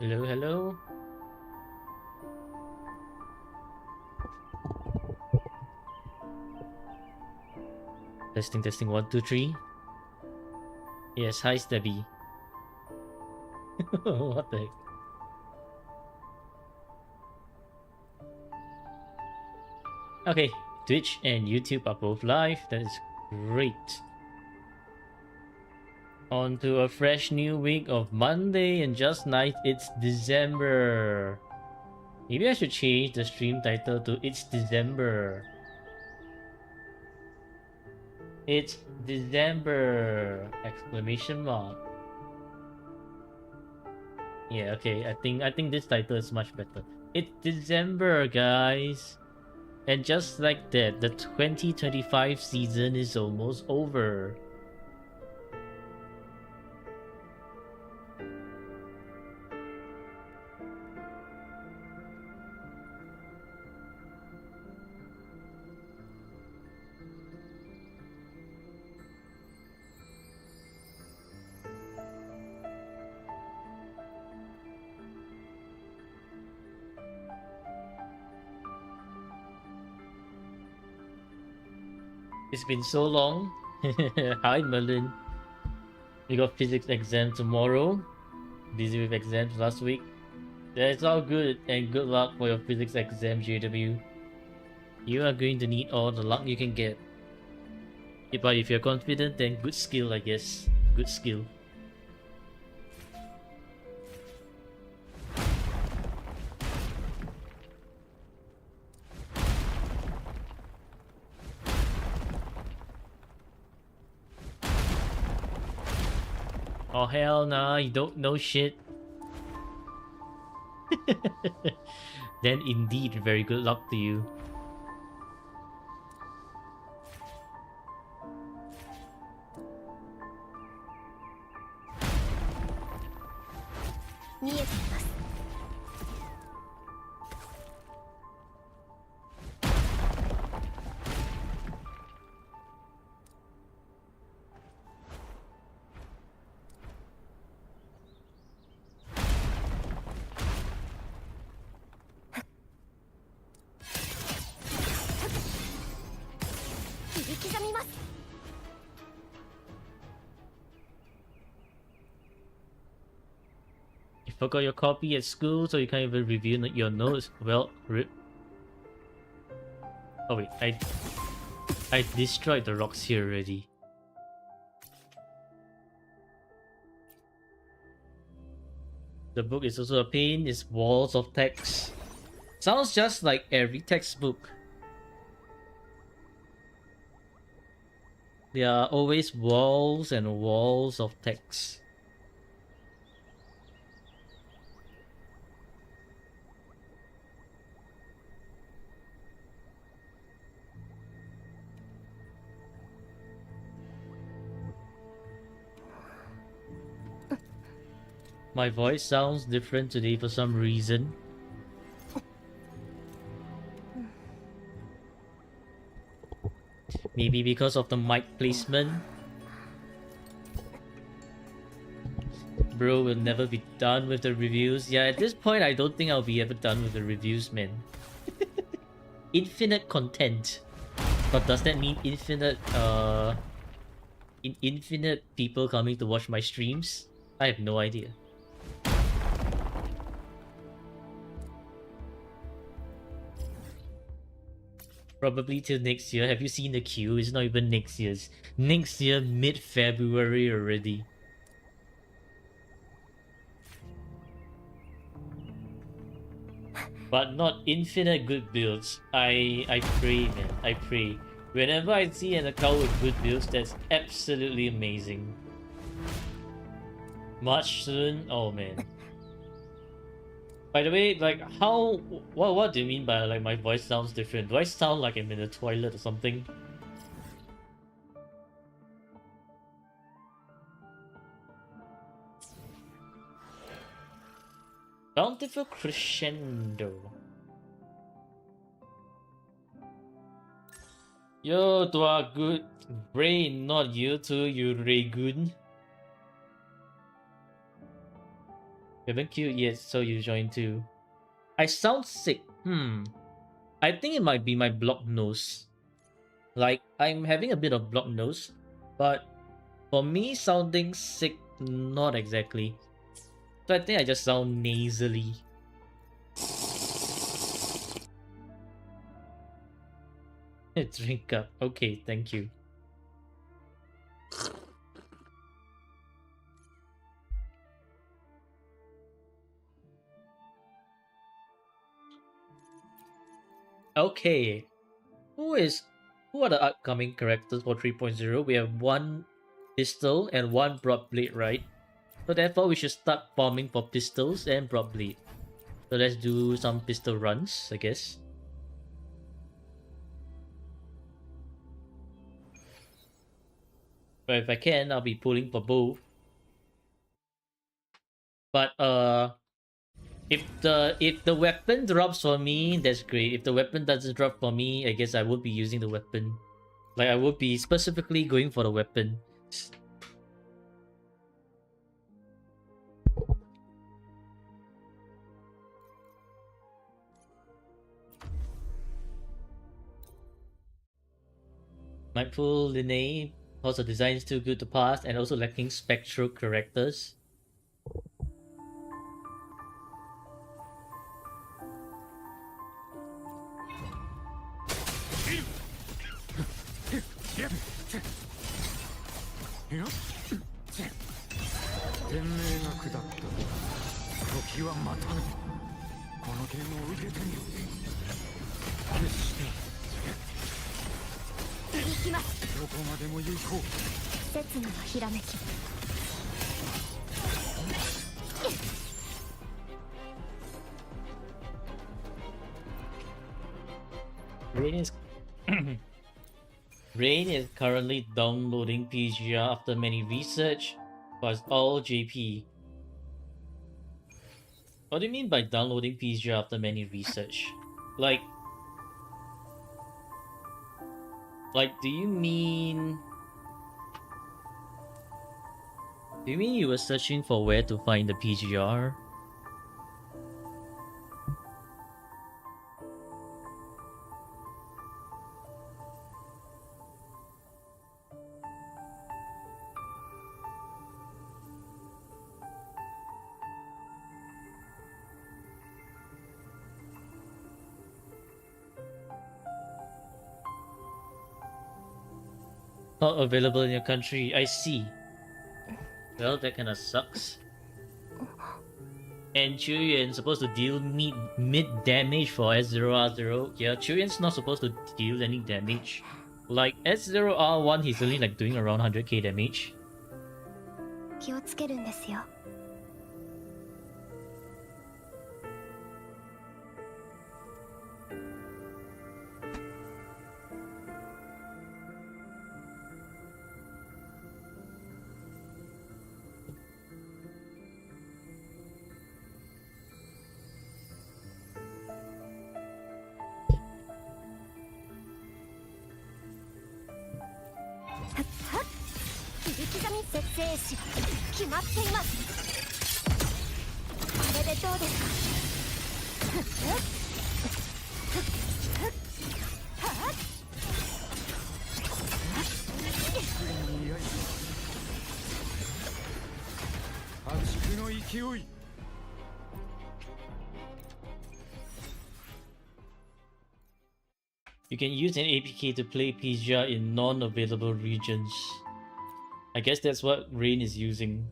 Hello, hello. Testing, testing. 1, 2, 3. Yes, hi, Stebby. What the heck? Okay, Twitch and YouTube are both live. That is great. On to a fresh new week of Monday, and just nice, it's December. Maybe I should change the stream title to It's December. It's December! Exclamation mark. Yeah, okay. I think this title is much better. It's December, guys. And just like that, the 2025 season is almost over. It's been so long. Hi, Merlin. We got physics exam tomorrow. Busy with exams last week. That's all good, and good luck for your physics exam, JW. You are going to need all the luck you can get. But if you're confident, then good skill, I guess. Good skill. Oh hell nah, you don't know shit. Then indeed, very good luck to you. You forgot your copy at school, so you can't even review your notes. Well, rip. Oh wait, I destroyed the rocks here already. The book is also a pain. It's walls of text. Sounds just like every textbook. There are always walls and walls of text. My voice sounds different today for some reason. Maybe because of the mic placement. Bro will never be done with the reviews. Yeah, at this point, I don't think I'll be ever done with the reviews, man. Infinite content. But does that mean infinite people coming to watch my streams? I have no idea. Probably till next year. Have you seen the queue? It's not even next year's. Next year, mid-February already. But not infinite good builds. I pray, man. I pray. Whenever I see an account with good builds, that's absolutely amazing. Much soon? Oh man. By the way, like how what do you mean by like my voice sounds different? Do I sound like I'm in the toilet or something? Bountiful crescendo. Yo, to a good brain, not you too, you Raygun. haven't queued yet, so you joined too. I sound sick. I think it might be my blocked nose. Like, I'm having a bit of blocked nose, but for me, sounding sick, not exactly. So I think I just sound nasally. Drink up. Okay, thank you. Okay. Who are the upcoming characters for 3.0? We have one pistol and one broad blade, right? So therefore we should start farming for pistols and broad blade. So let's do some pistol runs, I guess. But if I can, I'll be pulling for both. But if the weapon drops for me, that's great. If the weapon doesn't drop for me, I guess I would be using the weapon. Like I would be specifically going for the weapon. Might pull Linnae, also design is too good to pass, and also lacking spectral characters. Rain is Rain is currently downloading PGR after many research, but it's all JP. What do you mean by downloading PGR after many research? Like, do you mean you were searching for where to find the PGR? Not available in your country, I see. Well, that kinda sucks. And Chuyen's supposed to deal mid damage for S0R0. Yeah, Chuyen's not supposed to deal any damage. Like S0R1, he's only like doing around 100k damage. 気をつけるんですよ。 設定士は決まっています。これでどうですか。破竹の勢い。 You can use an APK to play PGR in non-available regions. I guess that's what Rain is using.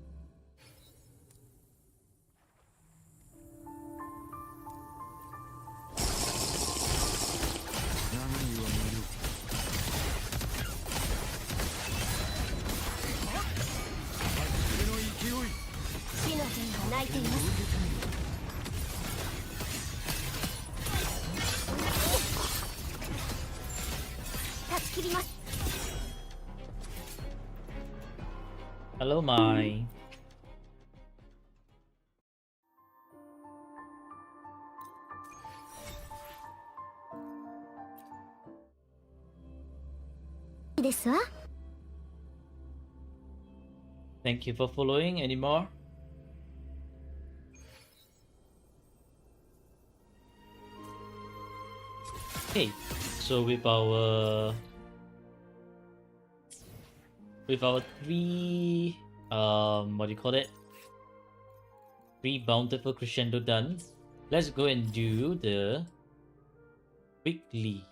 Hello, Mai. Thank you for following. Any more? Okay, so with our three what do you call it? Three bountiful crescendo done. Let's go and do the weekly.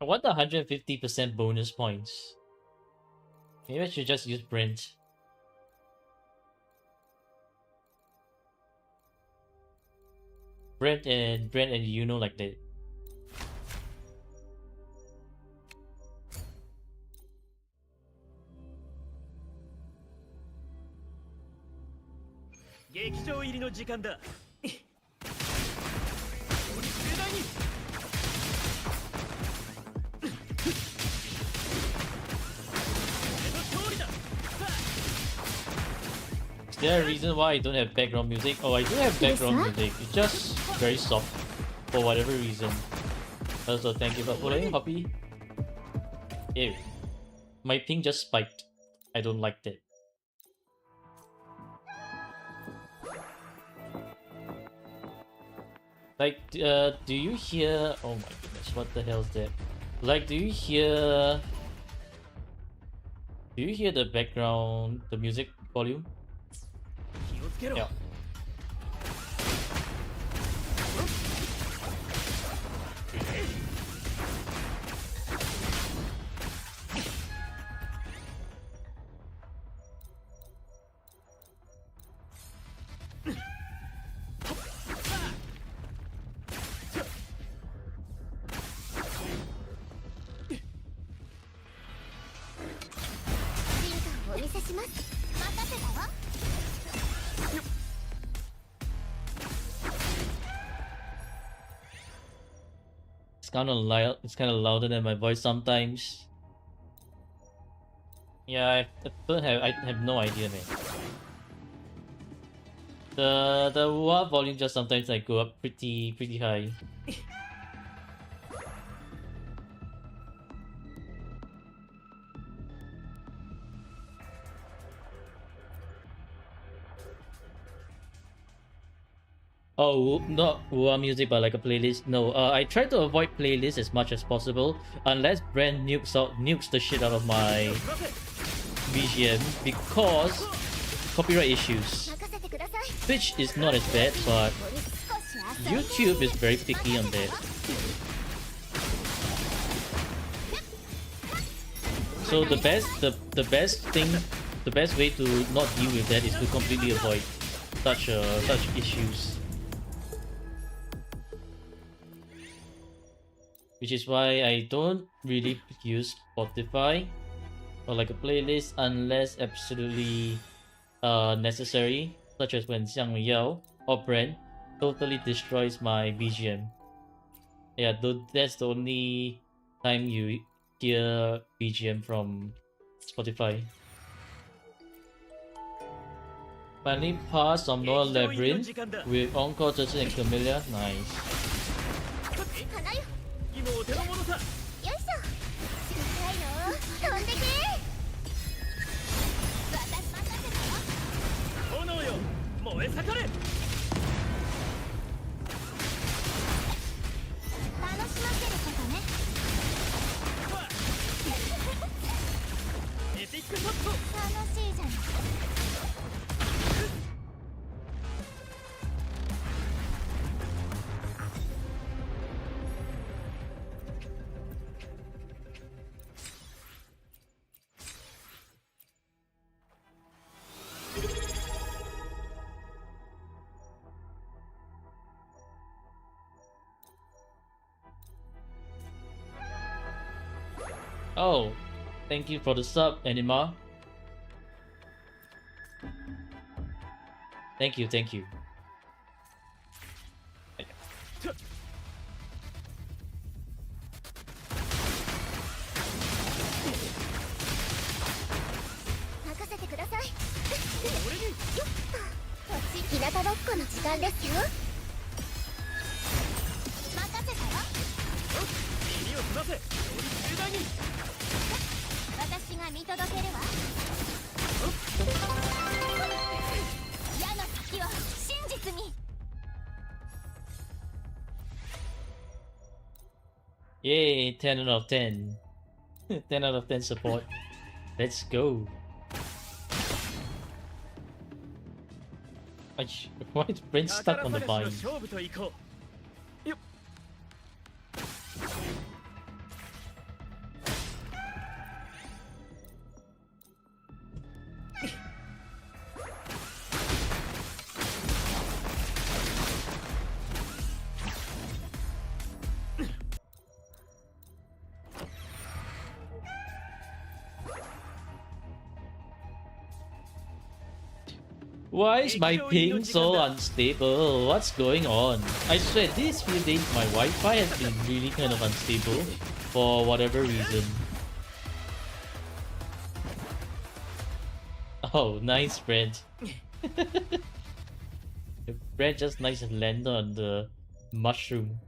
I want the 150% bonus points. Maybe I should just use Brent. Brent and Yuno like that. Is there a reason why I don't have background music? Oh, I do have background music. It's just very soft for whatever reason. Also, thank you for following, Hoppy. Ew. My ping just spiked. I don't like that. Like, do you hear... Oh my goodness, what the hell is that? Like, do you hear... Do you hear the background, the music volume? Yeah. It's kind of loud. It's kind of louder than my voice sometimes. Yeah, I have no idea, man. The wah volume just sometimes like go up pretty high. Oh, not wah music, but like a playlist. No, I try to avoid playlists as much as possible, unless Brand nukes the shit out of my BGM because copyright issues. Twitch is not as bad, but YouTube is very picky on that. So the best way to not deal with that is to completely avoid such issues. Which is why I don't really use Spotify or like a playlist unless absolutely necessary, such as when Xiang Yao or Brand totally destroys my BGM. Yeah, that's the only time you hear BGM from Spotify. Finally passed on Noah Labyrinth with Encore, Judge, and Camellia. Nice. Oh, thank you for the sub, Anima. Thank you, thank you. 任せてください。俺によっと日向ぼっこの時間ですよ。任せたわ。耳を澄ませ。盛大に。私が見届けるわ。矢の先を真実に。 Yay, 10 out of 10. 10 out of 10 support. Let's go. Why is Brent stuck on the vine? Why is my ping so unstable? What's going on? I swear these few days my Wi-Fi has been really kind of unstable for whatever reason. Oh, nice Brent. Brent just nice and landed on the mushroom.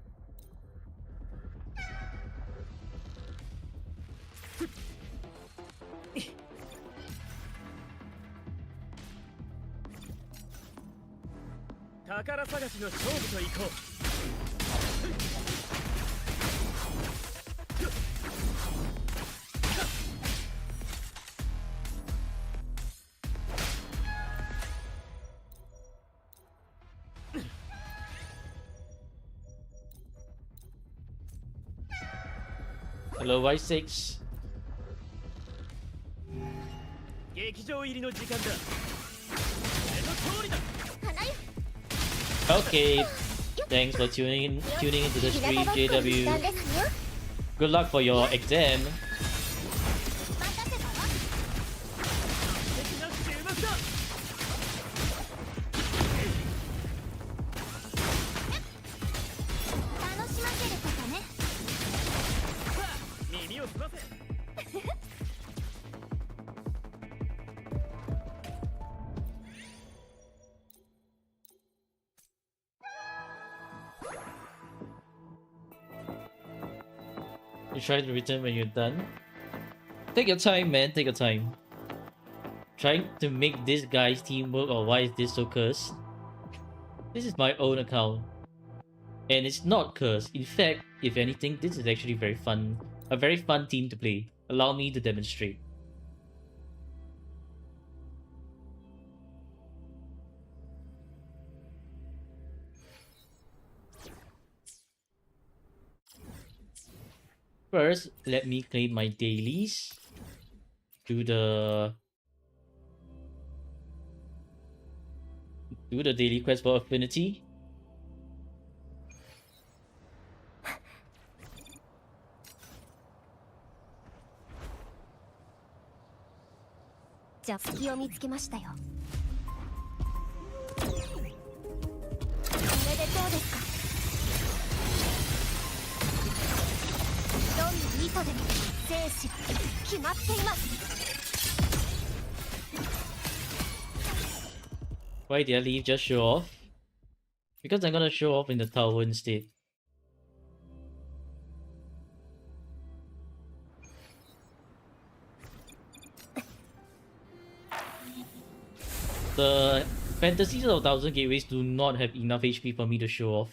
Hello, Y6. Okay, thanks for tuning into the stream, JW. Good luck for your exam. You try to return when you're done. Take your time, man. Take your time. Trying to make this guy's team work, or why is this so cursed? This is my own account. And it's not cursed. In fact, if anything, this is actually very fun. A very fun team to play. Allow me to demonstrate. First, let me claim my dailies. Do the daily quest for affinity. Just 隙を見つけましたよ。おめでとうですか。どんな意図でも生死は決まっています。 Why did I leave? Just show off? Because I'm gonna show off in the tower instead. The fantasies of 1000 gateways do not have enough HP for me to show off.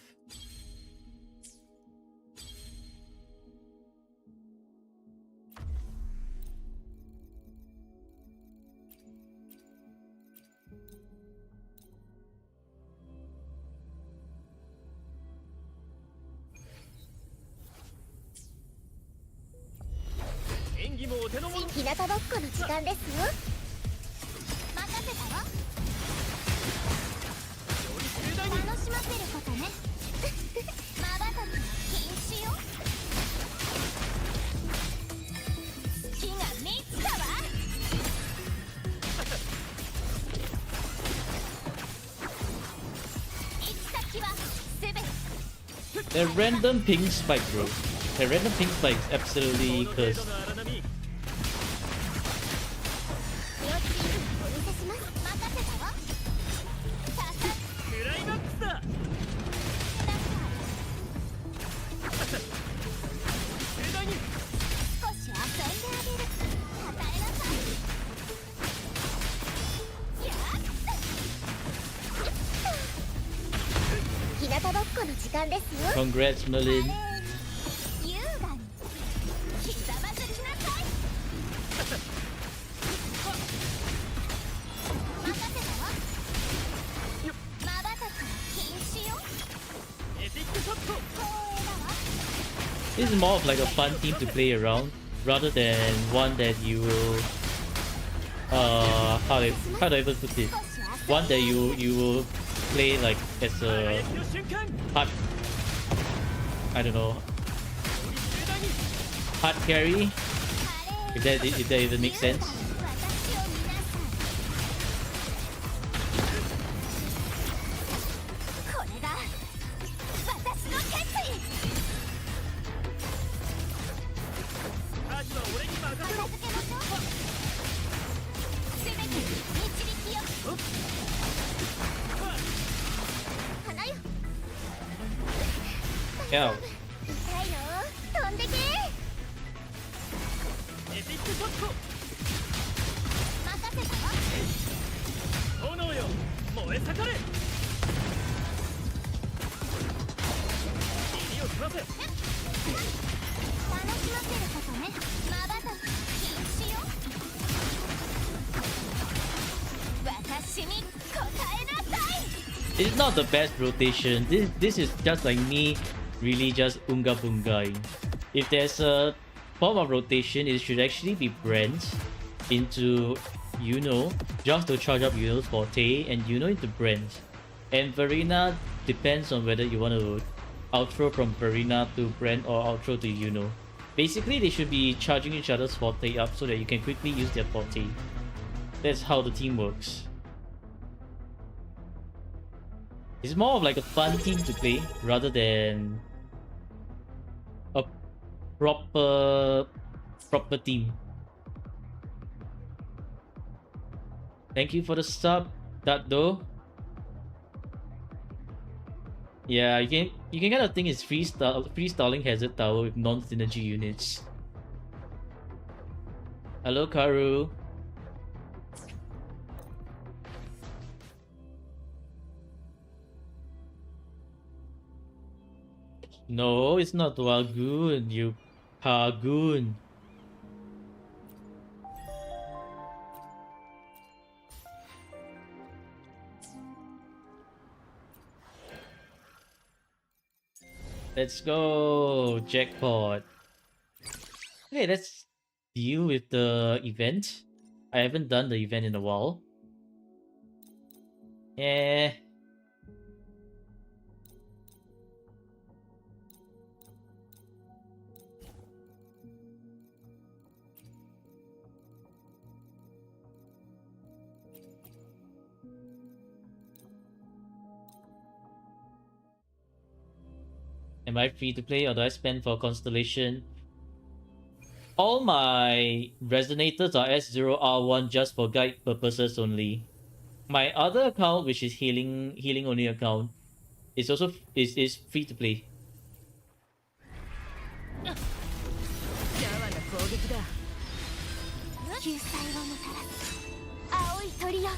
That random ping spike, bro. That random ping spike is absolutely cursed. クライマックスだ。盛大に少し遊んであげる。与えなさい。やっ日向ぼっこの時間ですよ。 Congrats, Merlin. 優雅にひざまずきなさい。任せたわ。まばたき禁止よ。エピックショット。光栄だわ。 This is more of like a fun team to play around rather than one that you will how do I even put it? One that you will play like as a hard, I don't know, hard carry, if that even makes sense. 私を見なさい。これが私の決意。片付けましょう。せめて導きよ。花よ。 Yeah. 痛いよ。飛んでけ。エピックショット。任せたわ。炎よ、燃え盛れ。耳を澄ませ。楽しませることね。まばたき禁止よ。私に答えなさい。 It's not the best rotation. This is just like me really just unga bungaing. If there's a form of rotation, it should actually be Brent into Yuno just to charge up Yuno's forte and Yuno into Brent. And Verena depends on whether you want to outro from Verena to Brent or outro to Yuno. Basically, they should be charging each other's forte up so that you can quickly use their forte. That's how the team works. It's more of like a fun team to play rather than a proper team. Thank you for the sub, Daddo. Yeah, you can kind of think it's freestalling Hazard Tower with non-synergy units. Hello, Karu. No, it's not Wagoon, you Pagoon. Let's go, jackpot. Okay, let's deal with the event. I haven't done the event in a while. Yeah. Am I free to play or do I spend for Constellation? All my resonators are S0R1 just for guide purposes only. My other account, which is healing only account, is also is free to play. 救済をもたらす青い鳥よ。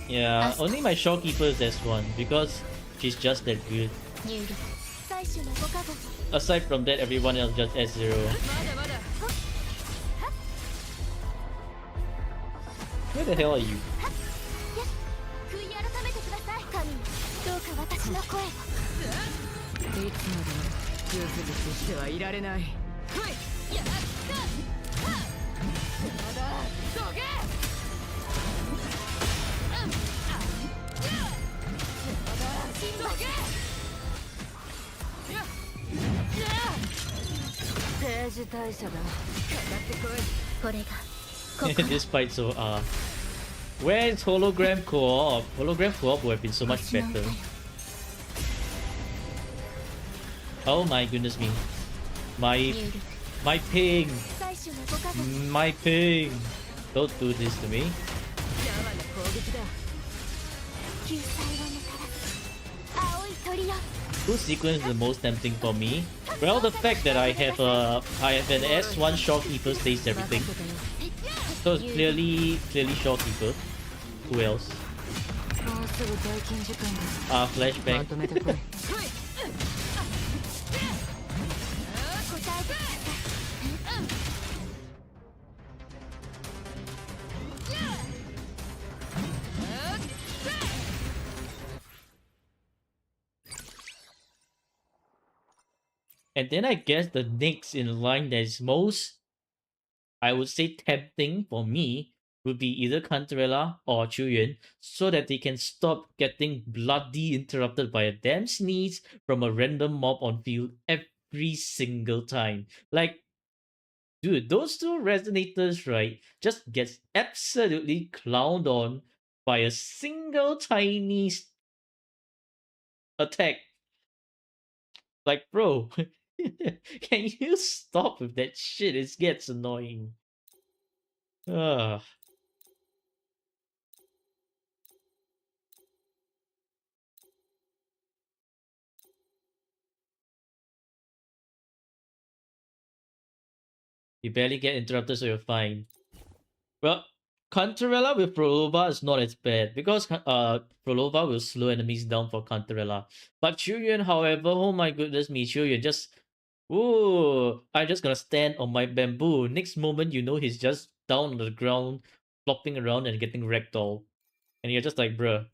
Yeah, only my Shawkeeper is S1 because she's just that good. 最初のご加護。 Aside from that, everyone else just S0. まだまだ。 Where the hell are you? 悔い改めてください。神、どうか私の声を。いつまでもグズグズしてはいられない。ほい、やった。まだ、どけ。政治大社だ。かかってこい。これが This fight so Where's hologram co-op? Hologram co-op would have been so much better. Oh my goodness me. My ping! My ping! Don't do this to me. Whose sequence is the most tempting for me? Well, the fact that I have an S1 Shorekeeper saves everything. So it's clearly Shorekeeper. Who else? Flashback. And then I guess the next in line that is most, I would say, tempting for me would be either Cantarella or Chuyan, so that they can stop getting bloody interrupted by a damn sneeze from a random mob on field every single time. Like, dude, those two resonators, right, just gets absolutely clowned on by a single tiny attack. Like, bro, can you stop with that shit? It gets annoying. Ugh. You barely get interrupted, so you're fine. Well, Cantarella with Prolova is not as bad because Prolova will slow enemies down for Cantarella. But Chuyan, however, oh my goodness me, Chuyan just, ooh, I'm just gonna stand on my bamboo. Next moment, you know he's just down on the ground, flopping around and getting ragdoll. And you're just like, bruh,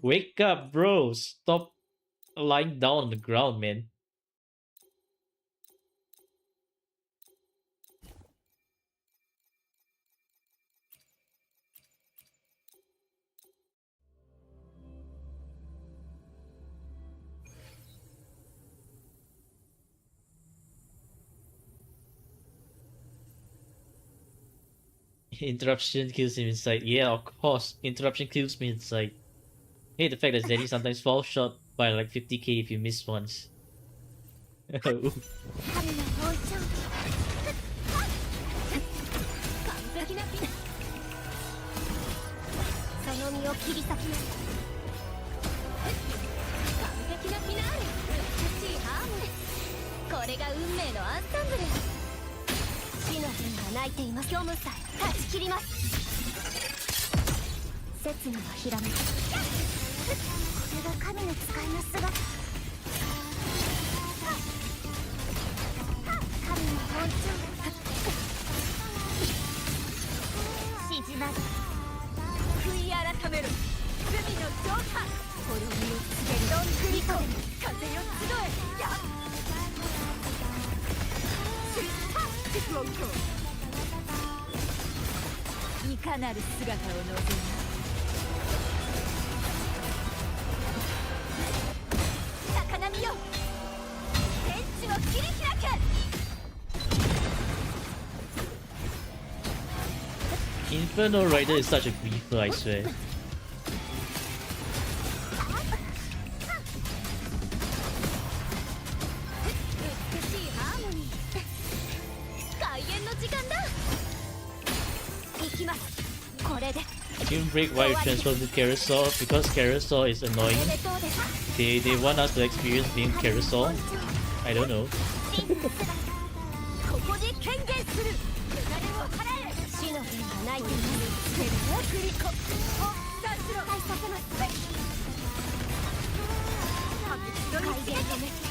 wake up, bro. Stop lying down on the ground, man. Interruption kills him inside. Yeah, of course. Interruption kills me inside. Hey, the fact that Zeddy sometimes falls short by like 50k if you miss once. Ooh. その身を切り裂きます。完璧なフィナーレ。美しいハーモニー。これが運命のアンサンブル。死の剣が泣いています。虚無さえ断ち切ります。刹那のひらめき。これが神の使いの姿。神の本性。縮まる。 悔い改めろ罪の浄化滅びを告げるどんぐりと風よ集えや疾音響いかなる姿を望む高波よ天地を切り開け Inferno Rider is such a griefer, I swear. Game break why you transfer to Carousel because Carousel is annoying. They want us to experience being Carousel. I don't know. 死の剣がないというスペルをグリコ断しろ対させます改善のメッセー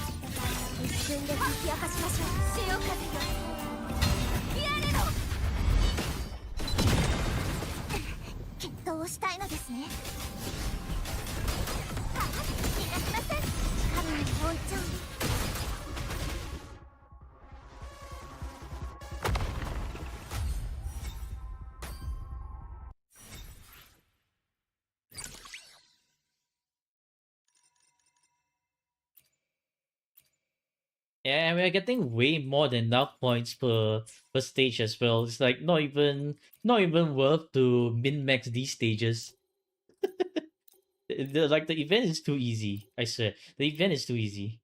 ジ一瞬で解き明かしましょう潮風よやれろ決闘をしたいのですねいなくなせ神の本調 Yeah, we are getting way more than enough points per stage as well. It's like not even worth to min max these stages. Like the event is too easy. I swear, the event is too easy.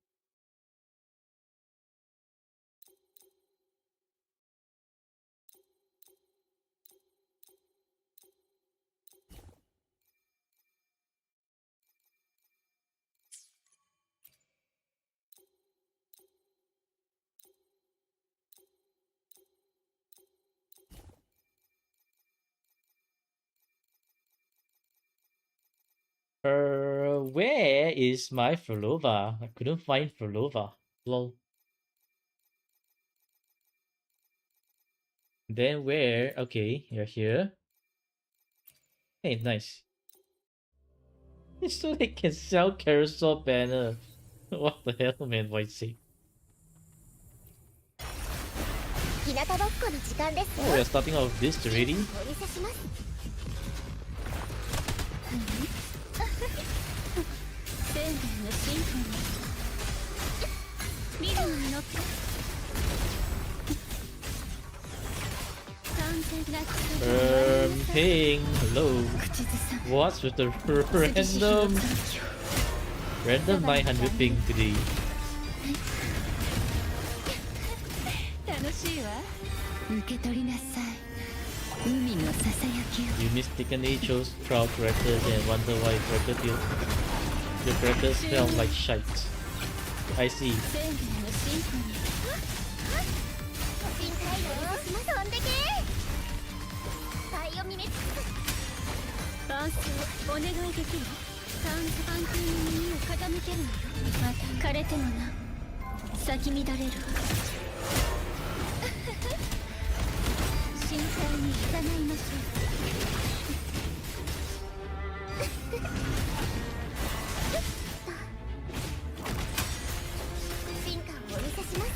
Where is my Frolova? I couldn't find Frolova. Lol. Then where? Okay, you're here. Hey, nice. So they can sell carousel banner. What the hell, man? Voice sake. 日向ぼっこの時間ですよ。 Oh, we're starting off this already. お見せします。生命のシンフォニー。リズムに乗って。完全な口づ Ping, hello. 口ずさ What's with the random 900 ping today? 楽しいわ。受け取りなさい。海のささやきを。 You mistakenly chose trial characters and wonder why your characters felt like shite. I see. 生命のシンフォニー。深海よ。飛んでけ。バイオミメックス。伴奏お願いできる？探偵の耳を傾けるのよ。また枯れてもな。咲き乱れるわ。深海に誘いましょう。進化をお見せします。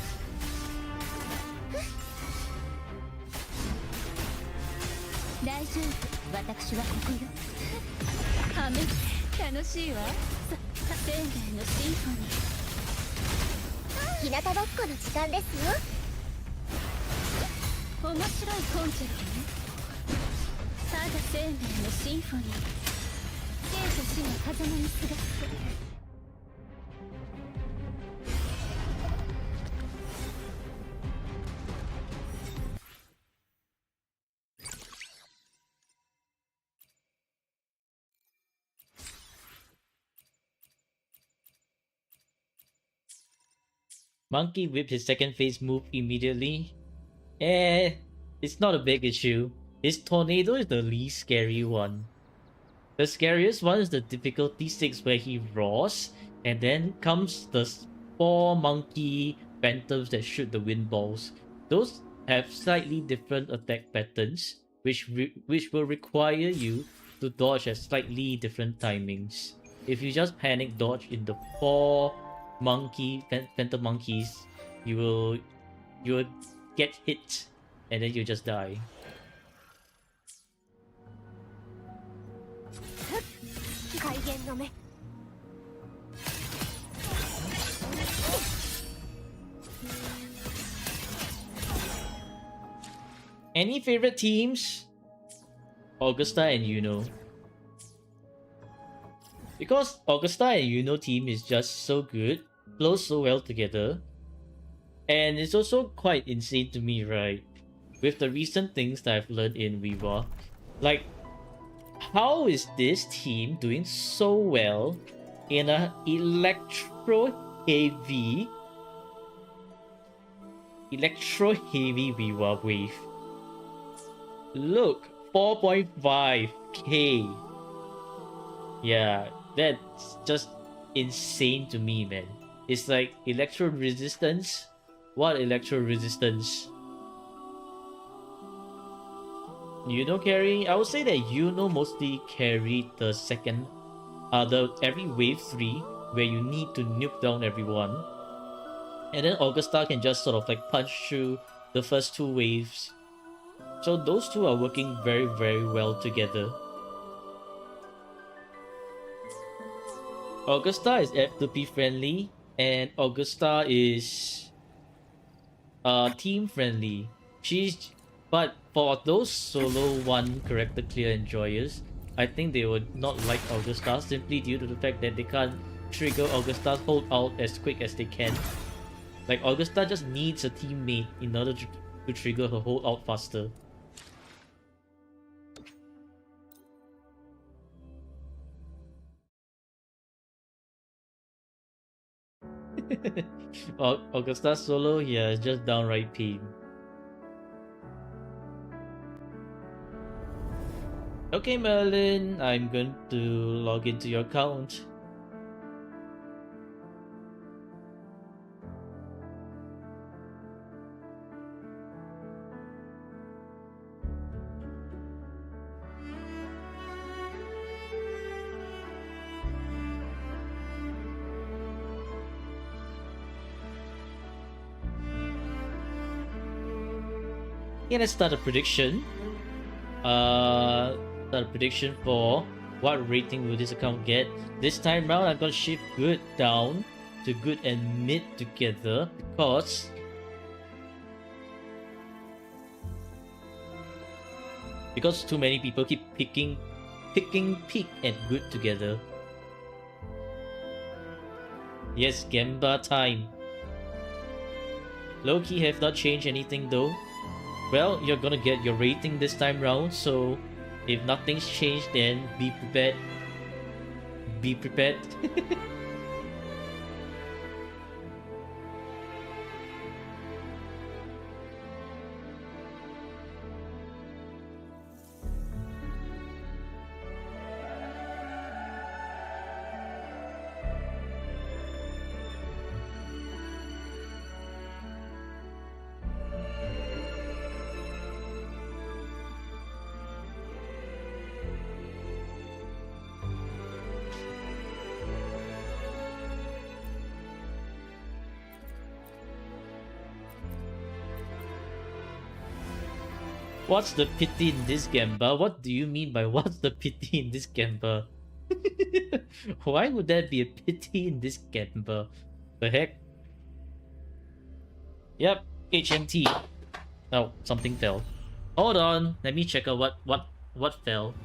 大丈夫、私はここよ。ハメ楽しいわ。生命のシンフォニー。日向ぼっこの時間ですよ。面白いコンチェルトね。ただ生命のシンフォニー。生と死の狭間にすがって。Monkey whipped his second phase move immediately. It's not a big issue. His tornado is the least scary one. The scariest one is the difficulty 6 where he roars, and then comes the 4 monkey phantoms that shoot the wind balls. Those have slightly different attack patterns, which will require you to dodge at slightly different timings. If you just panic dodge in the 4 phantom monkeys, you will get hit and then you just die. Any favorite teams? Augusta and Yuno. Because Augusta and Yuno team is just so good, flows so well together, and it's also quite insane to me, right? With the recent things that I've learned in Weaver, like, how is this team doing so well in a electro-heavy Weaver wave? Look, 4.5k. Yeah, that's just insane to me, man. It's like electro resistance. What electro resistance? Yuno carry? I would say that Yuno mostly carried the second, every wave 3 where you need to nuke down everyone. And then Augusta can just sort of like punch through the first 2 waves. So those two are working very, very well together. Augusta is F2P friendly, and Augusta is team friendly. But for those solo one character clear enjoyers, I think they would not like Augusta simply due to the fact that they can't trigger Augusta's hold out as quick as they can. Like Augusta just needs a teammate in order to trigger her hold out faster. Augusta solo, yeah, it's just downright pain. Okay, Merlin, I'm going to log into your account. Yeah, let's start a prediction. Start a prediction for what rating will this account get. This time round, I'm gonna shift good down to good and mid together because too many people keep picking peak and good together. Yes, Gamba time. Low-key have not changed anything though. Well, you're gonna get your rating this time round, so if nothing's changed, then be prepared. Be prepared. What's the pity in this Gamba? What do you mean by what's the pity in this Gamba? Why would there be a pity in this Gamba? The heck? Yep, HMT. Oh, something fell. Hold on, let me check out what fell.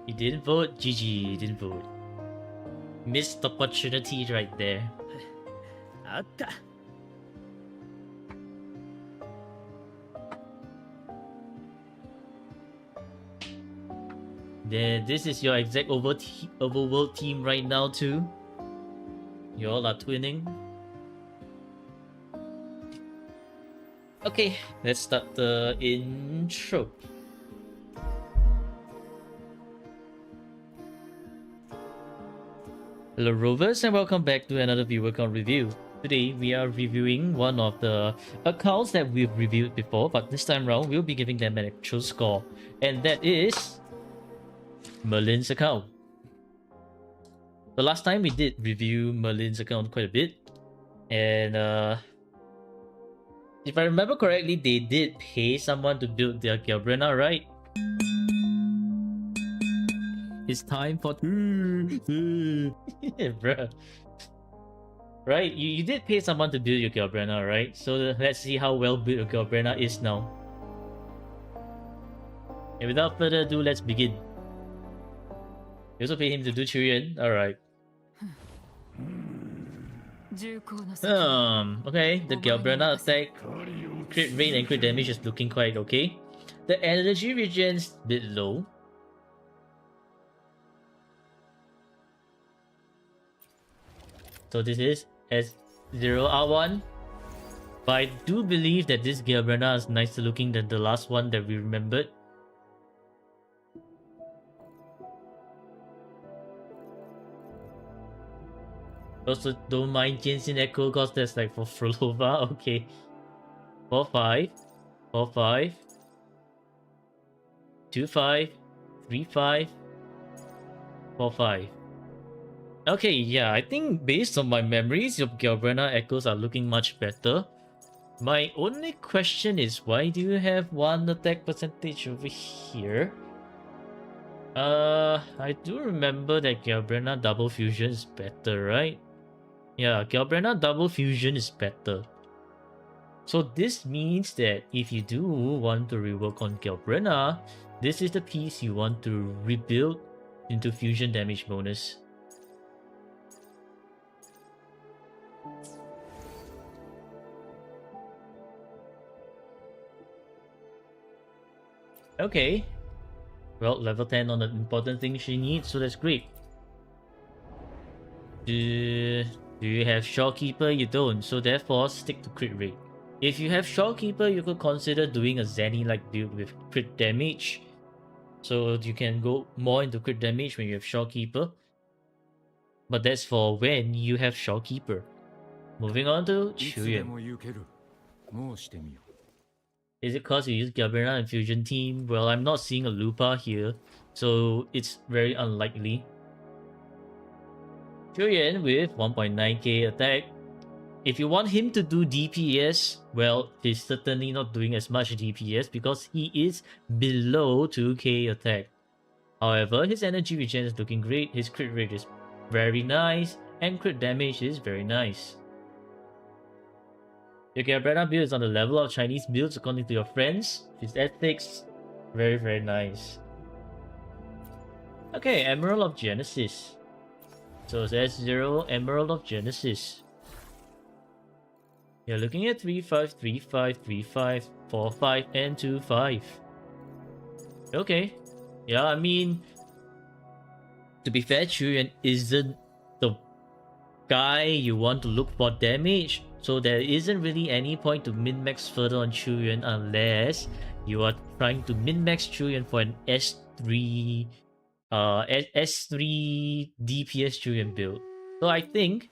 You didn't vote? GG, you didn't vote. Missed opportunity right there. Then this is your exact overworld team right now too. You all are twinning. Okay, let's start the intro. Hello Rovers and welcome back to another viewer count review. Today we are reviewing one of the accounts that we've reviewed before, but this time around we'll be giving them an actual score. And that is Merlin's account. The last time we did review Merlin's account quite a bit. And if I remember correctly, they did pay someone to build their Gelbrena, right? It's time for yeah, bruh. Right, you did pay someone to build your Gelbrena, right? So let's see how well built your Gelbrena is now. And without further ado, let's begin. You also pay him to do Chirian? Alright. Okay, the Gelbrena attack, crit rate and crit damage is looking quite okay. The energy regen's a bit low. So this is S0R1. But I do believe that this Gelbrena is nicer looking than the last one that we remembered. Also, don't mind Genshin Echo because that's like for Frolova. Okay. 4-5. 4-5. 2-5. 3-5. 4-5. Okay, yeah, I think based on my memories, your Galbrana echoes are looking much better. My only question is, why do you have 1 attack percentage over here? I do remember that Galbrana double fusion is better, right? Yeah, Galbrana double fusion is better. So this means that if you do want to rework on Galbrana, this is the piece you want to rebuild into fusion damage bonus. Okay. Well, level 10 on the important thing she needs, so that's great. Do you have Shorekeeper? You don't, so therefore stick to crit rate. If you have Shorekeeper, you could consider doing a Zenny-like build with crit damage. So you can go more into crit damage when you have Shorekeeper. But that's for when you have Shorekeeper. Moving on to Chuyen. Is it cause you use Galbrana and Fusion Team? Well, I'm not seeing a Lupa here, so it's very unlikely. Chuyen with 1.9k attack. If you want him to do DPS, well, he's certainly not doing as much DPS because he is below 2k attack. However, his energy regen is looking great, his crit rate is very nice, and crit damage is very nice. Your Galbrana build is on the level of Chinese builds according to your friends. His ethics, very, very nice. Okay, Emerald of Genesis. So it's S0, Emerald of Genesis. You're looking at 3-5, 3-5, 3-5, 4-5, and 2-5. Okay. Yeah, I mean, to be fair, Chuyen isn't the guy you want to look for damage. So there isn't really any point to min-max further on Chuyen unless you are trying to min-max Chuyen for an S3 S3 DPS Chuyen build. So I think,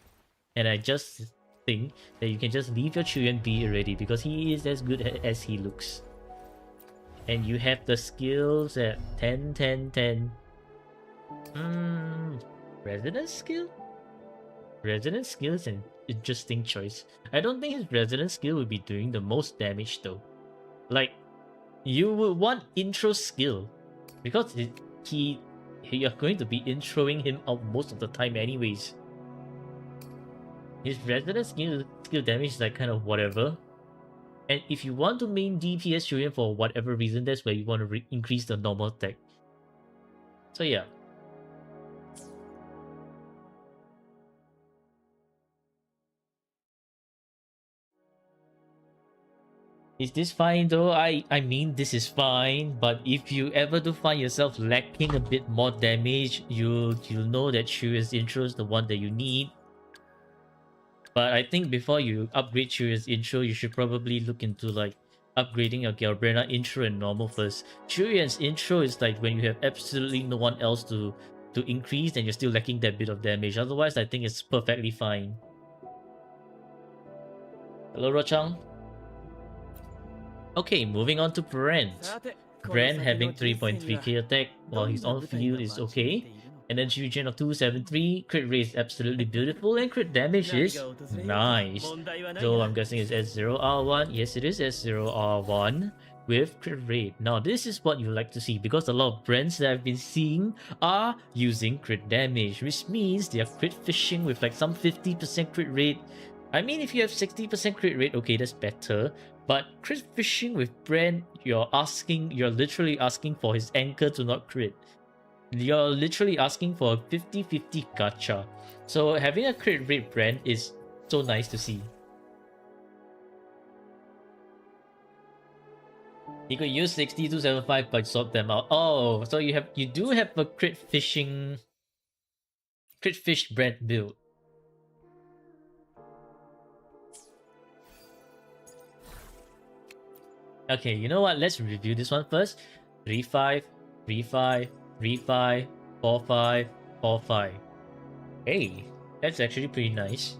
and I just think, that you can just leave your Chuyen be already because he is as good as he looks. And you have the skills at 10, 10, 10. Resonance skill? Resonance skill is an interesting choice. I don't think his resonance skill would be doing the most damage though. Like, you would want intro skill because you're going to be introing him out most of the time anyways. His resonance skill damage is like kind of whatever. And if you want to main DPS Chuyen for whatever reason, that's where you want to increase the normal attack. So yeah. Is this fine though? I mean this is fine, but if you ever do find yourself lacking a bit more damage, you'll know that Chuyen's intro is the one that you need. But I think before you upgrade Chuyen's intro, you should probably look into like upgrading your Galbrana intro and normal first. Chuyen's intro is like when you have absolutely no one else to increase and you're still lacking that bit of damage. Otherwise, I think it's perfectly fine. Hello, Rochang. Okay, moving on to Brent. Brent having 3.3k attack while he's on field is okay. Energy regen of 273, crit rate is absolutely beautiful, and crit damage is nice. So I'm guessing it's S0R1. Yes, it is S0R1 with crit rate. Now this is what you like to see because a lot of brands that I've been seeing are using crit damage, which means they are crit fishing with like some 50% crit rate. I mean, if you have 60% crit rate, okay, that's better. But crit fishing with Brand, you're literally asking for his anchor to not crit. You're literally asking for a 50-50 gacha. So having a crit rate Brand is so nice to see. You could use 6275 but sort them out. Oh, so you do have a crit fish Brand build. Okay, you know what? Let's review this one first. 3-5, 3-5, 3-5, 4-5, 4-5. Hey, That's actually pretty nice.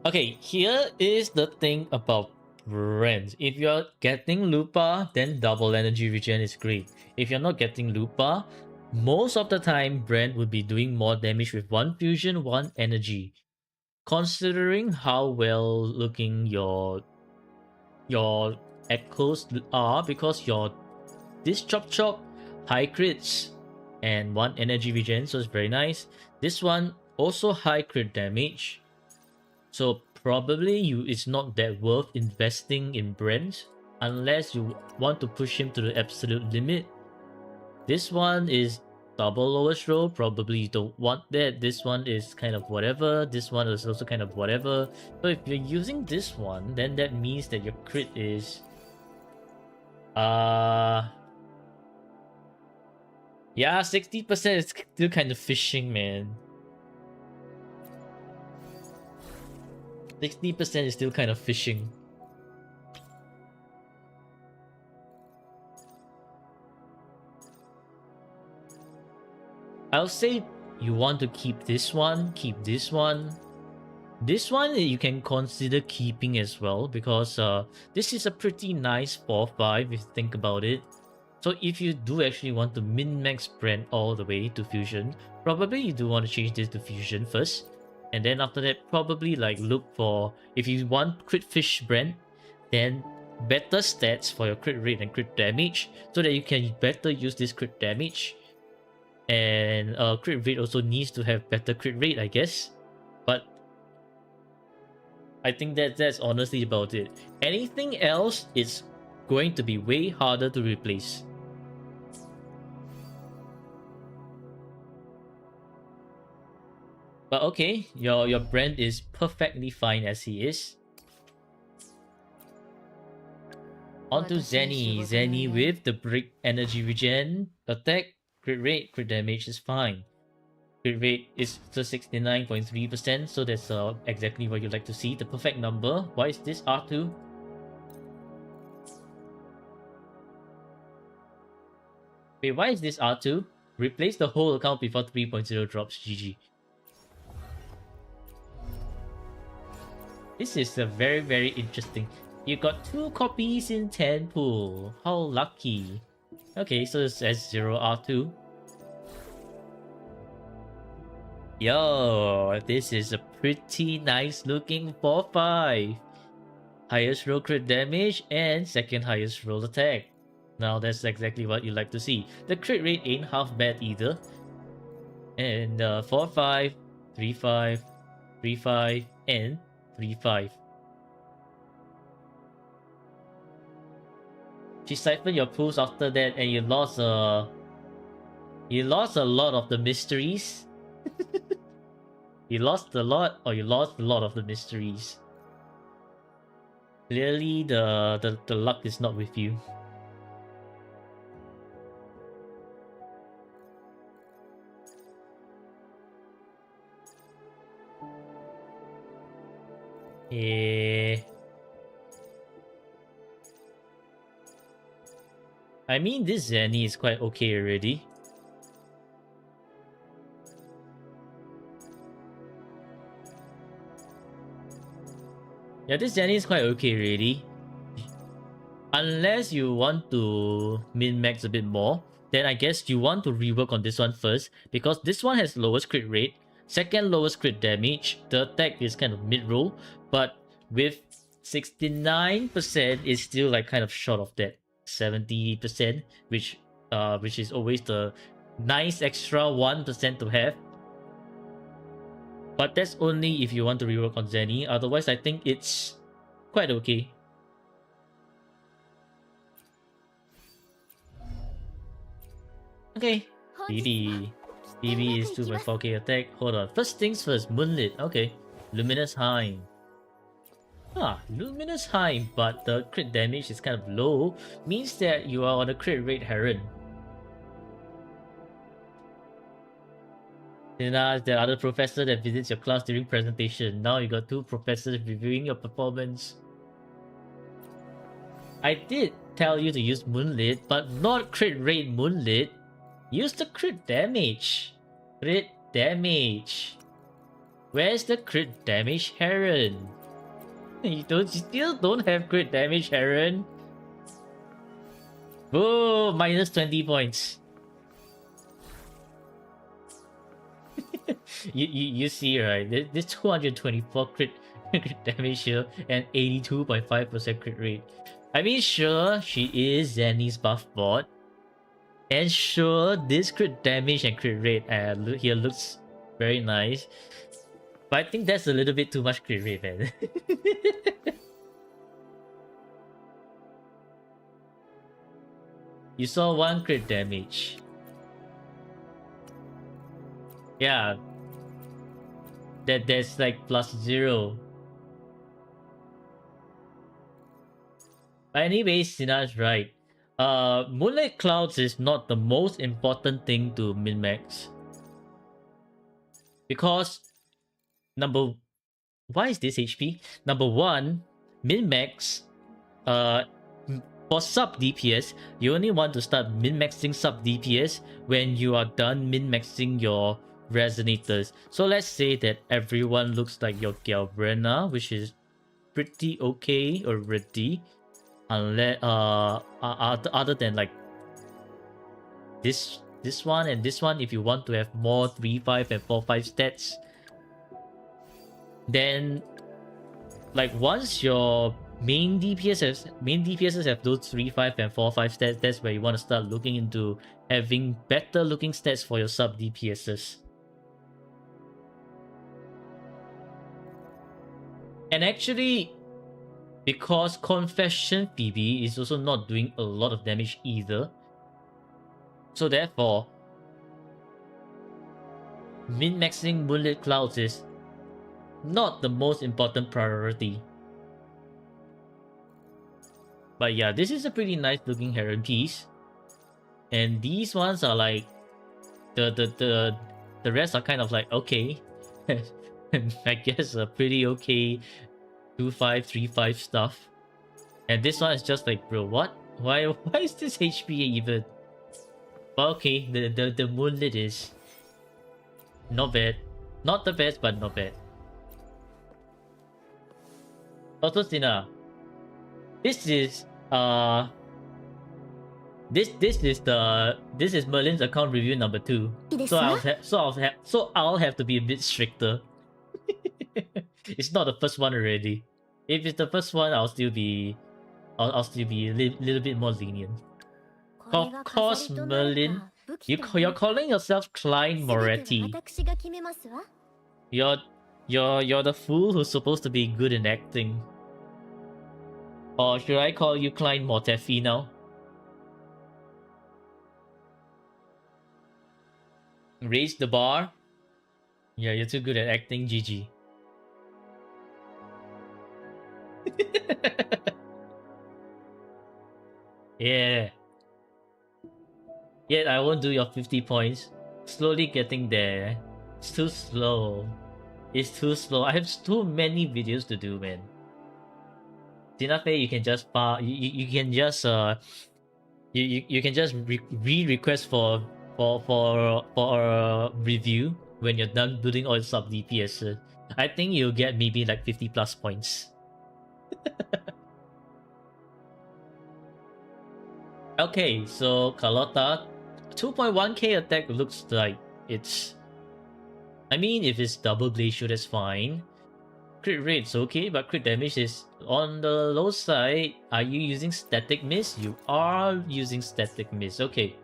Okay, here is the thing about Brand. If you're getting Lupa, then double energy regen is great. If you're not getting Lupa, most of the time Brand would be doing more damage with 1 fusion, 1 energy. Considering how well looking your echoes are, because your this chop chop high crits and 1 energy regen, so it's very nice. This one also high crit damage. So probably it's not that worth investing in Brent unless you want to push him to the absolute limit. This one is double lowest roll, probably you don't want that. This one is kind of whatever. This one is also kind of whatever. So if you're using this one, then that means that your crit is yeah, 60% is still kind of fishing, man. 60% is still kind of fishing. I'll say you want to keep this one, keep this one. This one you can consider keeping as well, because this is a pretty nice 4-5 if you think about it. So if you do actually want to min-max Brand all the way to Fusion, probably you do want to change this to Fusion first. And then after that, probably like look for, if you want crit fish Brand, then better stats for your crit rate and crit damage, so that you can better use this crit damage. And crit rate also needs to have better crit rate, I guess. But I think that's honestly about it. Anything else is going to be way harder to replace. But okay, your Brand is perfectly fine as he is. On to Zenny. Zenny with the brick energy regen. Attack, crit rate, crit damage is fine. Crit rate is to 69.3%, so that's exactly what you like to see. The perfect number. Why is this R2? Wait, why is this R2? Replace the whole account before 3.0 drops. GG. This is a very, very interesting. You got 2 copies in 10 pool. How lucky. Okay, so it's S0 R2. Yo, this is a pretty nice looking 4-5. Highest roll crit damage and second highest roll attack. Now that's exactly what you like to see. The crit rate ain't half bad either. And 4-5, 3-5, 3-5, and 3-5. She siphoned your pools after that, and you lost a lot of the mysteries. You lost a lot, or you lost a lot of the mysteries. Clearly, the luck is not with you. I mean, this Zenny is quite okay already. Yeah, this Zenny is quite okay already. Unless you want to min-max a bit more, then I guess you want to rework on this one first, because this one has lowest crit rate, second lowest crit damage, the attack is kind of mid-roll, but with 69% is still like kind of short of that 70%, which is always the nice extra 1% to have. But that's only if you want to rework on Zenny, otherwise I think it's quite okay. Okay, BB is 2.4k attack. Hold on, first things first, Moonlit. Okay, Luminous Heim. Luminous Heim, but the crit damage is kind of low, means that you are on a crit rate Heron. Then the other professor that visits your class during presentation. Now you got 2 professors reviewing your performance. I did tell you to use Moonlit, but not crit rate Moonlit. Use the crit damage. Crit damage. Where's the crit damage, Heron? You still don't have crit damage, Heron. Oh, minus 20 points. you see, right? This 224 crit damage here and 82.5% crit rate. I mean, sure, she is Zenny's buff bot. And sure, this crit damage and crit rate here looks very nice. But I think that's a little bit too much crit rate, man. You saw one crit damage. Yeah. That's like +0. But anyways, Sina's right. Moonlight Clouds is not the most important thing to min-max. Because why is this HP? Number one, min-max for sub DPS, you only want to start min-maxing sub DPS when you are done min-maxing your resonators. So let's say that everyone looks like your Galbrena, which is pretty okay already. Unless other than like this one and this one, if you want to have more 3-5 and 4-5 stats, then like once your main DPSs have those 3-5 and 4-5 stats, that's where you want to start looking into having better looking stats for your sub DPSs. And actually, because Confession Phoebe is also not doing a lot of damage either, so therefore min-maxing Moonlit Clouds is not the most important priority. But yeah, this is a pretty nice looking Heron piece. And these ones are like the rest are kind of like okay. I guess a pretty okay 2-5, 3-5 stuff. And this one is just like, bro, what? Why is this HP even? But okay, the Moonlit is not bad. Not the best, but not bad. Also, Sina, this is this is Merlin's account review number 2. So I'll have to be a bit stricter. It's not the first one already. If it's the first one, I'll still be a little bit more lenient. Of course, Merlin, you're calling yourself Klein Moretti. You're the fool who's supposed to be good in acting. Or should I call you Klein Mortefi now? Raise the bar? Yeah, you're too good at acting, GG. Yeah. Yet I won't do your 50 points. Slowly getting there. It's too slow. It's too slow. I have too many videos to do, man. Tinafe, you can just you can just you can just request for a review when you're done building all your sub DPS. I think you'll get maybe like 50 plus points. Okay, so Carlotta, 2.1k attack looks like it's... I mean, if it's double glacial, that's fine. Crit rate's okay, but crit damage is on the low side. Are you using static miss? You are using static miss, okay.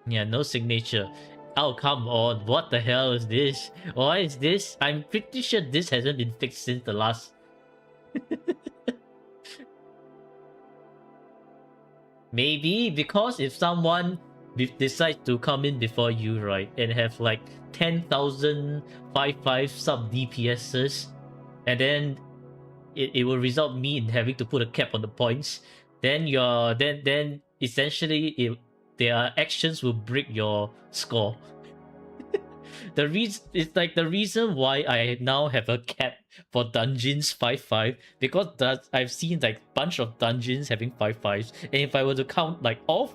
Yeah, no signature. Oh, come on, what the hell is this? Why is this? I'm pretty sure this hasn't been fixed since the last... Maybe because if someone decides to come in before you, right, and have like 10,000 5-5 sub DPSs, and then it will result me in having to put a cap on the points, then essentially their actions will break your score. the reason why I now have a cap for dungeons 5-5 because I've seen like bunch of dungeons having 5-5s, and if I were to count like all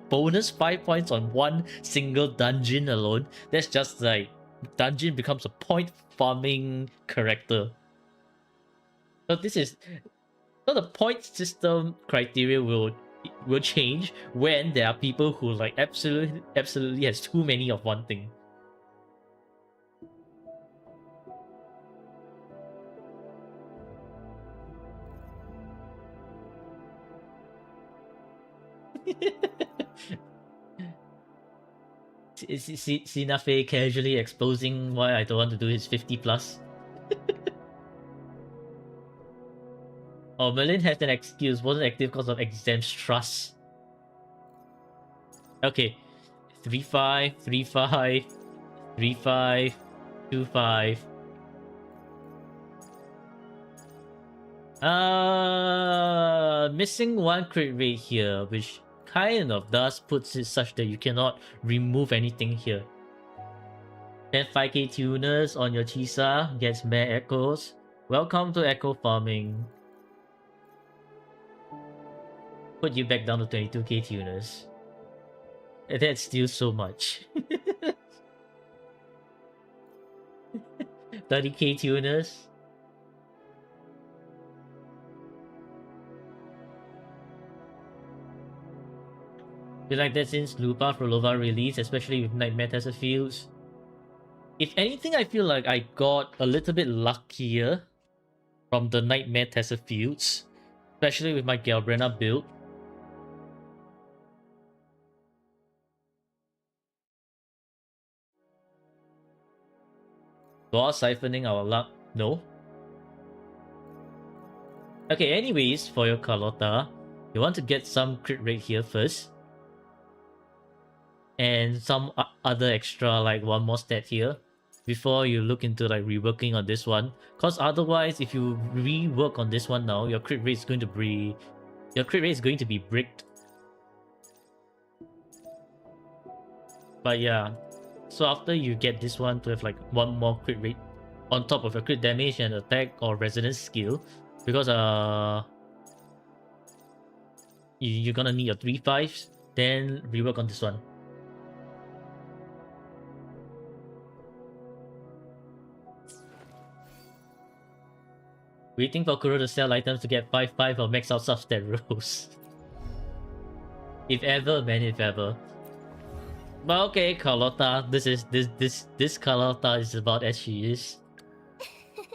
bonus 5 points on one single dungeon alone, that's just like dungeon becomes a point farming character. So the point system criteria will change when there are people who like absolutely has too many of one thing. Sinafe casually exposing why I don't want to do his 50 plus. Oh, Merlin has an excuse, wasn't active because of exam stress. Okay. 3-5, 3-5, 3-5, 2-5. Missing one crit rate here, which kind of does puts it such that you cannot remove anything here. Then 5k tuners on your Chisa gets mere echoes. Welcome to echo farming. Put you back down to 22k tuners. That's still so much. 30k tuners. Feel like that since Lupa Frolova release, especially with Nightmare Tessa Fields. If anything, I feel like I got a little bit luckier from the Nightmare Tessa Fields, especially with my Galbrena build. Was siphoning our luck? No. Okay, anyways, for your Carlotta, you want to get some crit rate here first. And some other extra, like one more stat here, before you look into like reworking on this one. Cause otherwise, if you rework on this one now, your crit rate is going to be bricked. But yeah, so after you get this one to have like one more crit rate on top of your crit damage and attack or resonance skill, because you're gonna need your 3-5s, then rework on this one. Waiting for Kuro to sell items to get 5-5 or max out substat rolls. If ever, man, if ever. But okay, Carlotta, this Carlotta is about as she is.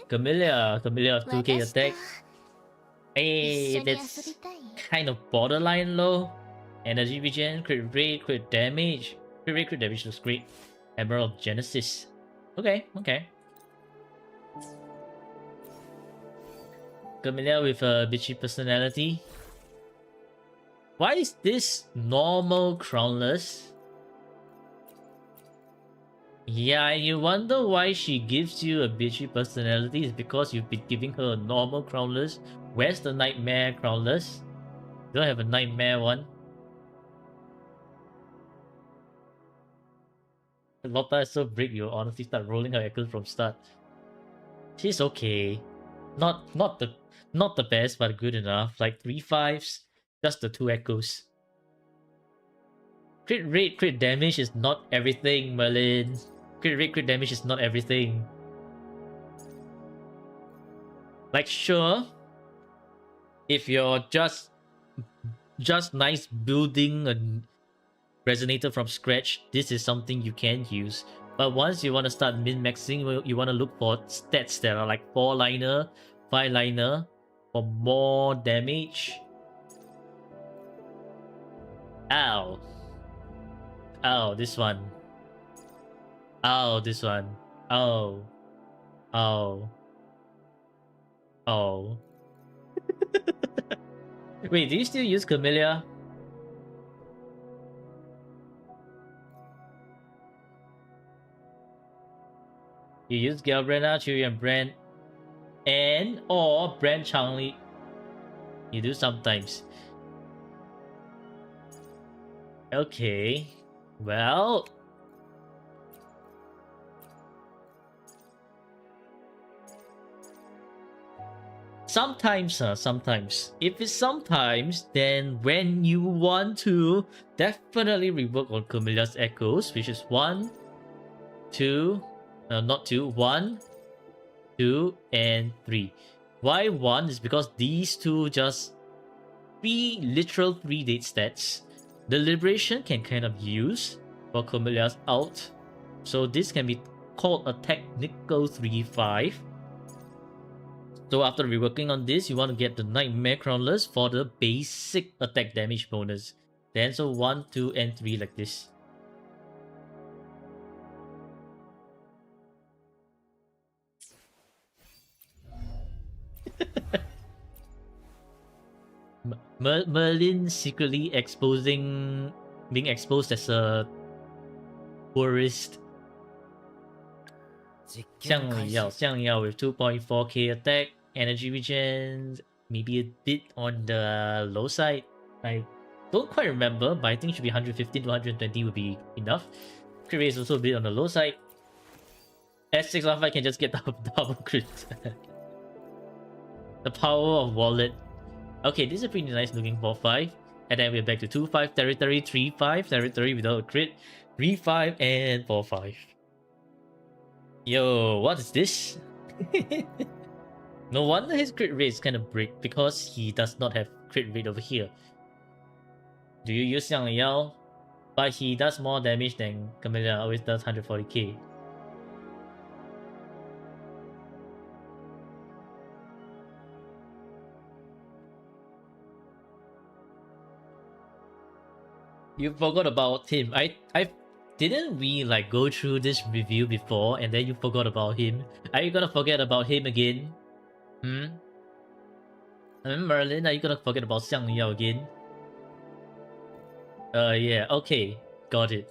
Camellia of 2k attack. Hey, that's kind of borderline low. Energy regen, crit rate, crit damage. Crit rate, crit damage looks great. Emerald Genesis. Okay. Camellia with a bitchy personality. Why is this normal crownless? Yeah, and you wonder why she gives you a bitchy personality is because you've been giving her a normal crownless. Where's the nightmare crownless? You don't have a nightmare one. Lotta is so big you'll honestly start rolling her echoes from start. She's okay. Not the best, but good enough. Like 3-5s, just the 2 echoes. Crit rate, crit damage is not everything, Merlin. Crit rate, crit damage is not everything. Like sure, if you're just nice building a resonator from scratch, this is something you can use. But once you want to start min-maxing, you want to look for stats that are like 4-liner, 5-liner, for more damage. Ow. Ow, this one. Ow, this one. Oh. Oh. Oh. Wait, do you still use Camellia? You use Galbrena, Chewy, and Brand, and or Brand Changli. You do sometimes. Okay. Well, Sometimes, sometimes. If it's sometimes, then when you want to, definitely rework on Camille's Echoes, which is 1, 2, not 2, 1, 2, and 3. Why 1 is because these two just literal 3 date stats. The Liberation can kind of use for Camille's ult. So this can be called a technical 3-5. So after reworking on this, you want to get the Nightmare Crawlers for the basic attack damage bonus. Then so 1, 2, and 3 like this. Merlin secretly being exposed as a tourist. Xiang Yao with 2.4k attack, energy regen, maybe a bit on the low side. I don't quite remember, but I think it should be 115 to 120 would be enough. Crit rate is also a bit on the low side. S615 can just get double crit. The power of wallet. Okay, this is a pretty nice looking 4-5. And then we're back to 2-5 territory, 3-5 territory without a crit, 3-5 and 4-5. Yo, what is this? No wonder his crit rate is kind of brick because he does not have crit rate over here. Do you use Xiang Yao? But he does more damage than Camilla, always does 140k. You forgot about him. I didn't we like go through this review before and then you forgot about him? Are you gonna forget about him again? Merlin, are you gonna forget about Xiang Yao again? Yeah, okay. Got it.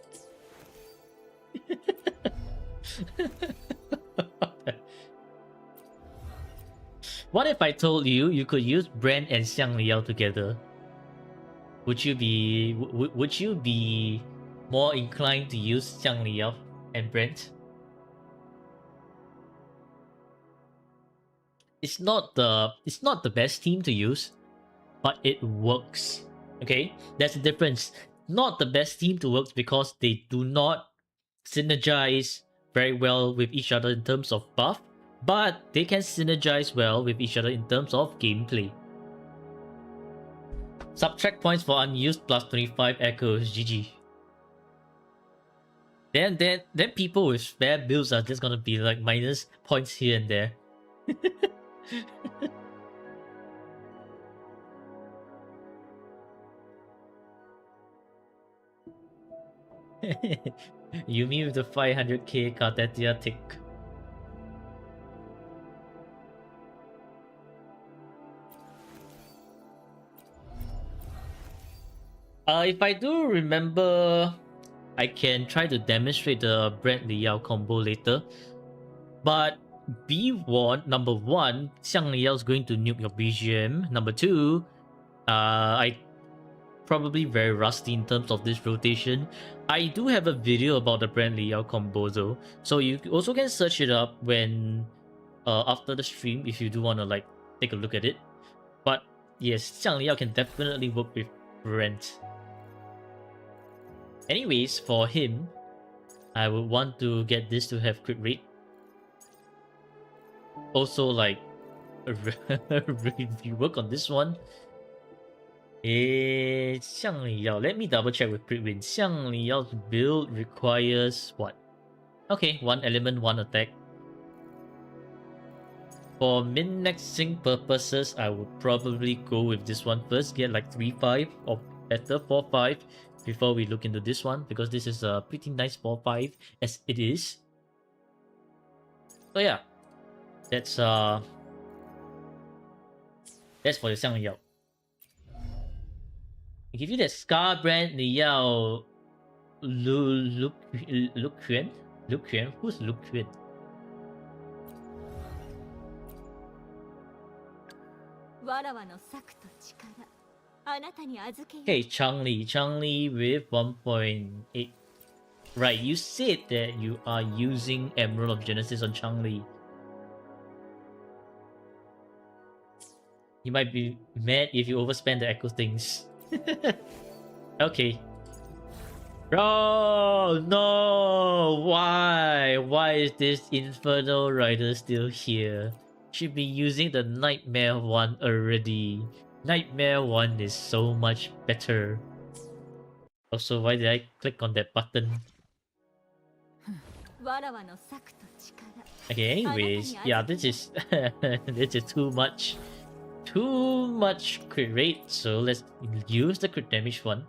What if I told you you could use Brand and Xiang Yao together? Would you be more inclined to use Xiang Yao and Brent? It's not the best team to use, but it works. Okay, that's the difference. Not the best team to work because they do not synergize very well with each other in terms of buff, but they can synergize well with each other in terms of gameplay. Subtract points for unused plus 25 echoes. GG. Then people with spare builds are just gonna be like minus points here and there. Yumi with the 500k Kartetia tick. If I do remember, I can try to demonstrate the Brent Liao combo later. But be warned, number 1, Xiang Liao is going to nuke your BGM. Number 2, I probably very rusty in terms of this rotation. I do have a video about the Brent Liao combo though, so you also can search it up when after the stream if you do want to like take a look at it. But yes, Xiang Liao can definitely work with Brent. Anyways, for him, I would want to get this to have crit rate. Also, like, rework on this one. Xiang Liao. Let me double check with crit win. Xiang Liao's build requires what? Okay, 1 element, 1 attack. For min-maxing purposes, I would probably go with this one first. Get like 3-5 or better 4-5 before we look into this one, because this is a pretty nice 4-5 as it is. So yeah, that's for the Xiang Liao. I give you the Scar Brand Liao Lu Quan? Who's Lu Quan? Okay, Changli with 1.8. Right, you said that you are using Emerald of Genesis on Changli. He might be mad if you overspend the echo things. Okay. Oh no! Why? Why is this Infernal Rider still here? Should be using the Nightmare one already. Nightmare one is so much better. Also, why did I click on that button? Okay, anyways, yeah, this is this is too much. Too much crit rate, so let's use the crit damage one.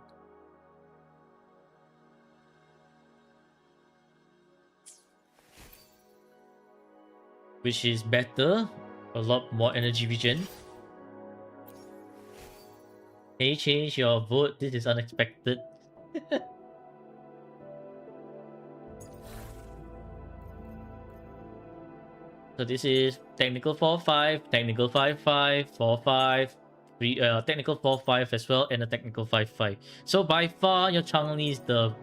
Which is better, a lot more energy regen. Can you change your vote? This is unexpected. So this is technical 4-5, technical 5-5, 4-5, technical 4-5 as well, and a technical 5-5. So by far, your Changli is the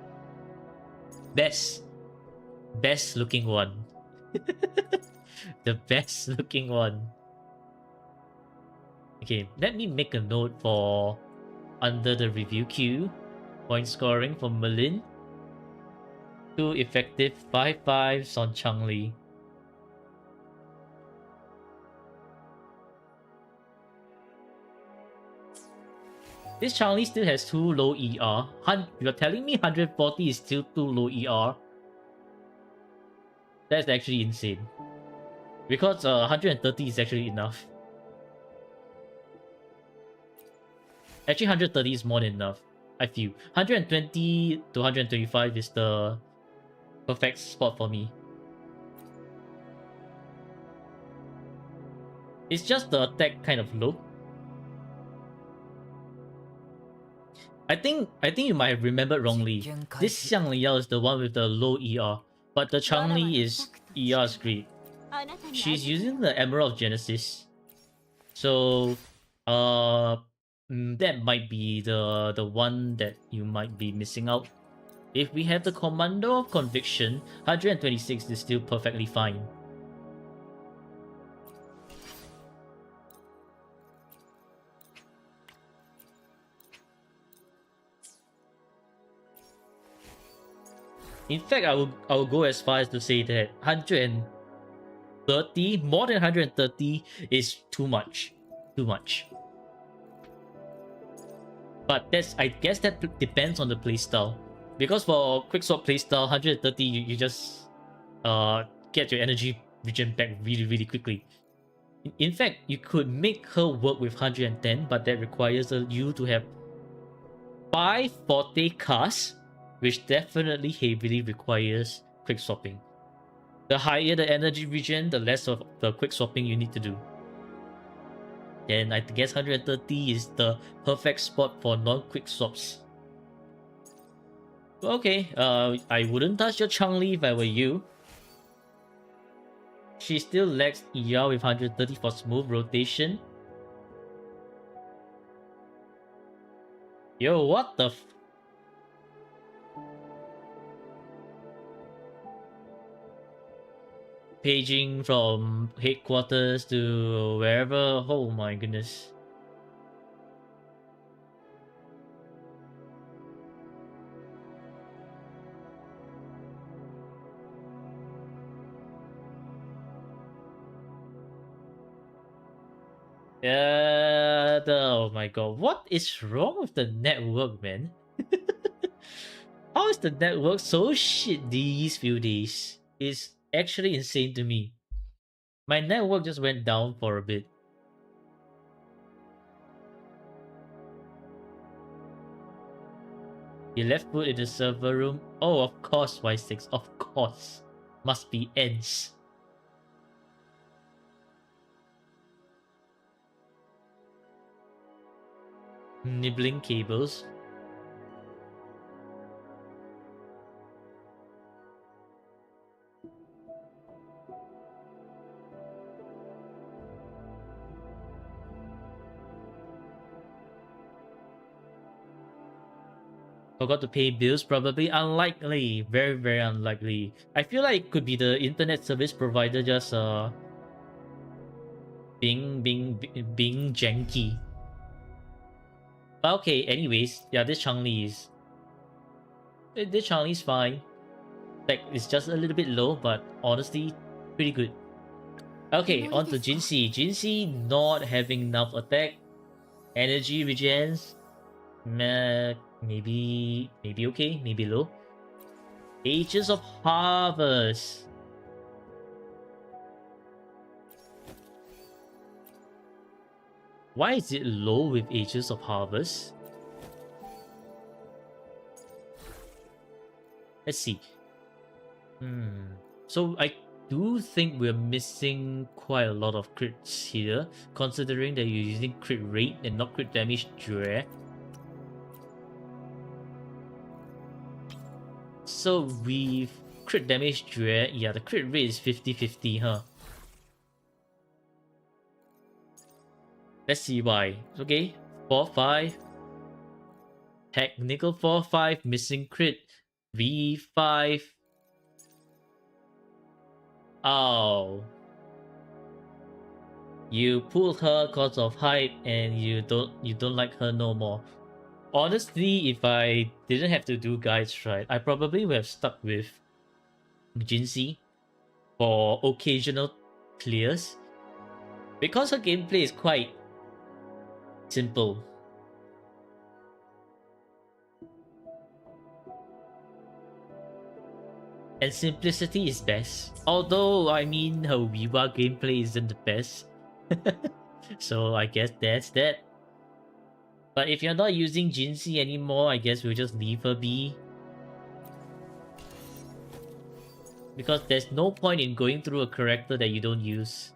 best looking one. The best looking one. Okay, let me make a note for under the review queue. Point scoring for Merlin. 2 effective 5-5s on Changli. This Changli still has too low ER. You're telling me 140 is still too low ER? That's actually insane. Because 130 is actually enough. Actually, 130 is more than enough, I feel. 120 to 125 is the perfect spot for me. It's just the attack kind of low. I think you might have remembered wrongly. This Xiang Liao is the one with the low ER, but the Changli is ER is great. She's using the Emerald of Genesis, so that might be the one that you might be missing out. If we have the Commando of Conviction, 126 is still perfectly fine. In fact, I will go as far as to say that 130, more than 130 is too much. Too much. But I guess that depends on the playstyle. Because for quickswap playstyle, 130 you just get your energy regen back really quickly. In fact, you could make her work with 110, but that requires you to have 5 forte casts, which definitely heavily requires quick swapping. The higher the energy regen, the less of the quick swapping you need to do. Then I guess 130 is the perfect spot for non-quick swaps. Okay, I wouldn't touch your Changli if I were you. She still lacks ER with 130 for smooth rotation. Yo, what the paging from headquarters to wherever. Oh my goodness. Yeah, oh my god, what is wrong with the network, man? How is the network so shit these few days? It's actually insane to me. My network just went down for a bit. You left foot in the server room? Oh, of course, Y6, of course. Must be ends. Nibbling cables. Forgot to pay bills? Probably unlikely. Very unlikely. I feel like it could be the internet service provider just being janky. But okay, anyways, yeah, this Changli is fine. Like, it's just a little bit low, but honestly, pretty good. Okay, on to Jinxie. Jinxie not having enough attack, energy regens. Maybe okay, maybe low. Ages of Harvest. Why is it low with Ages of Harvest? Let's see. So I do think we're missing quite a lot of crits here, considering that you're using crit rate and not crit damage direct. So with crit damage direct, yeah, the crit rate is 50-50, huh? Let's see why. Okay, 4-5. Technical 4-5, missing crit. V5. Oh. You pulled her cause of hype and you don't like her no more. Honestly, if I didn't have to do guides right, I probably would have stuck with Jinxie for occasional clears. Because her gameplay is quite simple. And simplicity is best. Although, I mean, her Wiwa gameplay isn't the best. So I guess that's that. But if you're not using Jinxie anymore, I guess we'll just leave her be. Because there's no point in going through a character that you don't use.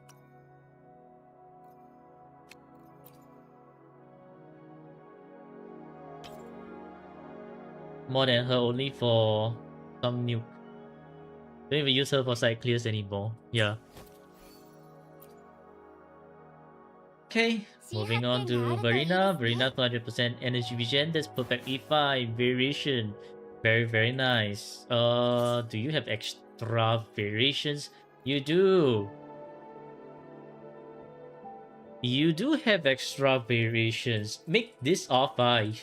More than her only for some nuke. Don't even use her for side clears anymore. Yeah. Okay, moving on to Verena. Verena 200% energy regen. That's perfectly fine. Variation. Very, very nice. Do you have extra variations? You do. You do have extra variations. Make this R5.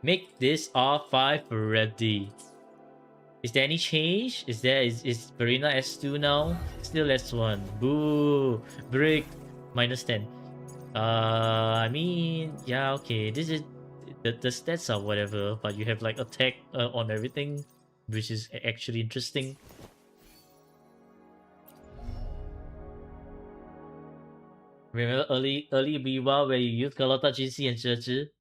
Make this R5 ready. Is there any change? Is Verena S2 now? Still S1. Boo! Break. -10. I mean, yeah, okay. This is the stats are whatever, but you have like attack on everything, which is actually interesting. Remember early Biwa where you use Galata GC and Zhe.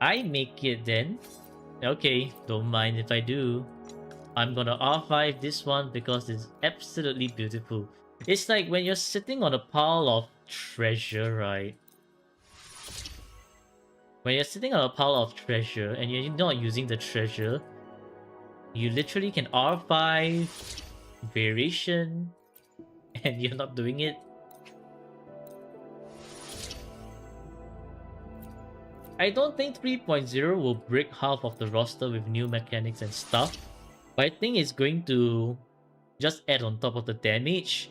I make it then. Okay, don't mind if I do. I'm gonna R5 this one because it's absolutely beautiful. It's like when you're sitting on a pile of treasure, right? When you're sitting on a pile of treasure and you're not using the treasure, you literally can R5 variation and you're not doing it. I don't think 3.0 will break half of the roster with new mechanics and stuff, but I think it's going to just add on top of the damage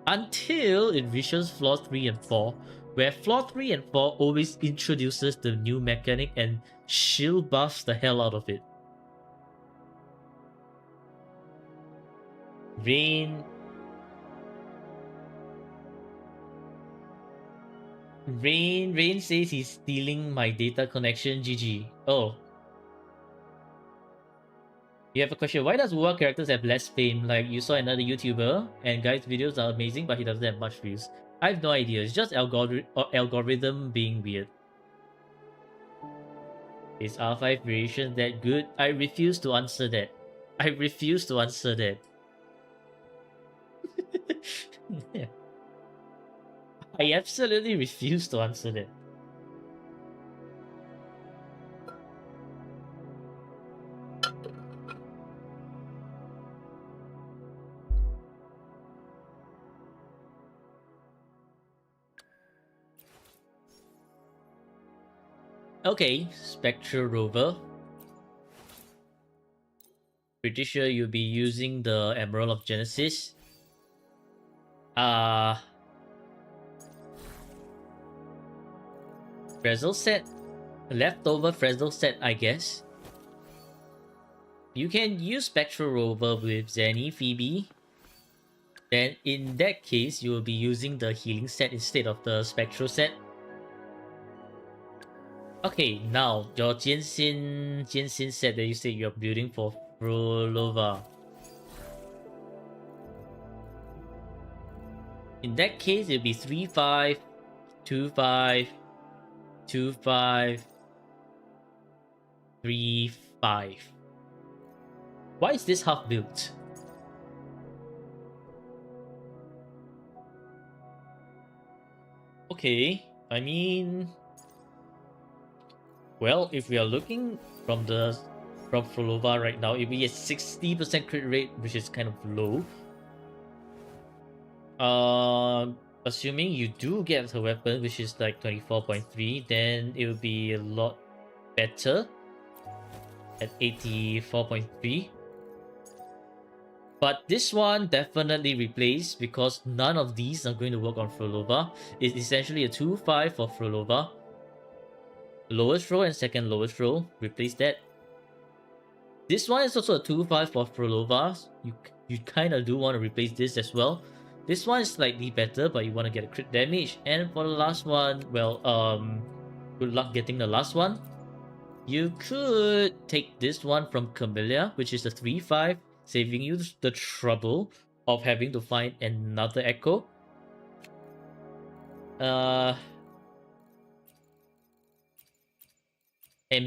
until it reaches floor 3 and 4, where floor 3 and 4 always introduces the new mechanic and shield buffs the hell out of it. Rain says he's stealing my data connection. GG. Oh. You have a question. Why does WoW characters have less fame? Like you saw another YouTuber and guy's videos are amazing, but he doesn't have much views. I have no idea. It's just algorithm being weird. Is R5 variation that good? I refuse to answer that. I refuse to answer that. Yeah. I absolutely refuse to answer that. Okay, Spectral Rover. Pretty sure you'll be using the Emerald of Genesis. Frazzle set? Leftover Frazzle set, I guess. You can use Spectral Rover with Zenny, Phoebe. Then in that case, you will be using the healing set instead of the Spectral set. Okay, now your Jianxin set that you said you're building for Frolova. In that case, it'll be 3-5, 2-5, 2-5, 3-5. Why is this half built? Okay, I mean, well, if we are looking from Frolova right now, it'll be a 60% crit rate, which is kind of low. Assuming you do get her weapon, which is like 24.3, then it will be a lot better at 84.3. But this one definitely replaced because none of these are going to work on Frolova. It's essentially a 2-5 for Frolova. Lowest roll and second lowest roll, replace that. This one is also a 2-5 for Frolova. You kind of do want to replace this as well. This one is slightly better, but you want to get a crit damage. And for the last one, well, good luck getting the last one. You could take this one from Camellia, which is a 3-5, saving you the trouble of having to find another Echo. And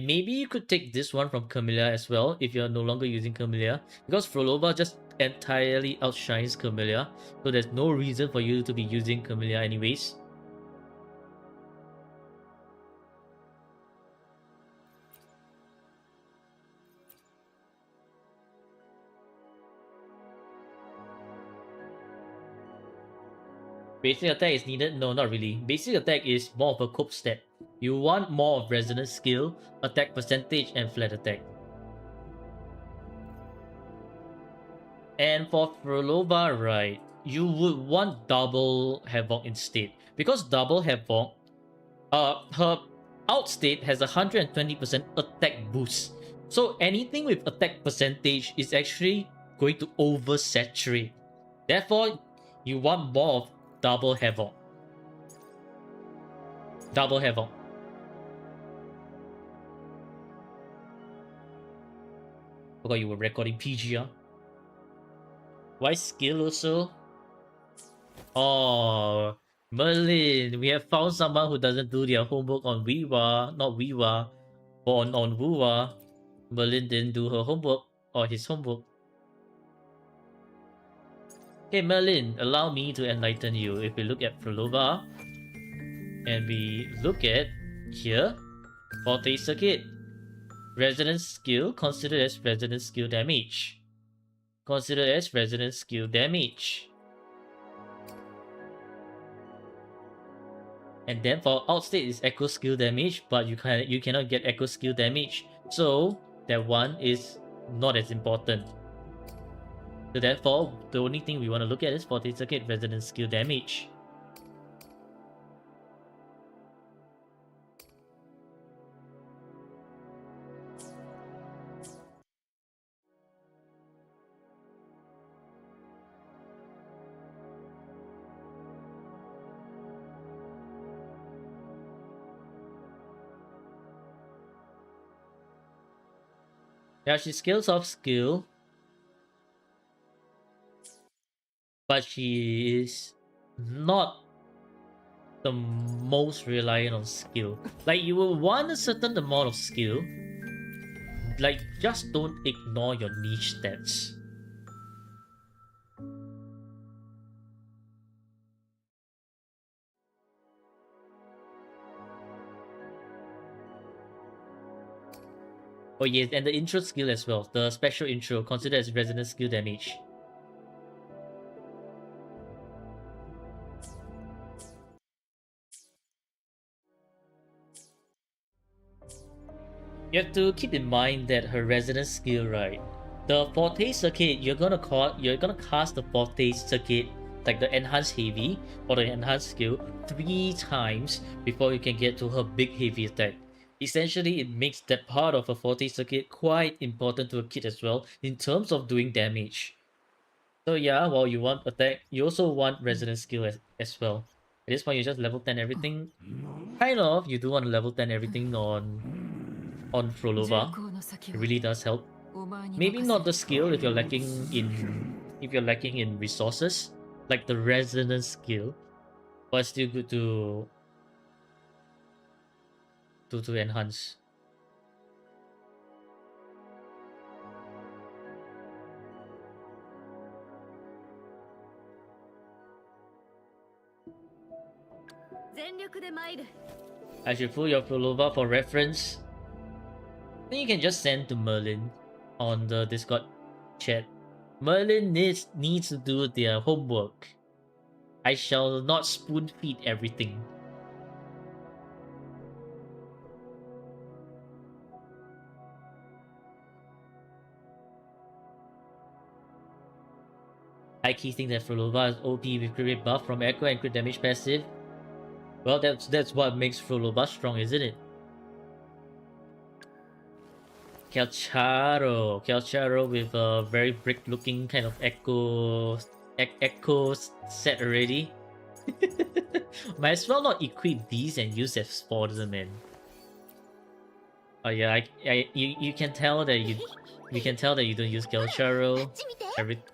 maybe you could take this one from Camellia as well if you're no longer using Camellia, because Frolova just entirely outshines Camellia, so there's no reason for you to be using Camellia anyways. Basic attack is needed? No, not really. Basic attack is more of a cope stat. You want more of resonance skill, attack percentage, and flat attack. And for Frolova, right, you would want double Havoc instead. Because double Havoc, her outstate has a 120% attack boost. So anything with attack percentage is actually going to oversaturate. Therefore, you want more of double Havoc. Double Havoc. Forgot you were recording PGR. Why skill also? Oh, Merlin, we have found someone who doesn't do their homework on Wiwa, not Wiwa, or on Wuwa. Merlin didn't do her homework or his homework. Okay, Merlin, allow me to enlighten you. If we look at Frolova, and we look at here, Forte Circuit, Resonance Skill, considered as Resonance Skill damage. Considered as Resonance Skill damage. And then for outstate is Echo Skill damage, but you cannot get Echo Skill damage, so that one is not as important. So therefore, the only thing we want to look at is Forte Circuit Resonance Skill damage. Yeah, she scales off skill, but she is not the most reliant on skill. Like, you will want a certain amount of skill. Like, just don't ignore your niche stats. Oh yes, and the intro skill as well. The special intro, considered as resonance skill damage. You have to keep in mind that her resonance skill, right? The Forte Circuit, you're gonna cast the Forte Circuit like the enhanced heavy or the enhanced skill 3 times before you can get to her big heavy attack. Essentially, it makes that part of a 40 circuit quite important to a kid as well in terms of doing damage. So yeah, while you want attack, you also want resonance skill as well. At this point, you just level 10 everything. Kind of, you do want to level 10 everything on Frolova. It really does help. Maybe not the skill if you're lacking in resources, like the resonance skill, but still good to enhance. I should pull your Frolova for reference. Then you can just send to Merlin on the Discord chat. Merlin needs to do their homework. I shall not spoon feed everything. I keep thinking that Frolova is OP with crit rate buff from Echo and crit damage passive. Well, that's what makes Frolova strong, isn't it? Calcharo with a very brick-looking kind of echo set already. Might as well not equip these and use as spotters, man. Oh yeah, you can tell that you don't use Calcharo.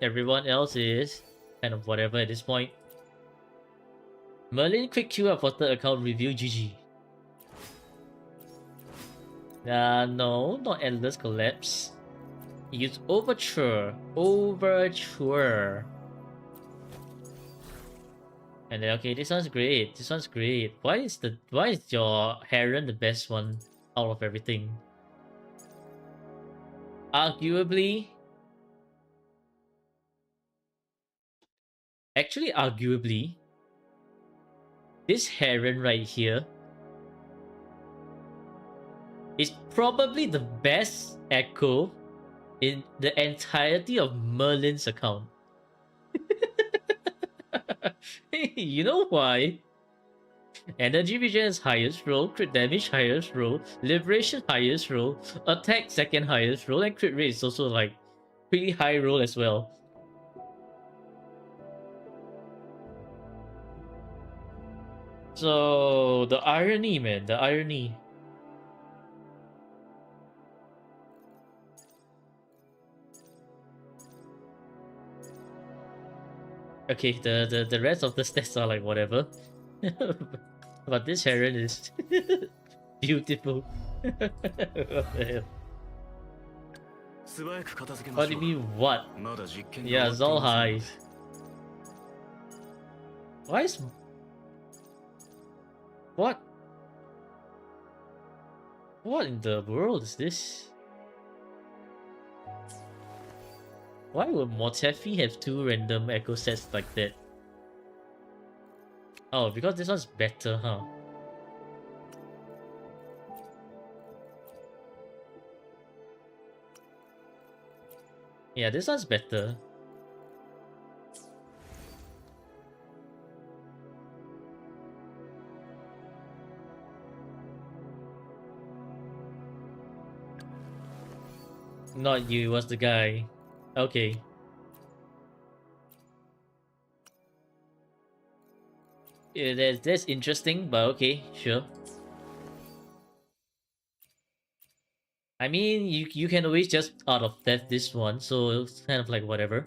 Everyone else is kind of whatever at this point. Merlin quick queue up for third account review, GG. No, not Endless Collapse. Use Overture. And then okay, this one's great. Why is your Heron the best one out of everything? Arguably, this Heron right here is probably the best Echo in the entirety of Merlin's account. You know why? Energy Vision is highest roll, crit damage highest roll, liberation highest roll, attack second highest roll, and crit rate is also like pretty high roll as well. So the irony, man, the irony. Okay, the rest of the stats are like whatever. But this Heron is beautiful. What the hell? What do you mean what? Yeah, it's all highs. Why is... What? What in the world is this? Why would Motefi have 2 random echo sets like that? Oh, because this one's better, huh? Yeah, this one's better. Not you, was the guy. Okay. Yeah, that's interesting, but okay, sure. I mean, you can always just Art of Theft this one, so it's kind of like whatever.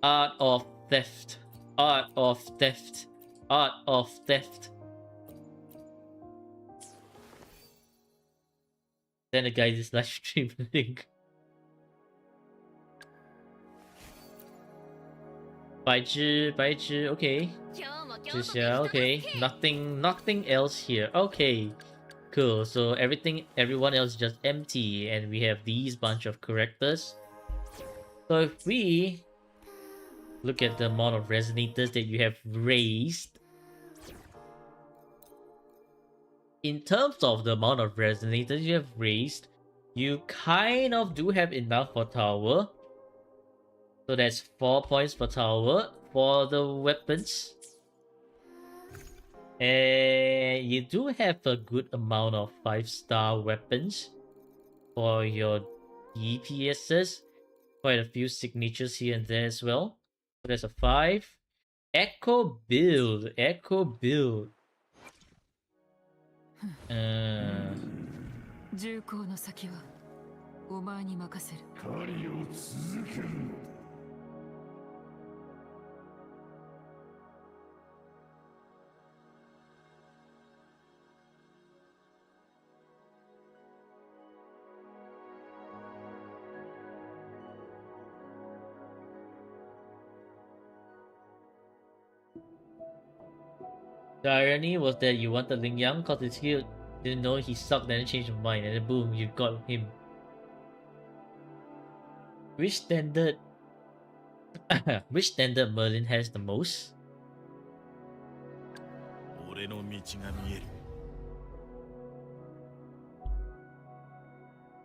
Art of Theft. Art of Theft. Art of Theft. Then the guy is live streaming. Baizhi, okay. Zixia, okay. Nothing else here. Okay. Cool. So everyone else is just empty, and we have these bunch of characters. So if we look at the amount of resonators that you have raised, in terms of the amount of resonators you have raised, you kind of do have enough for tower. So that's 4 points per tower, for the weapons. And you do have a good amount of 5-star weapons for your DPSs. Quite a few signatures here and there as well. So there's a 5. Echo build. Echo build. 重工の先はお前に任せる。狩りを続ける。The irony was that you wanted Ling Yang cause it's cute. Didn't know he sucked, then changed your mind, and then boom, you got him. Which standard which standard Merlin has the most? 俺の道が見える。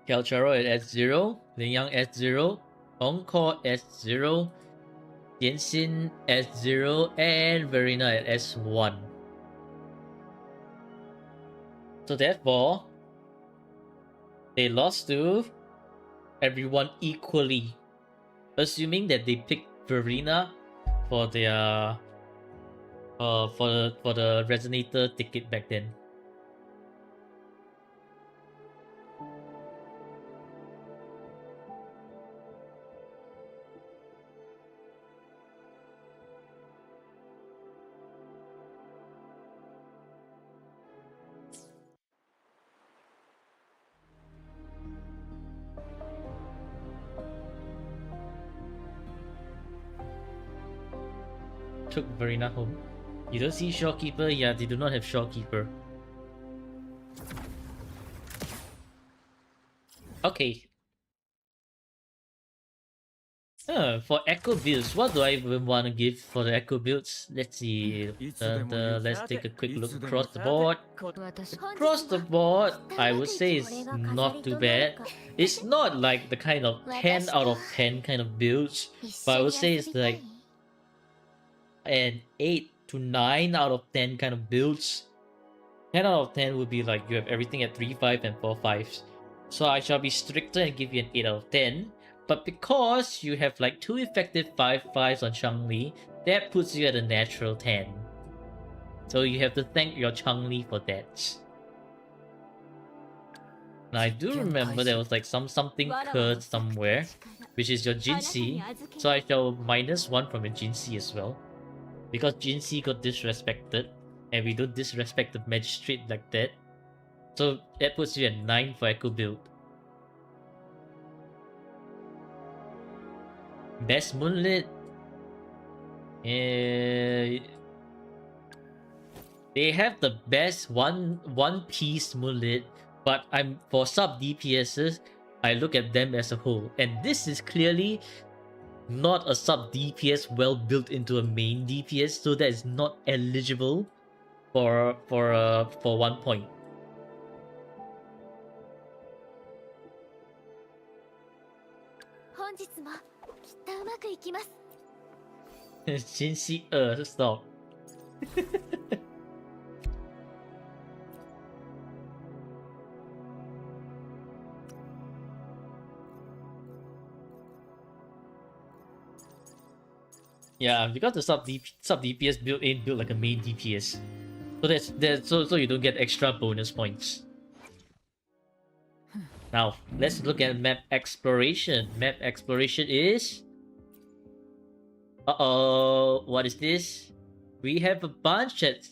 Calcharo at S0, Ling Yang S0, Encore S0, Yensin S0, and Verena at S1. So therefore, they lost to everyone equally, assuming that they picked Verena for their for the resonator ticket back then. Took Verena home. You don't see Shopkeeper? Yeah, they do not have Shopkeeper. Okay. For Echo builds, what do I even want to give for the Echo builds? Let's see. Let's take a quick look across the board. Across the board, I would say it's not too bad. It's not like the kind of 10 out of 10 kind of builds, but I would say it's like an 8 to 9 out of 10 kind of builds. 10 out of 10 would be like you have everything at 3-5 and 4-5s. So I shall be stricter and give you an 8 out of 10. But because you have like 2 effective 5-5s on Chun-Li, that puts you at a natural 10. So you have to thank your Chun-Li for that. Now I do remember there was like something curd somewhere, which is your Jinxie. So I shall -1 from your Jinxie as well. Because Jinxie got disrespected, and we don't disrespect the magistrate like that. So that puts you at 9 for Echo build. Best Moonlit. They have the best one piece Moonlit, but for sub DPSs, I look at them as a whole, and this is clearly not a sub DPS well built into a main DPS, so that is not eligible for 1 point. Jinxie, stop. Yeah, because the sub DPS build ain't built like a main DPS, so so you don't get extra bonus points. Now let's look at map exploration. Map exploration is what is this? We have a bunch at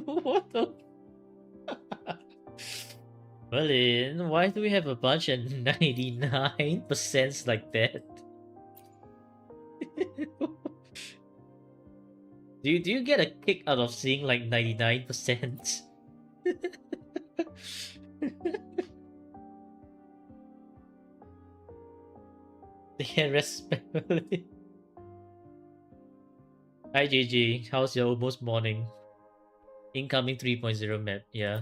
what the Merlin, why do we have a bunch at 99% like that? Do you get a kick out of seeing like 99%? They can respectfully. Hi JJ, how's your almost morning? Incoming 3.0 map, yeah.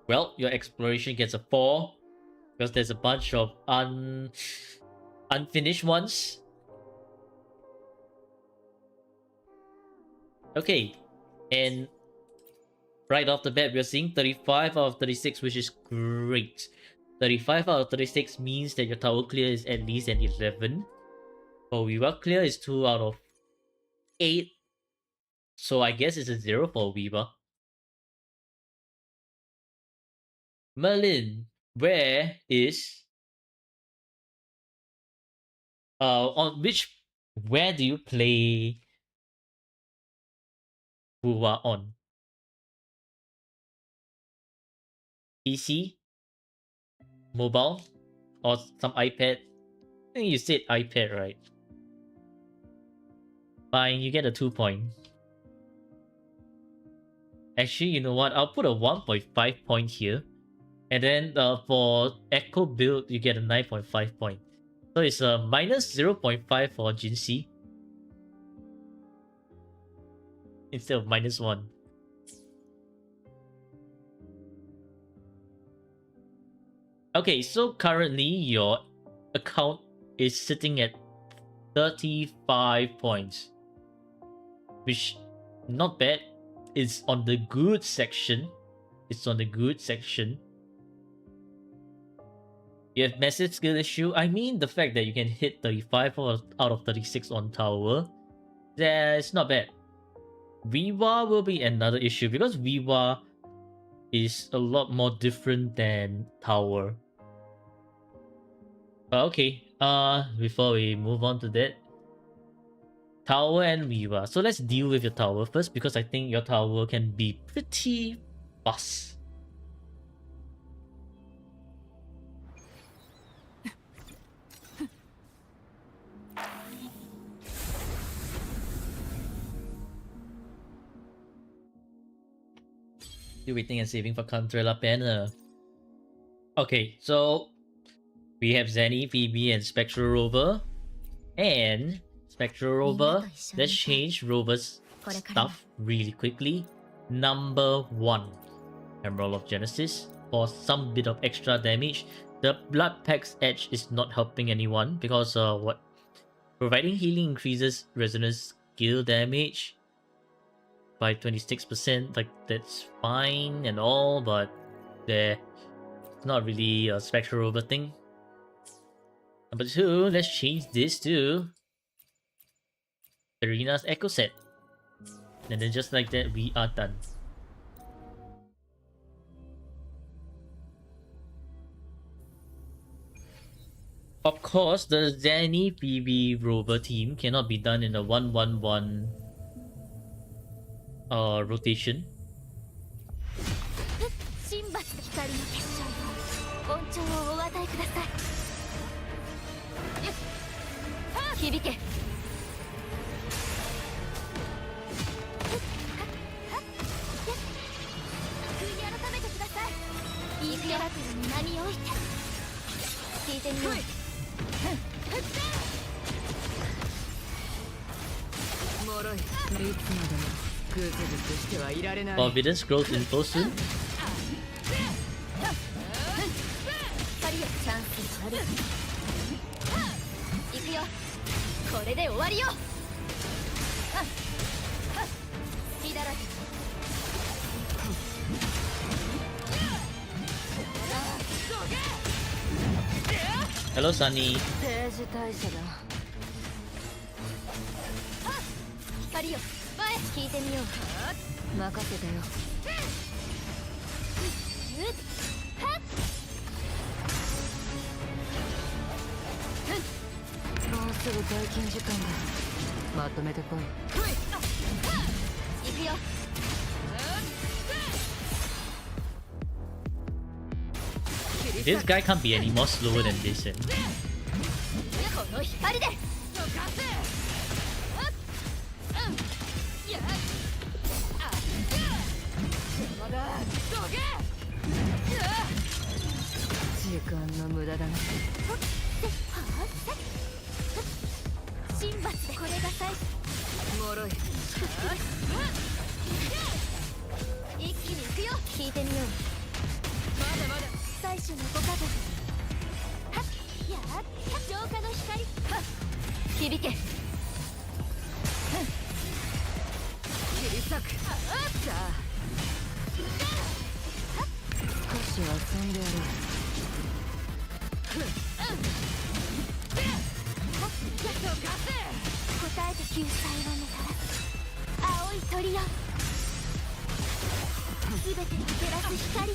Well, your exploration gets a 4. because there's a bunch of unfinished ones. Okay, and right off the bat, we're seeing 35 out of 36, which is great. 35 out of 36 means that your tower clear is at least an 11. For Weaver clear is 2 out of 8. So I guess it's a 0 for Weaver. Merlin, where do you play Wuwa on? PC? Mobile? Or some iPad? I think you said iPad, right? Fine, you get a 2 point. Actually, you know what? I'll put a 1.5 point here. And then for Echo build, you get a 9.5 point. So it's a minus 0.5 for Jinxie. Instead of minus 1. Okay, so currently your account is sitting at 35 points. Which, not bad. It's on the good section. It's on the good section. You have massive skill issue. I mean the fact that you can hit 35 out of 36 on tower. That's not bad. Viva will be another issue because Viva is a lot more different than tower. But okay, before we move on to that, tower and Viva. So let's deal with your tower first because I think your tower can be pretty fast. Still waiting and saving for Contrella banner. Okay, so we have Zenny, Phoebe, and Spectral Rover. And Spectral Rover, let's change Rover's stuff really quickly. Number 1, Emerald of Genesis for some bit of extra damage. The Blood Pack's Edge is not helping anyone because providing healing increases resonance skill damage by 26%. Like, that's fine and all, but it's not really a Spectral Rover thing. Number 2, let's change this to Arena's Echo Set. And then just like that, we are done. Of course, the Zenny Phoebe Rover team cannot be done in a 1-1-1 rotation. Providence growth info soon. Hello, Sunny. This guy can't be any more slower than this. 浄化の光響け切り裂くさあ少し遊んでやろ答えて救済をもたらす青い鳥よ全てを照らす光よ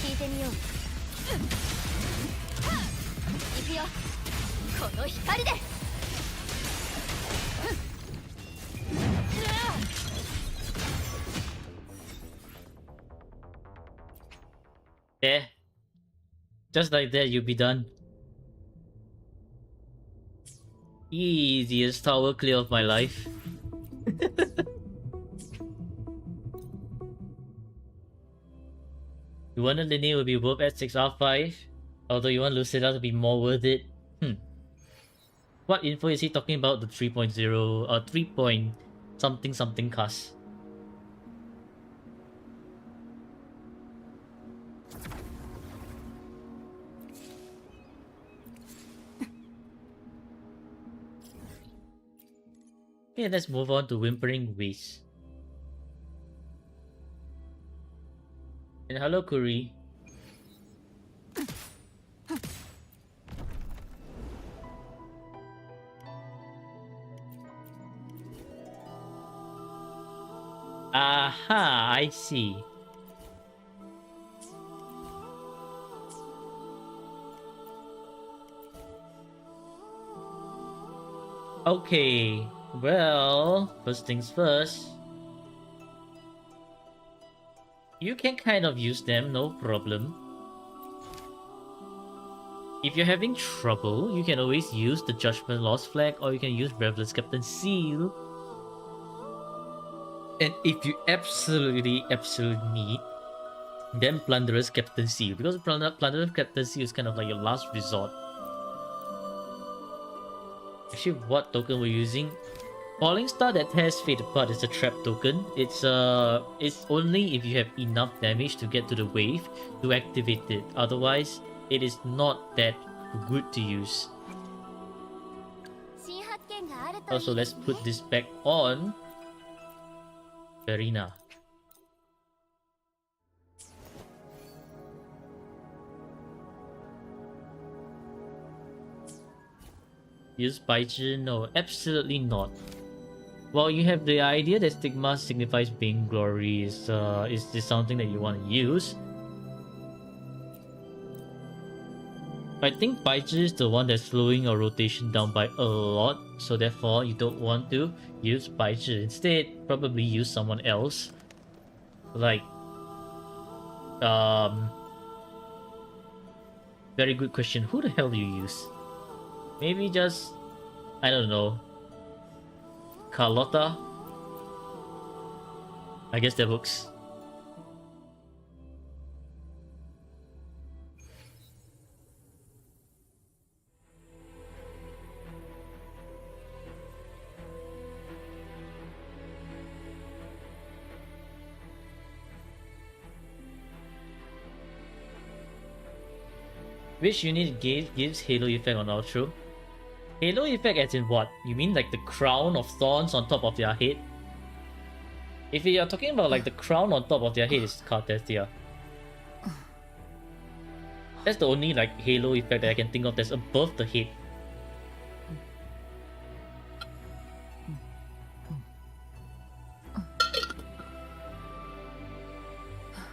聞いてみよう行くよこの光でYeah. Just like that, you'll be done. Easiest tower clear of my life. You want a linear will be worth at 6R5, although you want Lucida to be more worth it. What info is he talking about? The 3.0 or 3 point something something cast? Okay, let's move on to Whimpering Waste. And hello, Kuri. Aha, I see. Okay, well, first things first. You can kind of use them, no problem. If you're having trouble, you can always use the Judgment Lost flag, or you can use Reveler's Captain Seal. And if you absolutely need, then Plunderer's Captain Seal, because Plunderer's Captain Seal is kind of like your last resort. Actually, what token we're using? Falling Star that has Fate Apart is a trap token. It's only if you have enough damage to get to the wave to activate it. Otherwise, it is not that good to use. Also, let's put this back on Verina. Use Baizhi? No, absolutely not. Well, you have the idea that Stigma signifies being glory. Is this something that you want to use? I think Baizhi is the one that's slowing your rotation down by a lot, so therefore you don't want to use Baizhi. Instead, probably use someone else. Like, very good question. Who the hell do you use? Maybe just, I don't know, Carlotta? I guess that works. Which unit gives Halo effect on outro? Halo effect as in what? You mean like the crown of thorns on top of their head? If you are talking about like the crown on top of their head, is Cartestia. That's the only like Halo effect that I can think of that's above the head.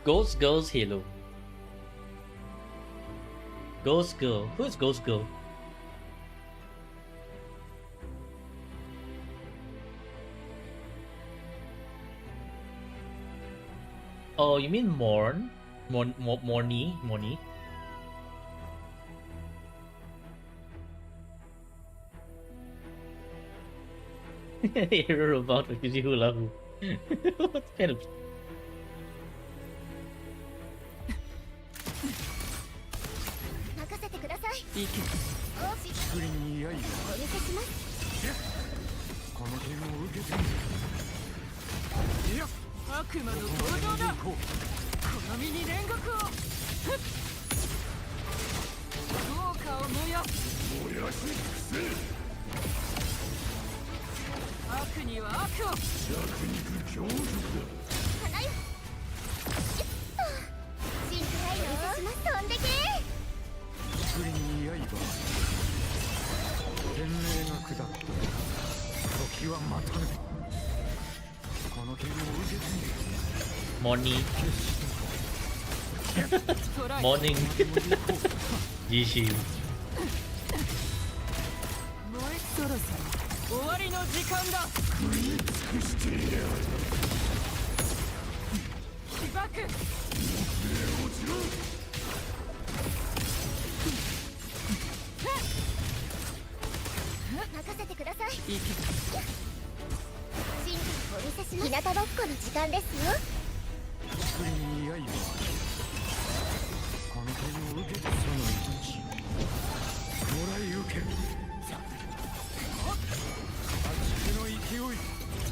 Ghost Girl's Halo. Ghost Girl. Who's Ghost Girl? Oh, you mean Morn? Morny? Hero robot with Yuji Hula Hoop. What kind of... 効果を燃やす。燃やし尽くせ。悪には悪を。弱肉強食だ。花よシンクライナーを飛んでけ。栗に刃天命が下った時は待たぬこの剣を受けて Morning. トライ。 Morning. GG. 燃えそろそろ終わりの時間だ。食い尽くしてやる。被爆。落ちろ。任せてください。いけ。進化をお見せします。日向ぼっこの時間ですよ。栗に刃この剣を受けてその命もらい受ける足手の勢い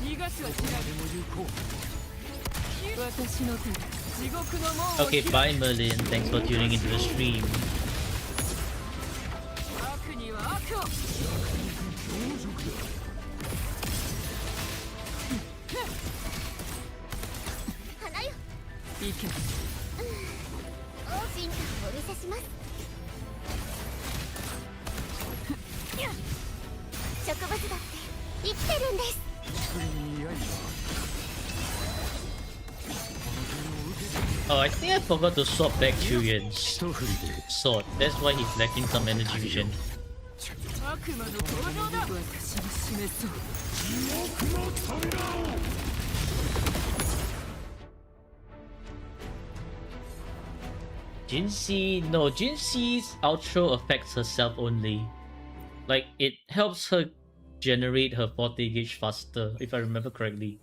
逃がすはしない。でも行こう私の手で地獄の門を Okay, bye Merlin. Thanks for tuning into the stream. 悪には悪を。強食だ。花よいけ。進化をお見せします。植物だって生きてるんです。栗に刃 Oh, I think I forgot to swap back Chuyen's 一振りで sword. That's why he's lacking some energy vision. 悪魔の登場だ。私が示そう。地獄の扉を。Jinxi's outro affects herself only. Like, it helps her generate her 40 gauge faster, if I remember correctly.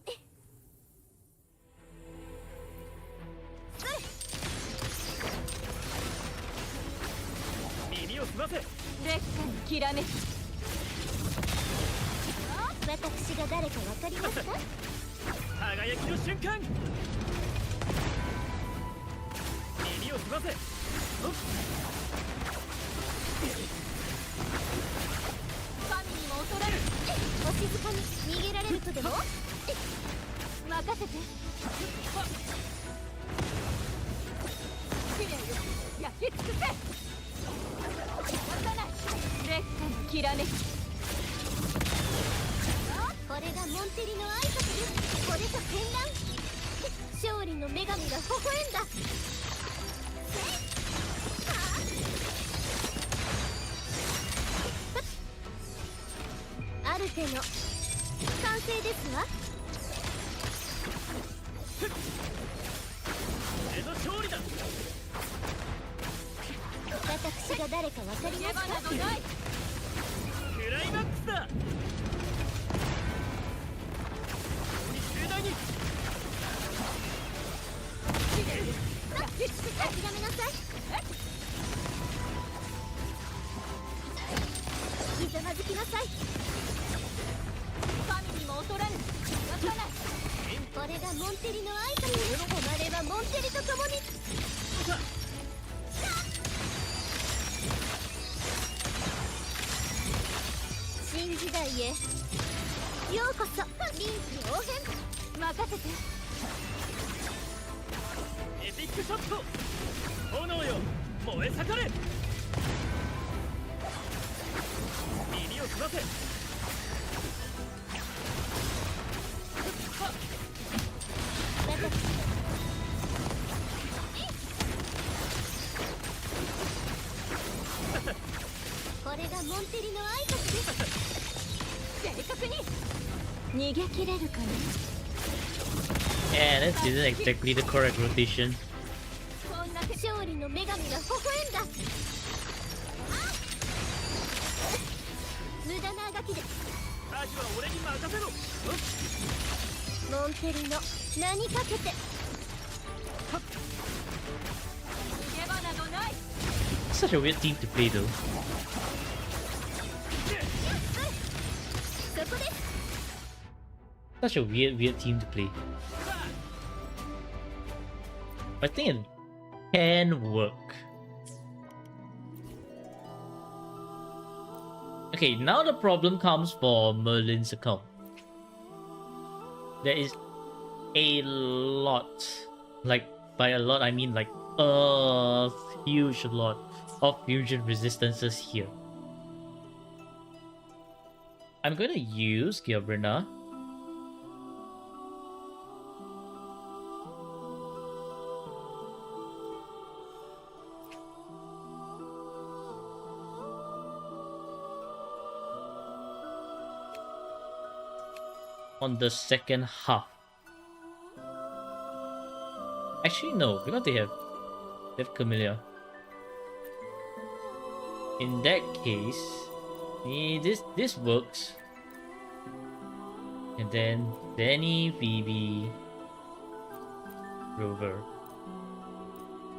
耳を澄ませ。烈火のきらめき。私が誰かわかりますか。輝きの瞬間。耳を澄ませ。神にも恐れる。お静かに逃げられるとでも。任せて。試練よ焼き尽くせ。渡さない。烈火のきらめき。これがモンテリの挨拶です。これぞ戦乱。勝利の女神が微笑んだ。ある手の完成ですわ。俺の勝利だ。私が誰かわかりますか。などない。クライマックスだ。盛大に。諦めなさい。ひざまずきなさい。神にも劣らぬ。渡さない。これがモンテリの挨拶です。誉れはモンテリと共に。新時代へようこそ。臨機応変。任せて。エピックショット。炎よ燃え盛れ。耳を澄ませ。これがモンテリの挨拶です。正確に。逃げ切れるかな。 Yeah, that isn't exactly the correct rotation. こんな勝利の女神が微笑んだ。無駄なあがきで。味は俺に任せろ。モンテリの名にかけて。逃げ場などない。 Such a weird team to play though. そこです。 Such a weird team to play. I think it can work. Okay, now the problem comes for Merlin's account. There is a lot, like by a lot I mean like a huge lot of fusion resistances here. I'm going to use Gilbrina. On the second half. Actually, no, because they have Camellia. In that case, this works. And then Danny, Phoebe, Rover.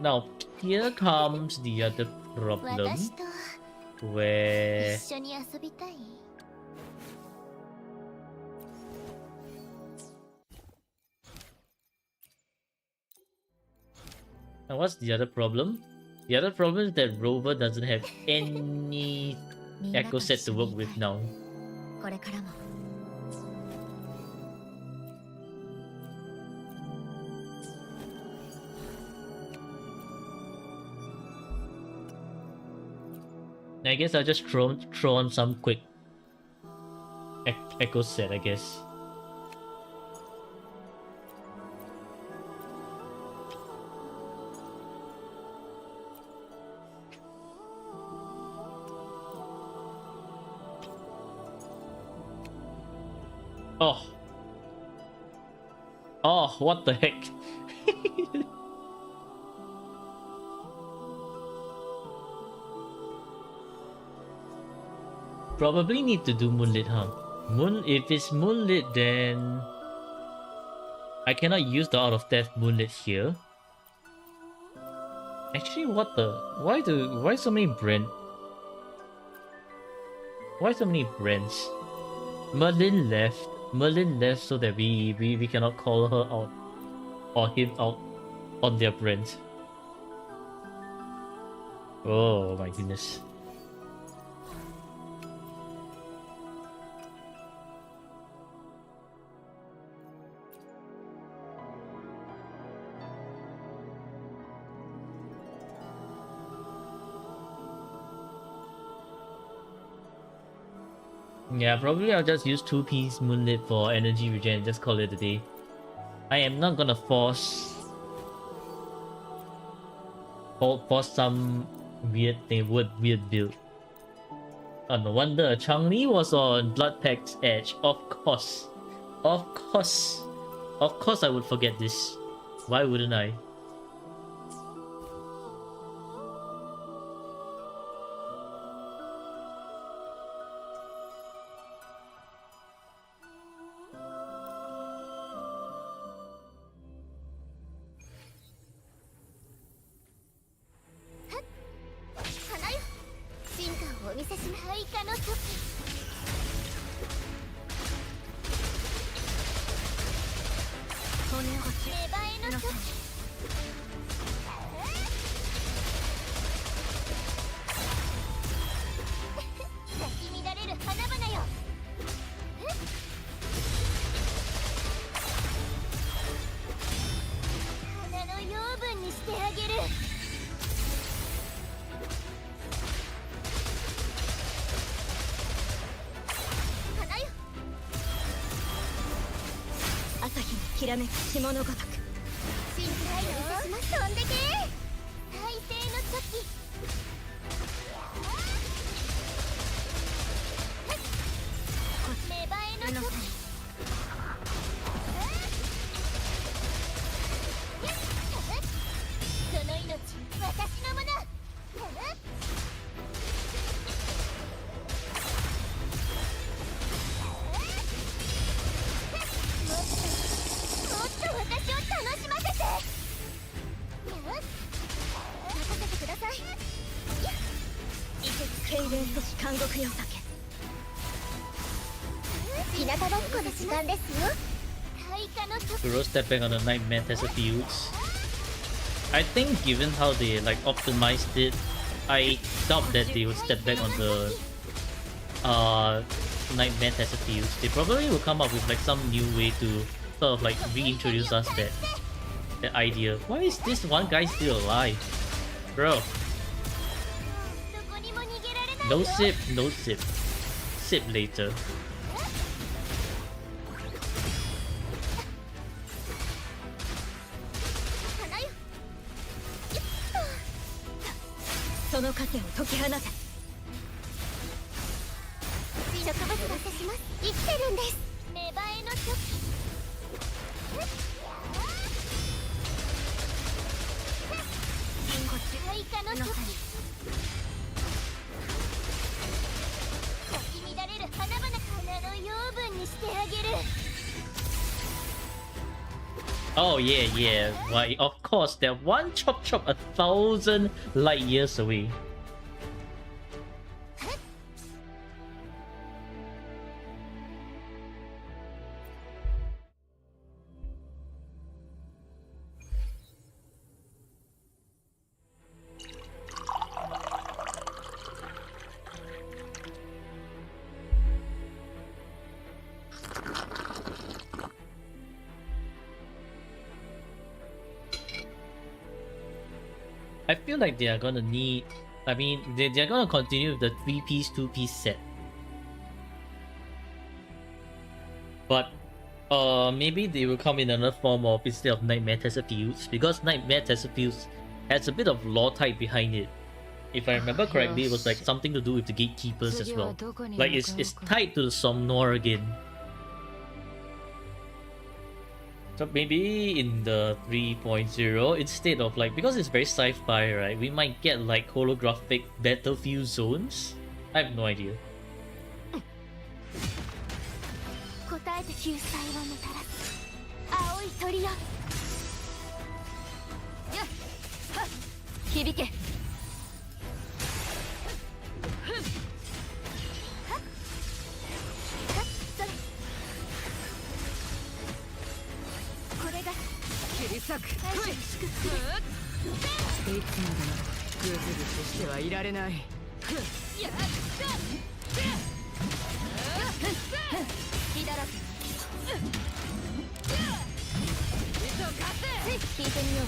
Now here comes the other problem, 私と where 一緒に遊びたい now what's the other problem? The other problem is that Rover doesn't have any みんなと echo set 一 to 緒 work にい with たい now. これからも I guess I'll just throw on some quick echo set, I guess. Oh. Oh, what the heck? Probably need to do moonlit, huh? If it's moonlit, then I cannot use the out of death moonlit here. Actually, what the? Why so many brand? Why so many brands? Merlin left. Merlin left so that we cannot call her out or him out on their brands. Oh my goodness. Yeah, probably I'll just use 2-piece Moonlit for energy regen and just call it a day. I am not gonna force some weird thing, weird build. Oh, no wonder Changli was on Blood Pact's Edge. Of course. Of course. Of course I would forget this. Why wouldn't I? Kuro stepping on the Night Mantis fields. I think given how they like optimized it, I doubt that they would step back on the Nightmare Thesaurus, they probably will come up with like some new way to sort of like reintroduce us that idea. Why is this one guy still alive? Bro. No sip, no sip. Sip later. その枷を解き放て。植物がします。生きてるんです。芽生えの初期。開花の初期。咲き乱れる花々、花の養分にしてあげる。 Oh yeah, yeah. Why? Of course, that one chop chop 1,000 light years away. I feel like they are gonna need. I mean, they're gonna continue with the 3-piece, 2-piece set. But maybe they will come in another form of instead of Nightmare Thesaurus, because Nightmare Thesaurus has a bit of lore type behind it. If I remember correctly, it was like something to do with the gatekeepers as well. Like it's tied to the Somnor again. So maybe in the 3.0, instead of like, because it's very sci-fi, right? We might get like holographic battlefield zones. I have no idea. 答えて救済をもたらす青い鳥よ。やっはっ響け。はっそれ。これが切り裂く。最初の祝福です。いつまでもグズグズしてはいられない。やった火だらけ聞いてみよう。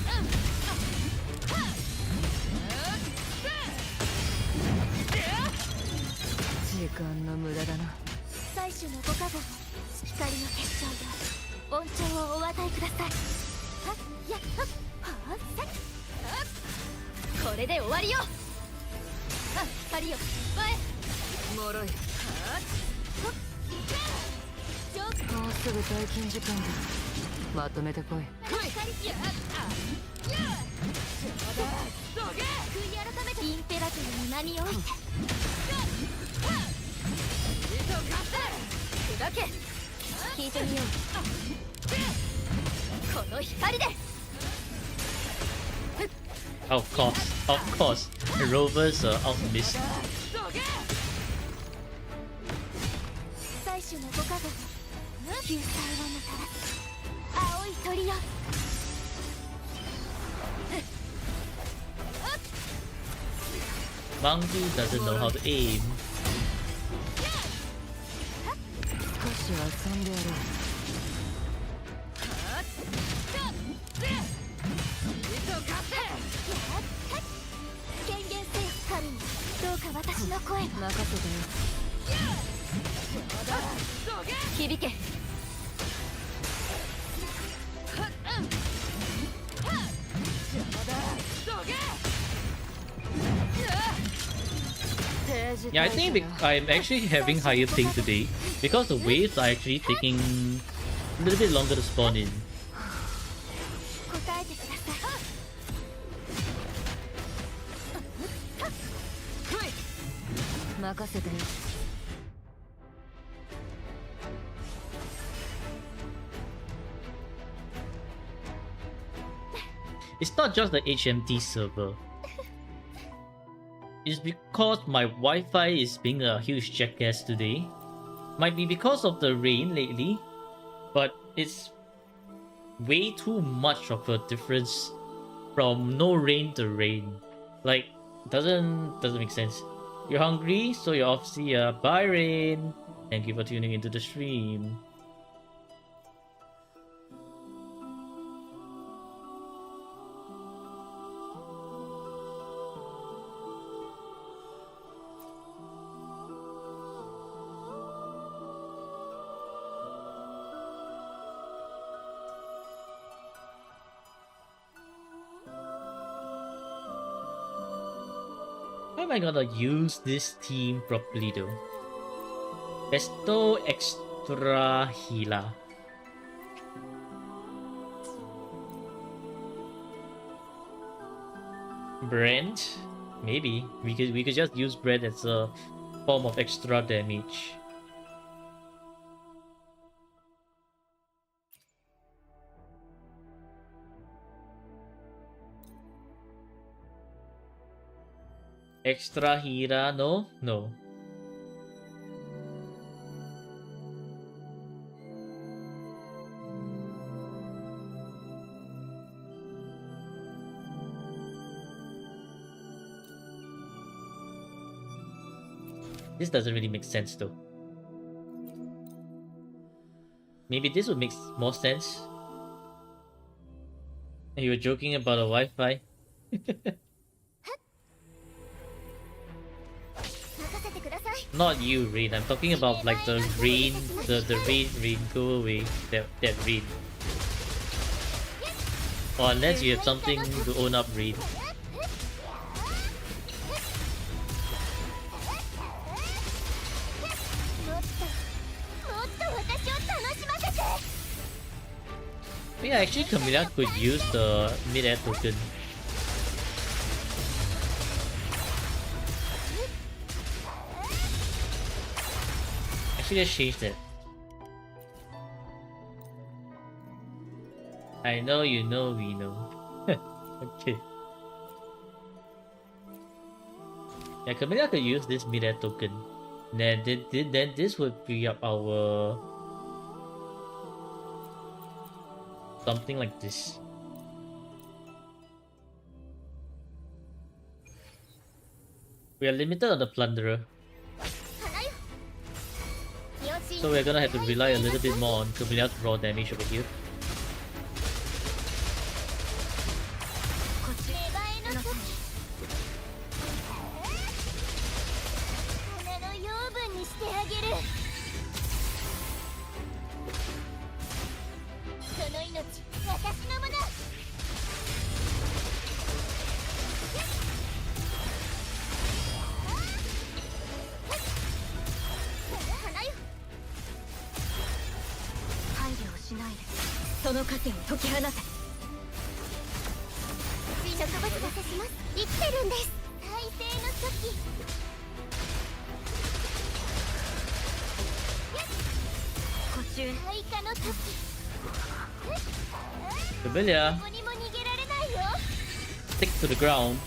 時間の無駄だな。最終のご加護を光の結晶よ恩寵をお与えください。はっやっはっはっさっこれで終わりよ。はっ針よ前脆い。上もうすぐ退勤時間だ。まとめてこい。光や悔い改めてインペラトルに名に置いて砕け聞いてみよう。この光で Of course, rovers are out missed. 最終のご加護を救済をもたらす青い鳥よ。Monkey doesn't know how to aim. 少しは遊んでやろう。権限せよ神にどうか私の声を任せてよ。響け。Yeah, I think I'm actually having higher ping today because the waves are actually taking a little bit longer to spawn in. 答えてください。任せてよ。It's not just the HMT server. It's because my Wi-Fi is being a huge jackass today. Might be because of the rain lately, but it's way too much of a difference from no rain to rain. Like doesn't make sense. You're hungry, so you're off. See ya. Bye, Rain. Thank you for tuning into the stream. How am I gonna use this team properly though? Pesto extra hila. Brand? Maybe. We could just use bread as a form of extra damage. Extra hira, no? No. This doesn't really make sense though. Maybe this would make more sense. And you were joking about a Wi-Fi? Not you, Rain. I'm talking about like the rain, the rain, go away. That rain. Or unless you have something to own up, Rain. Yeah, actually Camilla could use the mid-air token. Actually, let's change that. I know you know we know. Okay. Yeah, Camilla could use this mid-air token. Then this would free up our something like this. We are limited on the plunderer, so we're gonna have to rely a little bit more on Camilla's raw damage over here. Camilla, stick to the ground.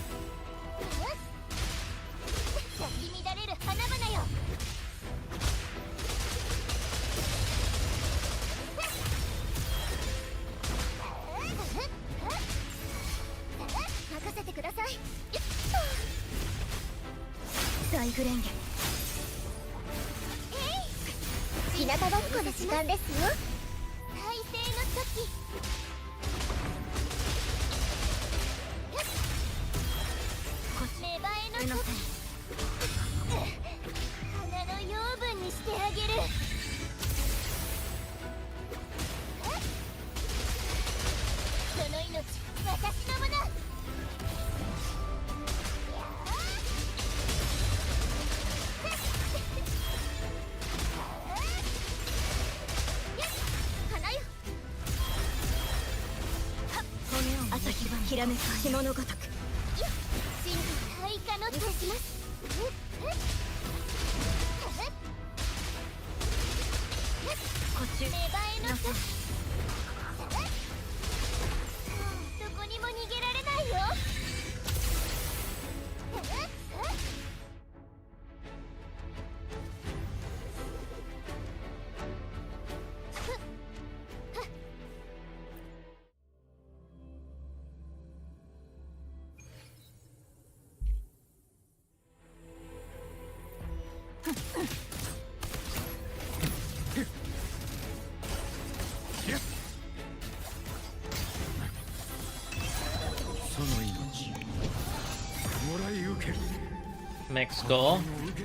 max score.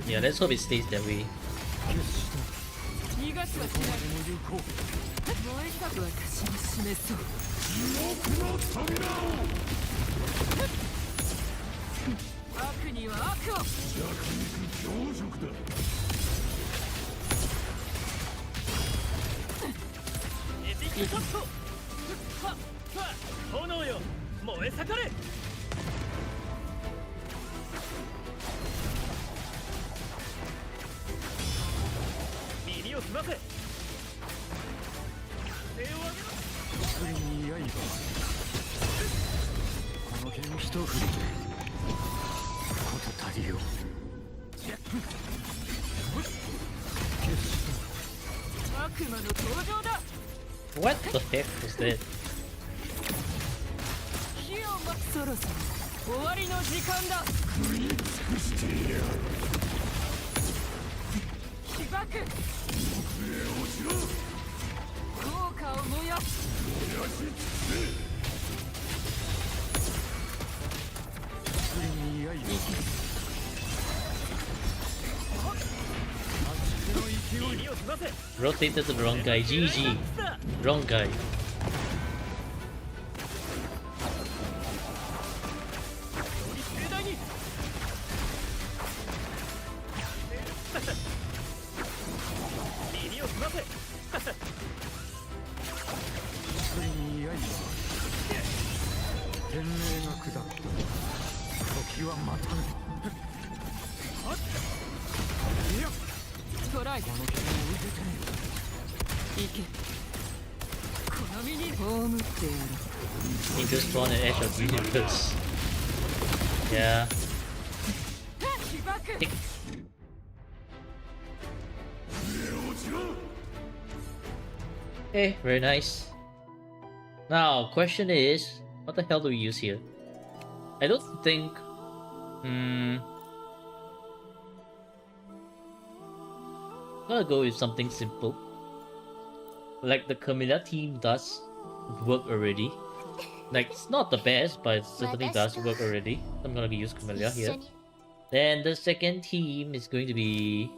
Yeah, let's hope it stays that way. 逃がしはしない燃えた私に示そう悪には悪を弱肉強食だ炎よ燃え盛れ耳を澄ませ手を上げろそれに刃この剣一振りでこと足りよ悪魔の登場だ What the heck was that? 火をまそろそろ終わりの時間だ食い尽くしてやる被爆落ちろ効果を燃やす燃やし尽くそれに刃耳を澄ませ Rotated to the wrong guy. GG. Wrong guy. 盛大に耳を澄ませそれに刃天命が下った時は待たぬいやトライこの剣を受けてみろ行けこの身に葬ってやる He just spawned an edge of universe. Yeah. 被爆 Okay, very nice. Now, question is, what the hell do we use here? I don't think... I'm gonna go with something simple. Like the Camilla team does work already. Like, it's not the best, but it certainly does work already. I'm gonna use Camilla here. Then the second team is going to be...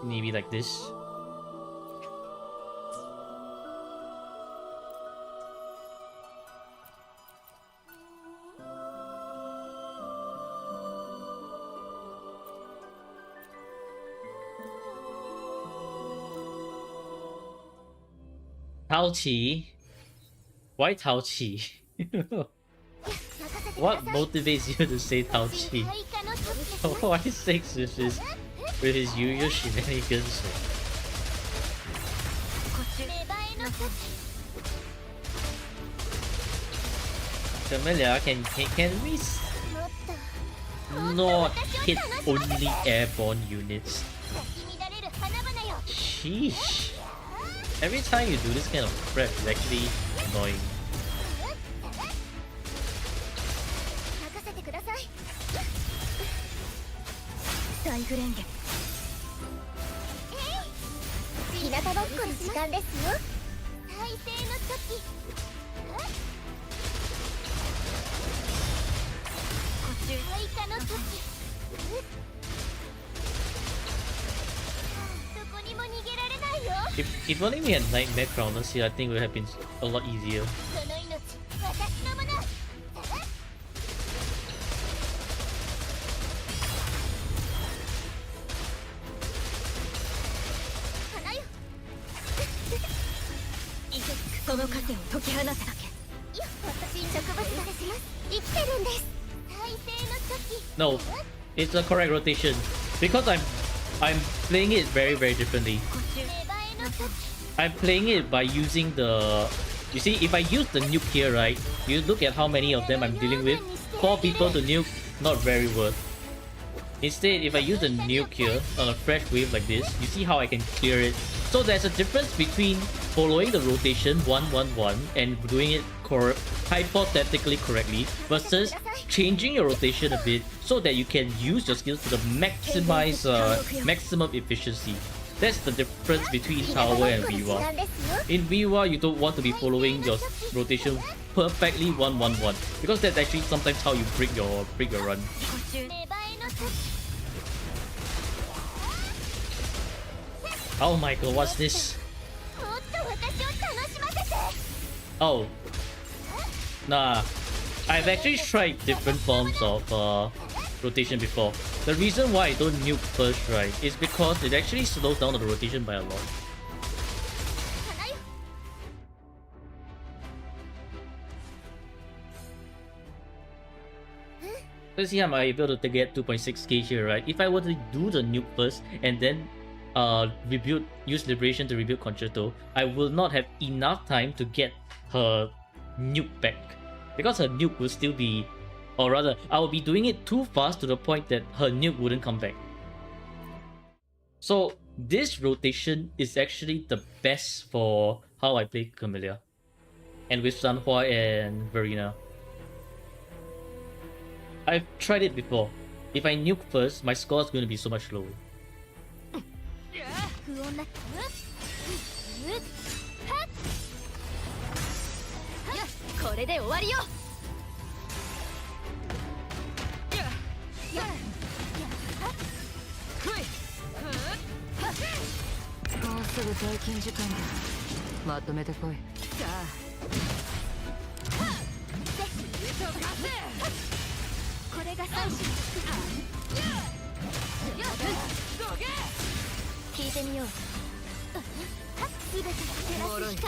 maybe like this. Tao Chi? Why Tao Chi? What motivates you to say Tao Chi? Why 6 with his usual shenanigans? Camellia, can we not hit only airborne units? Sheesh. Every time you do this kind of prep, it's actually annoying. If only we had Nightmare Crowners here, I think it would have been a lot easier. No, it's a correct rotation because I'm playing it very differently. I'm playing it by using the... You see, if I use the nuke here, right? You look at how many of them I'm dealing with. 4 people to nuke, not very worth. Instead, if I use the nuke here on a fresh wave like this, you see how I can clear it. So there's a difference between following the rotation 1-1-1 and doing it hypothetically correctly versus changing your rotation a bit so that you can use your skills to the maximum efficiency. That's the difference between Tower and 時 Viva. 間ですよ In Viva, you don't want to be following your rotation perfectly 1-1-1 because that's actually sometimes how you break your run. 芽生えの時 Oh my god, what's this? もっと私を楽しませて Oh, nah. I've actually tried different forms of rotation before. The reason why I don't nuke first, right, is because it actually slows down the rotation by a lot. 花よ Let's see how I'm able to get 2.6k here, right? If I were to do the nuke first and then use Liberation to rebuild Concerto, I will not have enough time to get her nuke back. Because her nuke will still be, or rather, I will be doing it too fast to the point that her nuke wouldn't come back. So this rotation is actually the best for how I play Camellia. And with Sanhua and Verena. I've tried it before. If I nuke first, my score is going to be so much lower. 不穏なこれで終わりよもうすぐ退勤時間だ。まとめてこい。さあ。これが最終聞いてみようすべてが照らす光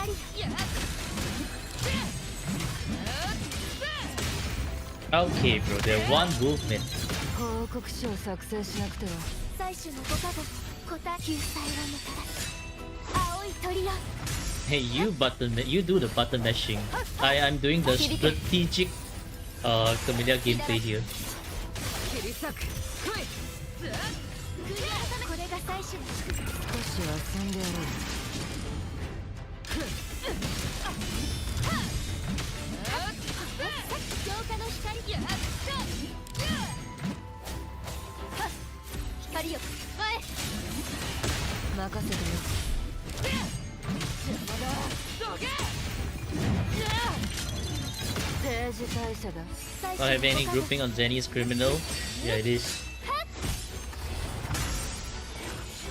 Okay, bro, they're one movement. 報告書を作成しなくては。最終のご加護答え救済はもたらす青い鳥よ Hey, you do the button mashing. I'm doing the strategic Camellia gameplay here. 切り裂く。来い。これが最終少し遊んでやろう。浄化の光光よ前任せてよ。政治大社だ。 Don't have any grouping on Zenny's criminal? Yeah, it is.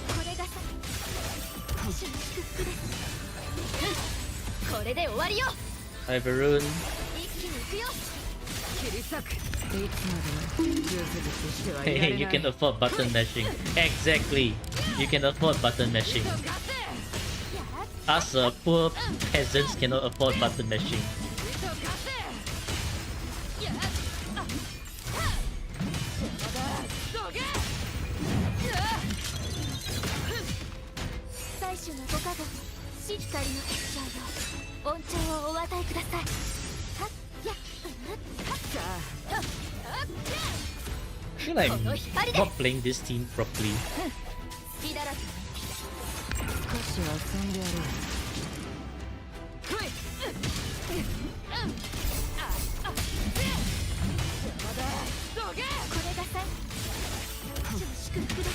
これが最終の祝福ですこれで終わりよ Hi, Varun. 一気に行くよ切り裂く。いつまでもグズグズしてはいられ Hey, ない。 you can afford button mashing. Exactly. You can afford button mashing. Us poor peasants cannot afford button mashing. 最終のご加護光の結晶よ恩寵をお与えくださいはっやさあ。 I feel like I'm not playing this team properly. 隙だらけ少し遊んでやろう。来い。これが最終の祝福です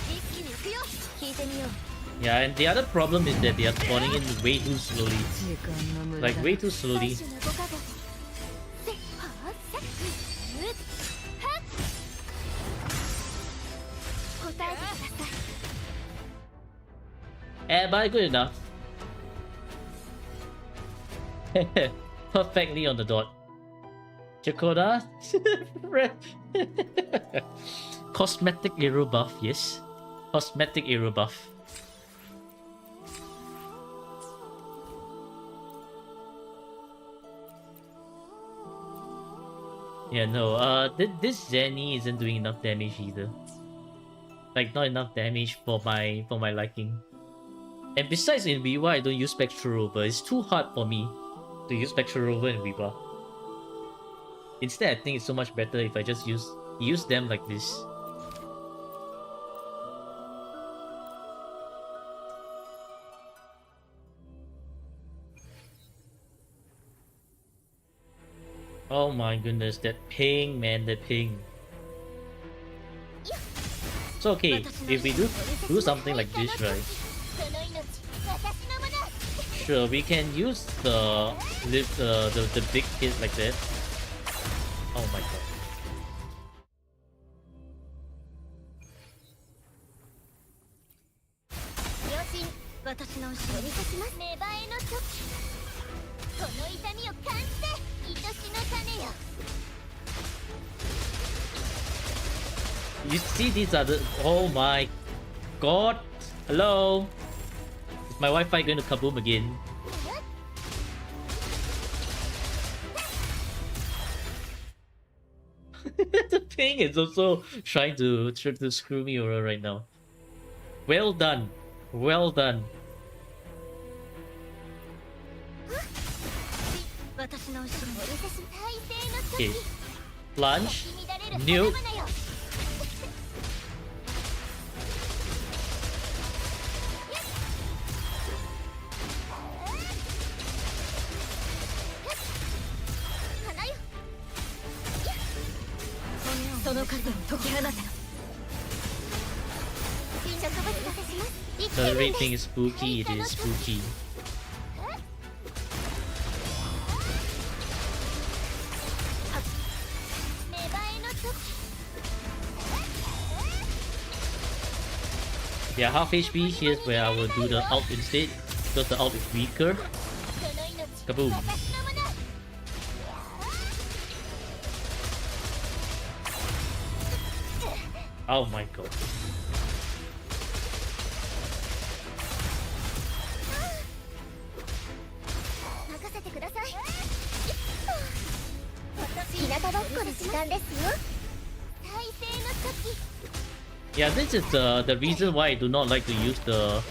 一気に行くよ聞いてみよう Yeah, and the other problem is that they are spawning in way too slowly. 時間の無駄だ。 Like way too slowly. 最終のご加護せっはっせっはっ答えてください But good enough. Perfectly on the dot. Chakota? Cosmetic arrow buff, yes. Cosmetic arrow buff. Yeah, no, this Zenny isn't doing enough damage either. Like, not enough damage for my liking. And besides, in Viva, I don't use Spectral Rover. It's too hard for me to use Spectral Rover in Viva. Instead, I think it's so much better if I just use them like this. Oh my goodness, that ping, man, that ping. So okay, if we do something like this, right? その命私のもの Sure, we can use the big hit like that. Oh my god. 両親私の後ろに立ちます芽生えの時この痛みを感じて愛しの種よ You see, these are the. Oh my god. Hello? Is my Wi Fi going to kaboom again? The ping is also trying to screw me over right now. Well done. Well done. 私の後ろに体勢の時 Okay. Plunge. 乱れる Nuke. 花々よ 花よその数を解き放て植物が刺します生きて The るんです rating is spooky. It is spooky. 芽生えの時 Yeah, half HP. Here's where I will do the ult instead. Because the ult is weaker. その命 Kaboom. 私のもの Oh my god. 任せてください日向ぼっこの時間ですよ体勢の時 Yeah, this is the reason why I do not like to use the.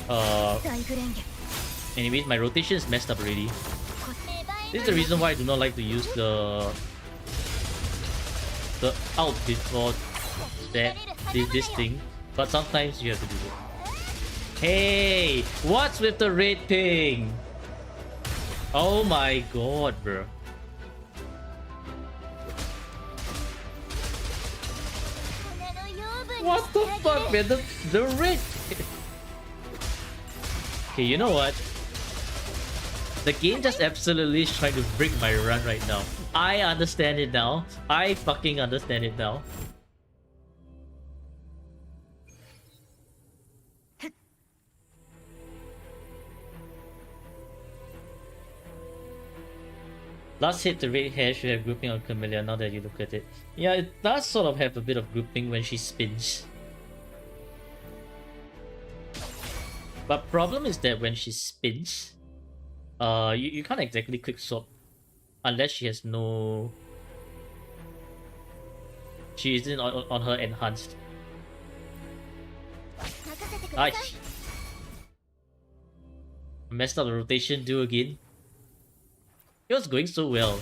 大フレンゲ Anyways, my rotation is messed up already. 芽生 This え is the reason why I do not like to use the out before that this thing. But sometimes you have to do it. Hey, what's with the red thing? Oh my god, bro. What the fuck, man? The red. Okay, you know what? The game just absolutely is trying to break my run right now. I understand it now. I fucking understand it now. Last hit, the red hair should have grouping on Camellia now that you look at it. Yeah, it does sort of have a bit of grouping when she spins. But problem is that when she spins, you can't exactly quick swap unless she has no. She isn't on her enhanced. 任せてください Aish. Messed up the rotation do again. It was going so well.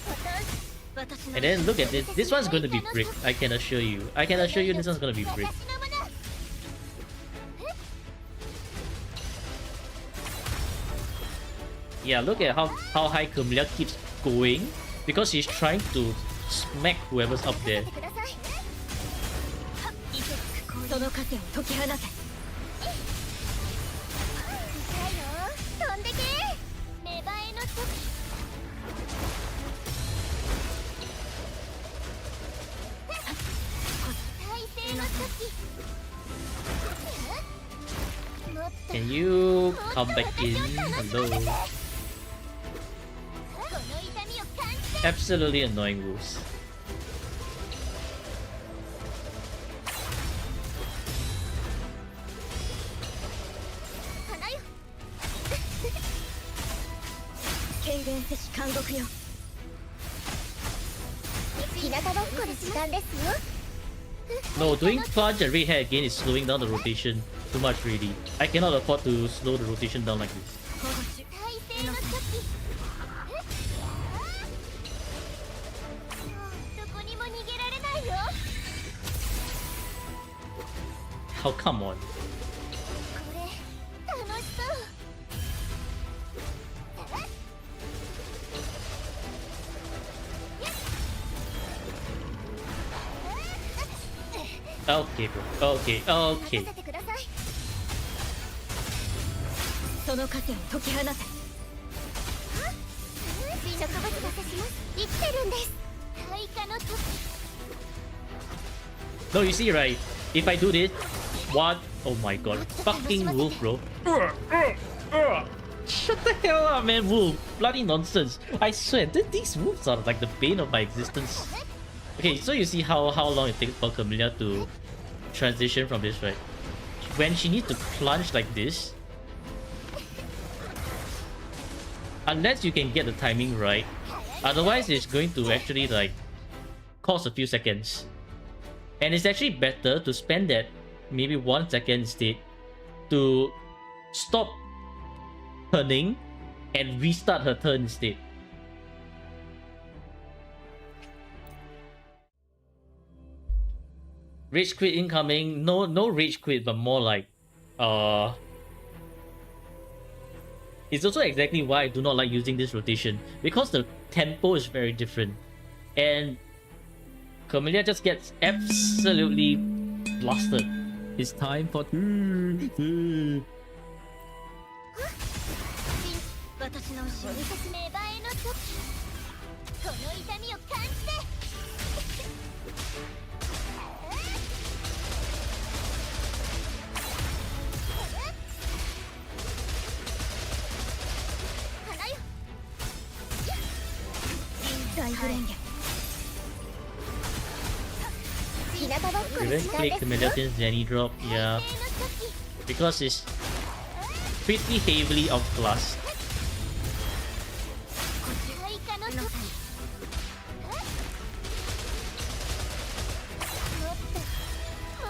私の And then look at this. This one's going to be brick. I can assure you. I can assure you this one's going to be brick. 私のもの Yeah, look at how high Camellia keeps going because she's trying to smack whoever's up there. くださいその糧を解き放て痛いの飛んでけ芽生えの時体勢の時 Can you come back in? Hello. この痛みを感じて Absolutely annoying rules. 花よ軽減せし監獄よ日向ぼっこの時間ですよ No, doing plunge and red hair again is slowing down the rotation too much really. I cannot afford to slow the rotation down like this. 体勢の時どこにも逃げられないよ Oh, come on. これ楽しそう Okay, bro. Okay, 任 okay. せてください。その枷を解き放て。植物が刺します。生きてるんです。開花の時。 No, you see, right? If I do this, what? Oh my god. Fucking wolf, bro. Shut the hell up, man, wolf. Bloody nonsense. I swear, these wolves are like the bane of my existence. Okay, so you see how long it takes for Camellia to transition from this, right? When she needs to plunge like this, unless you can get the timing right, otherwise it's going to actually like cost a few seconds. And it's actually better to spend that maybe 1 second instead to stop turning and restart her turn instead. Rage quit incoming. No rage quit, but more like it's also exactly why I do not like using this rotation, because the tempo is very different. And Camellia just gets absolutely blasted. It's time for 私の後ろに進めばえの時。この痛みを感じて。花よ。大ブレンゲ。日向ぼっこの Even 時間 click です Camellia よ。 since Jenny drop, yeah. 平成の時。 Because it's pretty heavily outclassed. 開花の時。も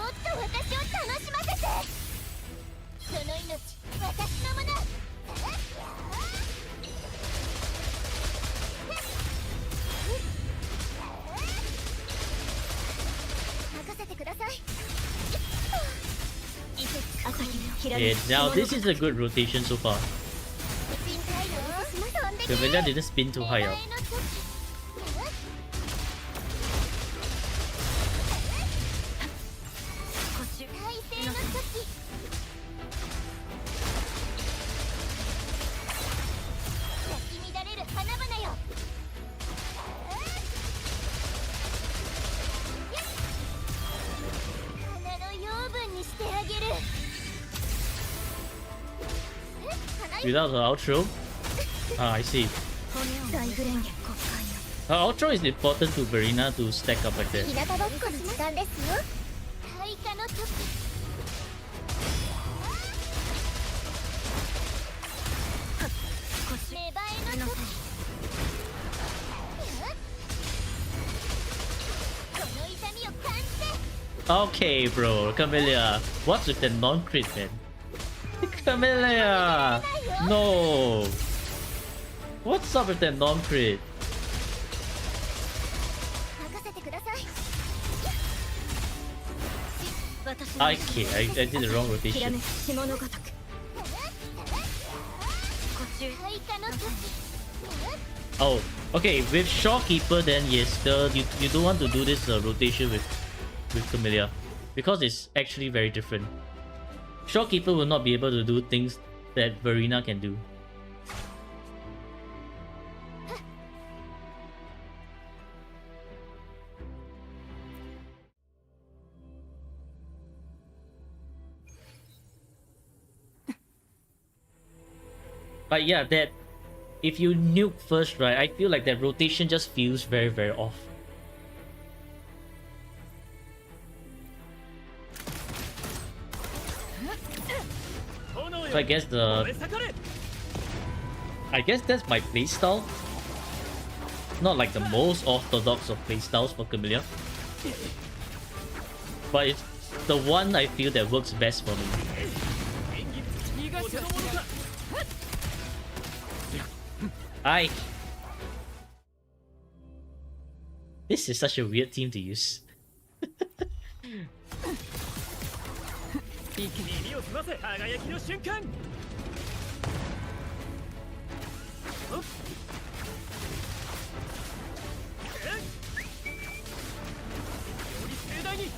っと私を楽しませて。その命、私のもの。任せてください。朝日のきらめ Yeah, き。 now this is a good rotation so far. 人体の飛んでけ。 Camellia didn't spin too high up. 体勢の時。咲き乱れる花々よ。花の養分にしてあげる。花よ。 Without her outro? Ah, I see. 大ブレンゲ国会よ。 Her outro is important to Verena to stack up like that. 日向ぼっこの時間ですよ。開花の時。芽生えの時。この痛みを感じて。 Okay, bro, Camellia. What's with the non-crit, man? Camellia! No! What's up with that non-crit? 任せてください。 Okay, I did the wrong きら rotation. めく霜のごとく。開花の時。 Oh, okay, with Shawkeeper then yes, you don't want to do this rotation with Camellia, because it's actually very different. Shawkeeper will not be able to do things that Verena can do. But yeah, that if you nuke first, right, I feel like that rotation just feels very, very off. So I guess that's my playstyle. Not like the most orthodox of playstyles for Camellia, but it's the one I feel that works best for me. I. This is such a weird team to use. 耳を澄ませ輝きの瞬間。おっより盛大に。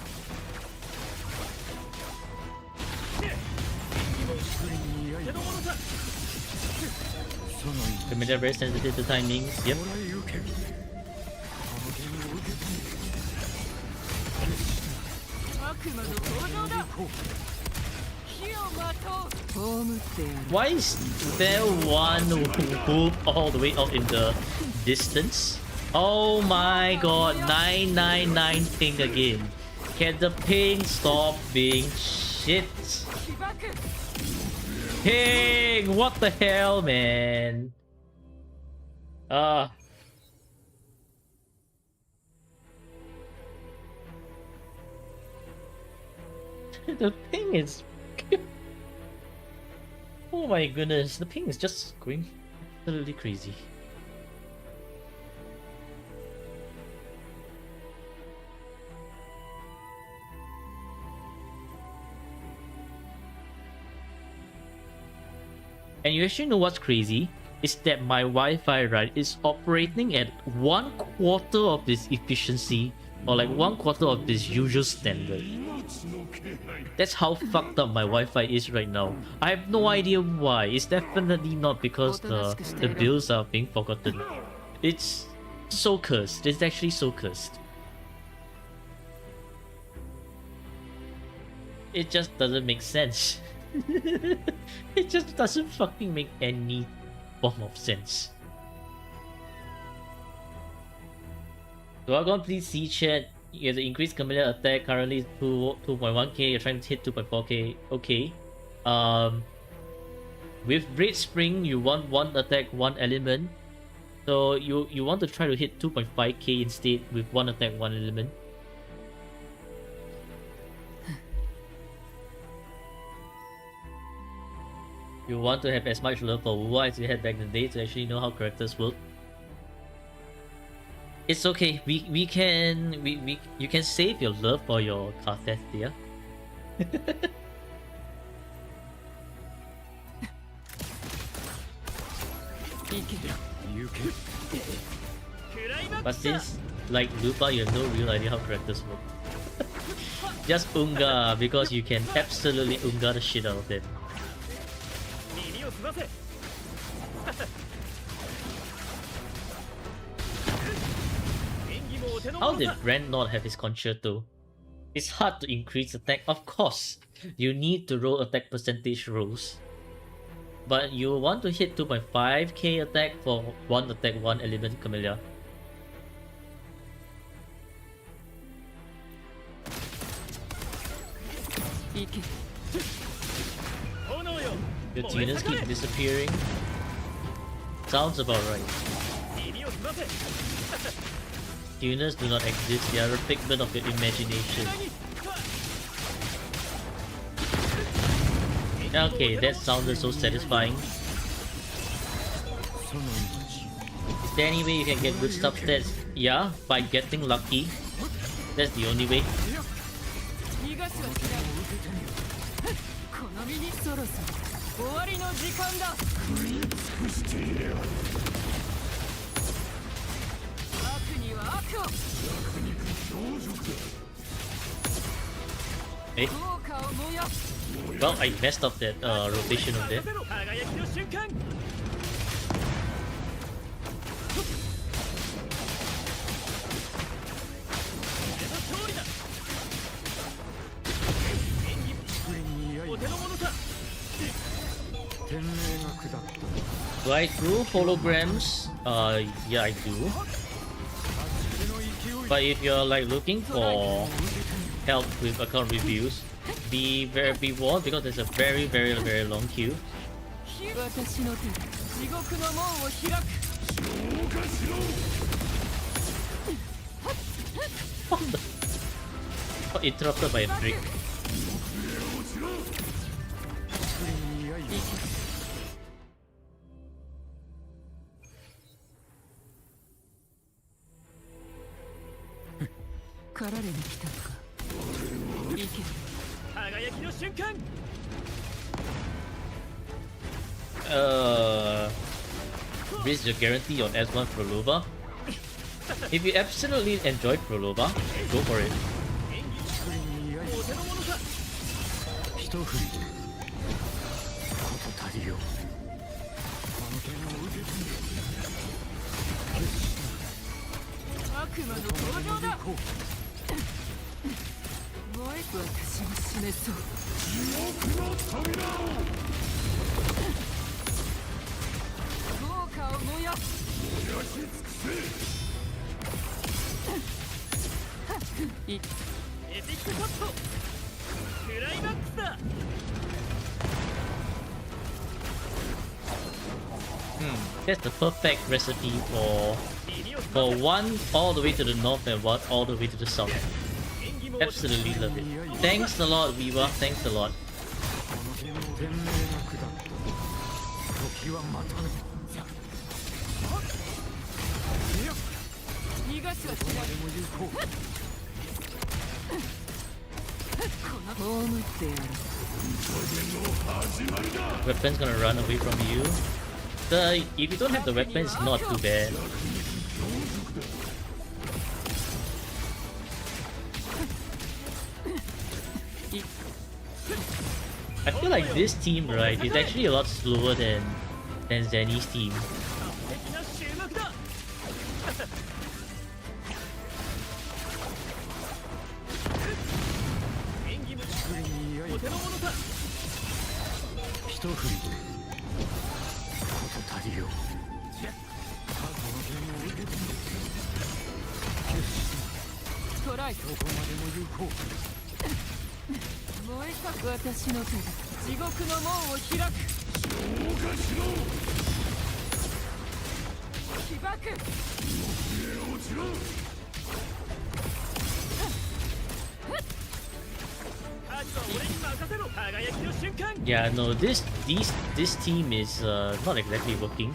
familiar, very sensitive to timings. Yep. もらい受けこの剣を受けて悪魔の登場だ火をまとう葬ってやる Why is there one whoop all the way out in the distance? Oh my god, 999 ping again. Can the ping stop being shit? 起爆 Ping! What the hell, man? The ping is... Oh my goodness, the ping is just going absolutely crazy. And you actually know what's crazy? Is that my Wi-Fi, right, is operating at 1/4 of this efficiency, or like 1/4 of this usual standard. That's how fucked up my Wi-Fi is right now. I have no idea why. It's definitely not because the bills are being forgotten. It's so cursed. It's actually so cursed. It just doesn't make sense. It just doesn't fucking make any form of sense. So I'm gonna please see chat. You have the increased chameleon attack currently 2.1k. You're trying to hit 2.4k. Okay. With Great Spring, you want one attack, one element. So you want to try to hit 2.5k instead with one attack, one element. You want to have as much love for Wuwa as you had back in the day to actually know how characters work. It's okay. You can save your love for your Carthethia. But since like Lupa, you have no real idea how characters work. Just Unga because you can absolutely Unga the shit out of them. 耳を澄ませ How did Brand not have his concerto? It's hard to increase attack, of course. You need to roll attack percentage rolls. But you want to hit 2.5k attack for one attack, one element Camellia. The tuners keep disappearing. Sounds about right. Tuners do not exist, they are a figment of your imagination. Okay, that sounded so satisfying. Is there any way you can get good stuff stats? Yeah, by getting lucky. That's the only way. Hey. Well, I messed up that rotation of there. Do I do holograms? Yeah, I do. But if you're like looking for help with account reviews, be warned because there's a very long queue. Got interrupted by a brick. Risk your guarantee on S1 Prolova. If you absolutely enjoyed Prolova, go for it. 剣を受け止める。悪魔の登場だ。こう私も示そう。地獄の扉を効果を燃やす。燃やし尽くせ。エピックショット。クライマックスだ。That's the perfect recipe for one all the way to the north and one all the way to the south. Absolutely love it. Thanks a lot, Viva. Thanks a lot. この剣を天命が下る。時は待たぬ。逃がしはしない。でも有効。葬ってやる。 Weapon's gonna run away from you. If you don't have the weapon, it's not too bad. I feel like this team, right, is actually a lot slower than Zenny's team. 敵な終幕だ。演技もお手の物だ。一振りで事足りよう。この剣を受け止める。決してトライ。どこまでも有効。燃えさく私の手で地獄の門を開く。消化しろ。被爆。地獄へ落ちろ。 Yeah, no, this team is not exactly working.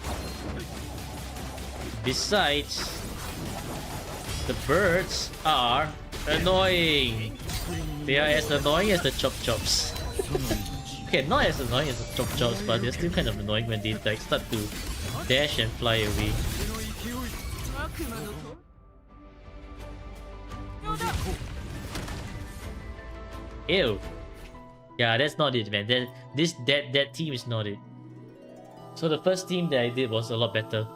Besides, the birds are annoying. They are as annoying as the chop chops. Okay, not as annoying as the chop chops, but they're still kind of annoying when they like start to dash and fly away. 悪魔の登場だ。 Ew. Yeah, that's not it, man. That team is not it. So the first team that I did was a lot better.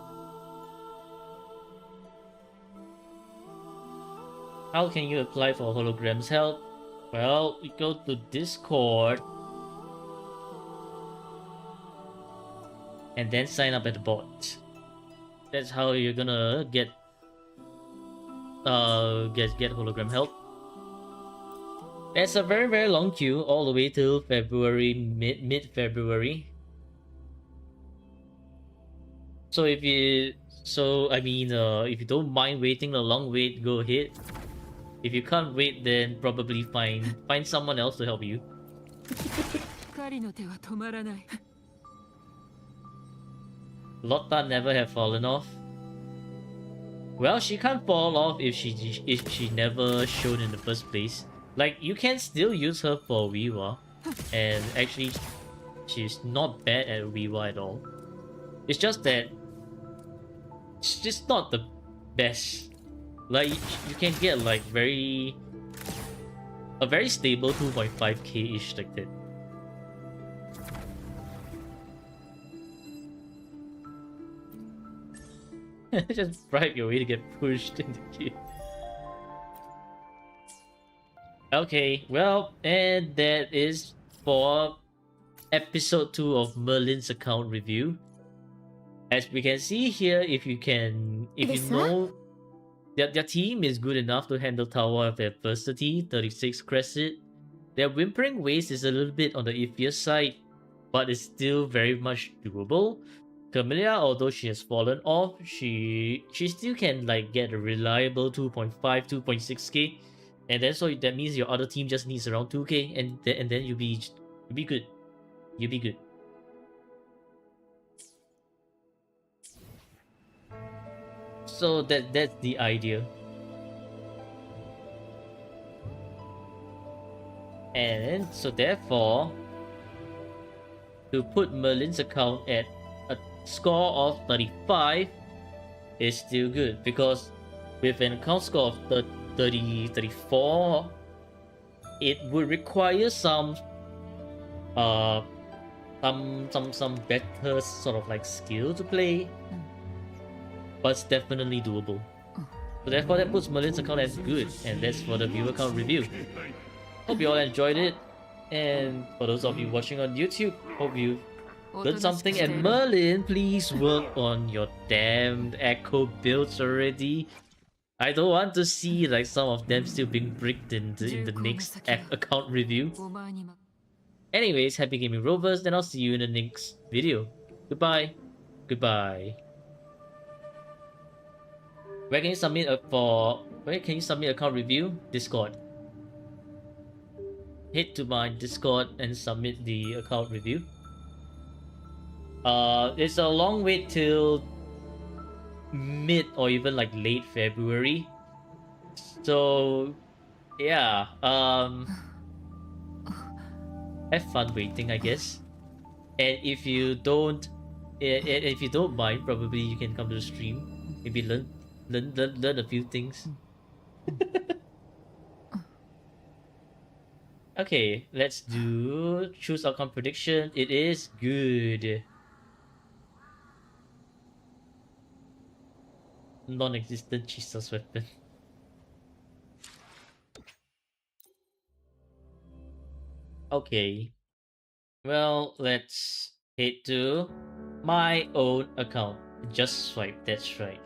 How can you apply for holograms help? Well, we go to Discord and then sign up at the bot. That's how you're gonna get hologram help. It's a very long queue all the way till February, mid February. So if you if you don't mind waiting a long wait, go ahead. If you can't wait, then probably find someone else to help you. 光の手は止まらない。 Lotta never have fallen off. Well, she can't fall off if she never showed in the first place. Like, you can still use her for Weewa, and actually, she's not bad at Weewa at all. It's just that she's just not the best. Like, you can get like a very stable 2.5k ish like that. Just bribe your way to get pushed in the queue. Okay, well, and that is for episode 2 of Merlin's account review. As we can see here, if you know that their team is good enough to handle Tower of Adversity, 36 Crescent, their Whimpering Waste is a little bit on the iffier side, but it's still very much doable. Camellia, although she has fallen off, she still can like get a reliable 2.5, 2.6k. And then so that means your other team just needs around 2k, and then you'll be good. You'll be good. So that's the idea. And so therefore, to put Merlin's account at a score of 35 is still good, because with an account score of 34, it would require some some better sort of like skill to play, but it's definitely doable. So therefore that puts Merlin's account as good, and that's for the viewer count review. Hope you all enjoyed it, and for those of you watching on YouTube, hope you learned something. And Merlin, please work on your damned echo builds already. I don't want to see like some of them still being bricked in the next account review. Anyways, happy gaming rovers, and I'll see you in the next video. Goodbye. Goodbye. Where can you submit account review? Discord. Head to my Discord and submit the account review. It's a long wait till mid or even like late February. So yeah, have fun waiting, I guess. And if you don't mind, probably you can come to the stream. Maybe learn a few things. Okay, let's do choose outcome prediction. It is good. Non-existent Jesus weapon. Okay. Well, let's head to my own account. Just swipe, that's right.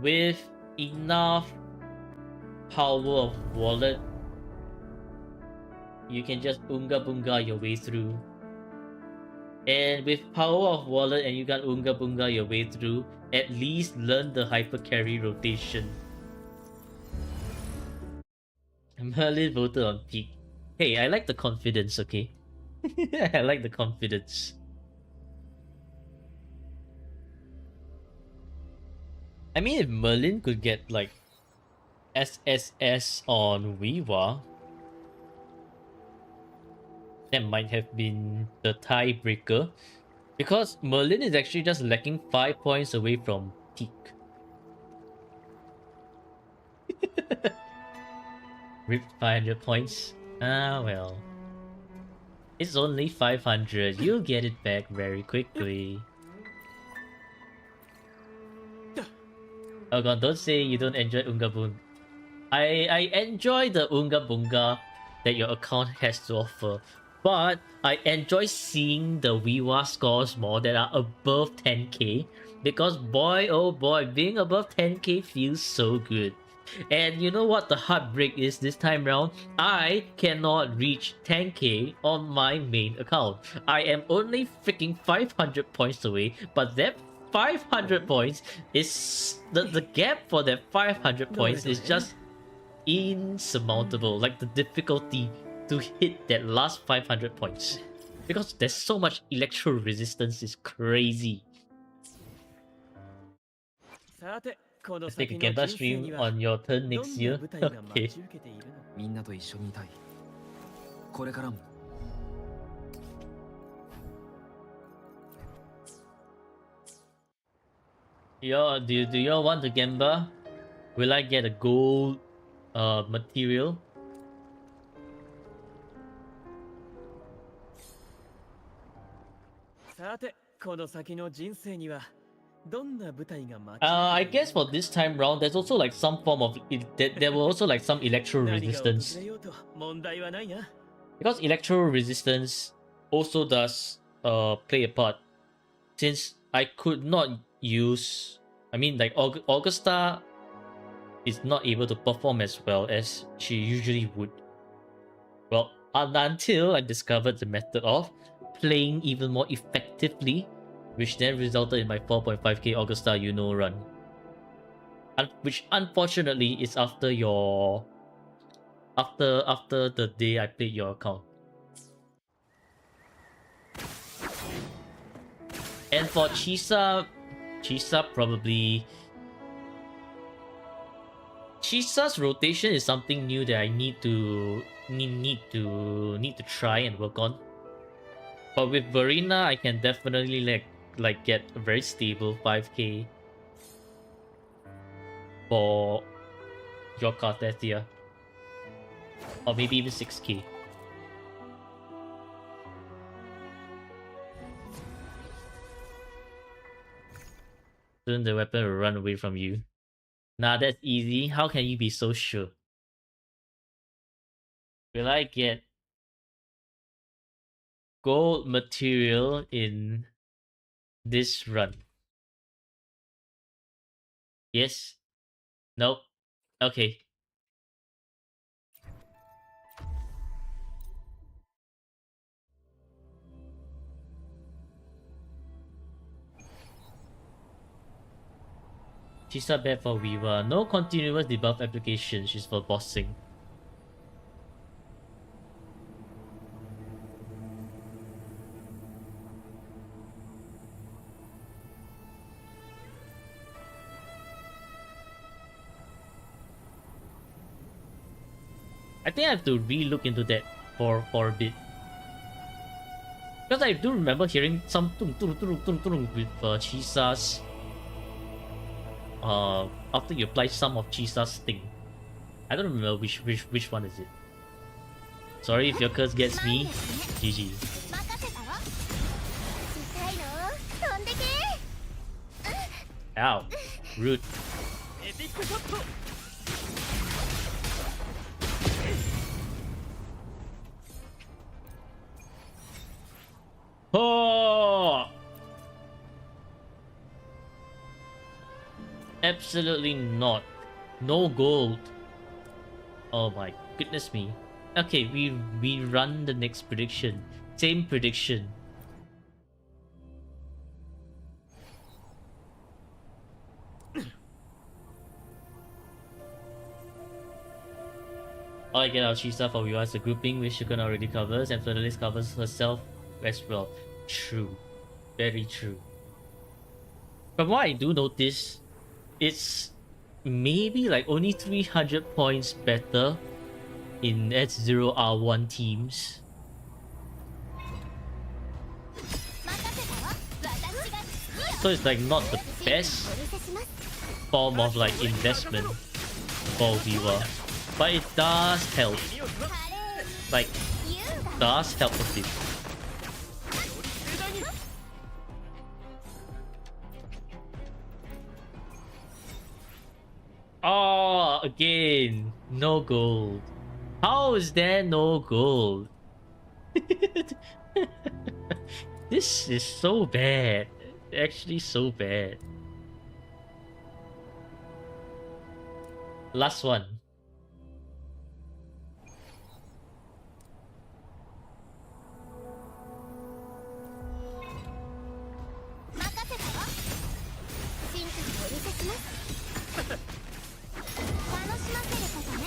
With enough power of wallet, you can just unga bunga your way through. And with power of wallet and you can unga bunga your way through, at least learn the hyper carry rotation. Merlin voted on peak. Hey, I like the confidence, okay? I like the confidence. I mean, if Merlin could get like SSS on Weewa, that might have been the tiebreaker, because Merlin is actually just lacking 5 points away from peak. Ripped 500 points. Ah well. It's only 500. You'll get it back very quickly. Oh god, don't say you don't enjoy Unga Bunga. I enjoy the Unga Bunga that your account has to offer, but I enjoy seeing the Weewa scores more that are above 10k, because boy oh boy, being above 10k feels so good. And you know what the heartbreak is this time round? I cannot reach 10k on my main account. I am only freaking 500 points away, but that 500 points is the gap for that 500 points is just insurmountable. Like the difficulty to hit that last 500 points, because there's so much electro resistance is crazy. Let's take a Gamba stream on your turn next year. Okay. Do y'all want the Gamba? Will I get a gold material? I guess for this time round, there's also like some form of there were also like some electro resistance, because electro resistance also does play a part, since I could not use. I mean, like Augusta is not able to perform as well as she usually would. Well, until I discovered the method of playing even more effectively, which then resulted in my 4.5k Augusta run. Which unfortunately is after the day I played your account. And for Chisa probably Chisa's rotation is something new that I need to try and work on. But with Verena, I can definitely like get a very stable 5k for your Carthathia, or maybe even 6k. Soon the weapon will run away from you. Nah, that's easy. How can you be so sure? Will I get gold material in this run? Yes? Nope. Okay. She's not bad for Viva. No continuous debuff application. She's for bossing. I think I have to re-look into that for a bit. Because I do remember hearing some with Chisa's after you apply some of Chisa's sting. I don't remember which one is it. Sorry if your curse gets me. GG. 任せたわ痛いの飛んでけ Ow. Rude. エピックショット Oh! Absolutely not. No gold. Oh my goodness me. Okay, we run the next prediction. Same prediction. All I get out of Chisa for Viva is a grouping which Shukun already covers, and Fernandez covers herself as well. True. Very true. From what I do notice, it's maybe like only 300 points better in S0R1 teams. 任せたわ私が好きよ So it's like not the best お見せします form of like investment for Viva. But it does help. 華麗 Like, 優雅 does help a bit. Oh, again, no gold. How is there no gold? This is so bad. Actually, so bad. Last one. 任せたわ真実をお見せします楽しませることね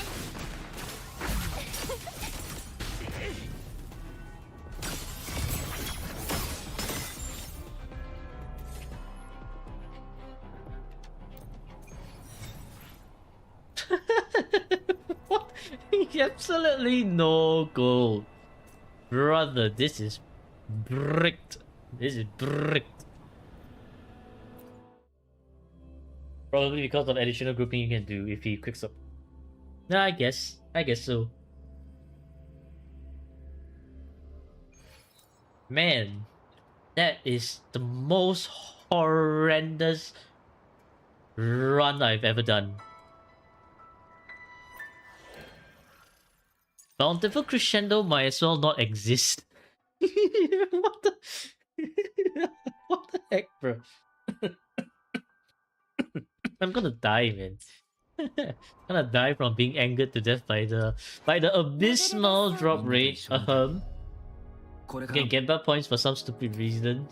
Absolutely no gold. Brother, this is bricked. This is bricked. Probably because of additional grouping you can do if he quicks up. Nah, I guess so. Man, that is the most horrendous run I've ever done. Bountiful Crescendo might as well not exist. What the... what the heck, bro? I'm gonna die, man. I'm gonna die from being angered to death by the abysmal drop rate. You can get back points for some stupid reason.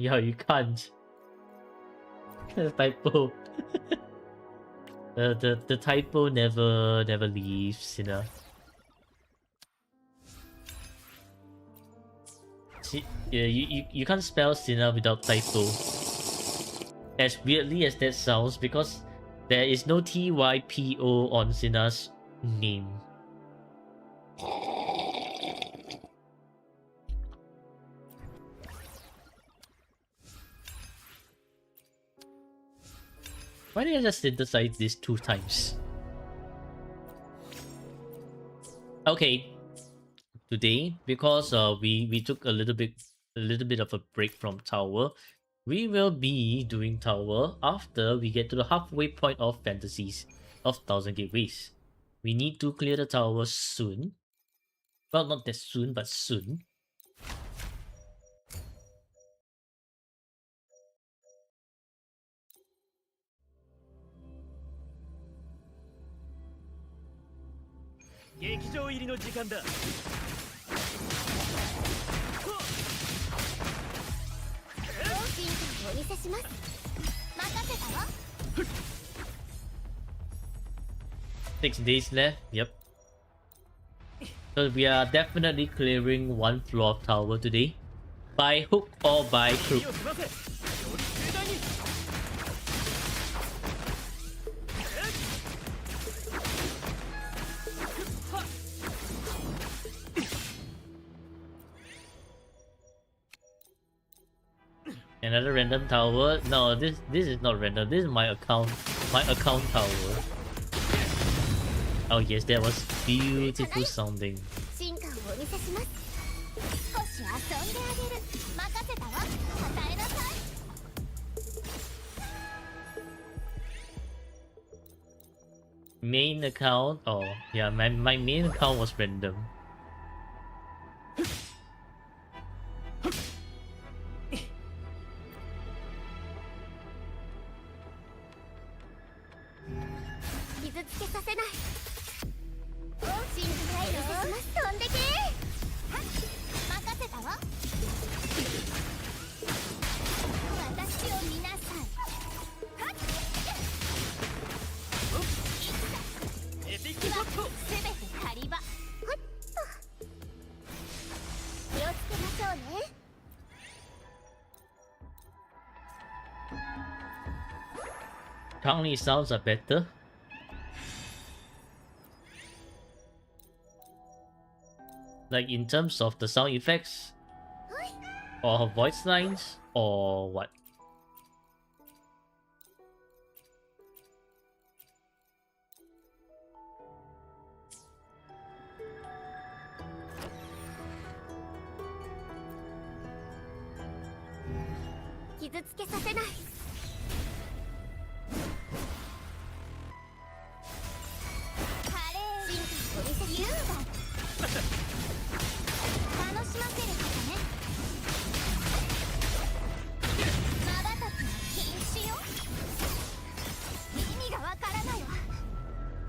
Yo, you can't. The typo. The typo never leaves, you know. See, yeah, you can't spell Sinner without typo. As weirdly as that sounds, because there is no TYPO on Sinner's name. Why did I just synthesize this 2 times? Okay, today because we took a little bit of a break from tower, we will be doing tower after we get to the halfway point of fantasies of Thousand Gateways. We need to clear the tower soon. Well, not that soon, but soon. Six days left. Yep. So we are definitely clearing one floor of tower today, by hook or by crook. Another random tower. No, this is not random. This is my account tower. Oh yes, that was beautiful sounding. 進化をお見せします。少し遊んであげる。任せたわ。与えなさい。Main account. Oh yeah, my main account was random. 傷つけさせない。進化をお見せします。飛んでけ。任せたわ。私を見なさい。エピックショット。すべて狩り場。気をつけましょうね。Currently sounds are better. Like in terms of the sound effects, or her voice lines, or what?「傷つけさせない」「華麗進化を見せ優雅」「楽しませることね」「まばたきは禁止よ」「意味がわからないわ」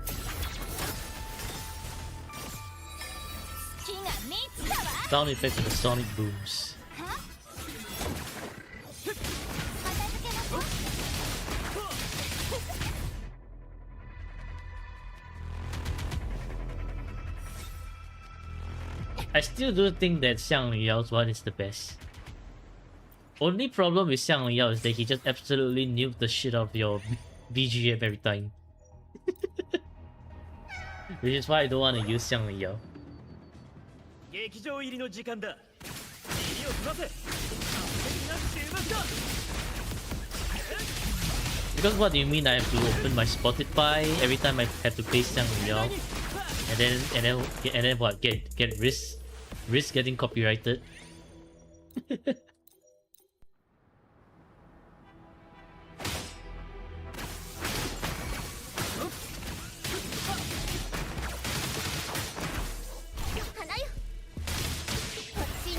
「月が満ちたわ」 Sound effects of the sonic booms. は片付けなさい I still do think that Xiang Liao's one is the best. Only problem with Xiang Liao is that he just absolutely nuked the shit out of your BGM every time. Which is why I don't want to use Xiang Liao. 劇場入りの時間だ。耳を澄ませ。完璧な注目だ。 Because what do you mean I have to open my Spotify every time I have to play Xiang Liao? And then what? Get risk getting copyrighted? 花よこっち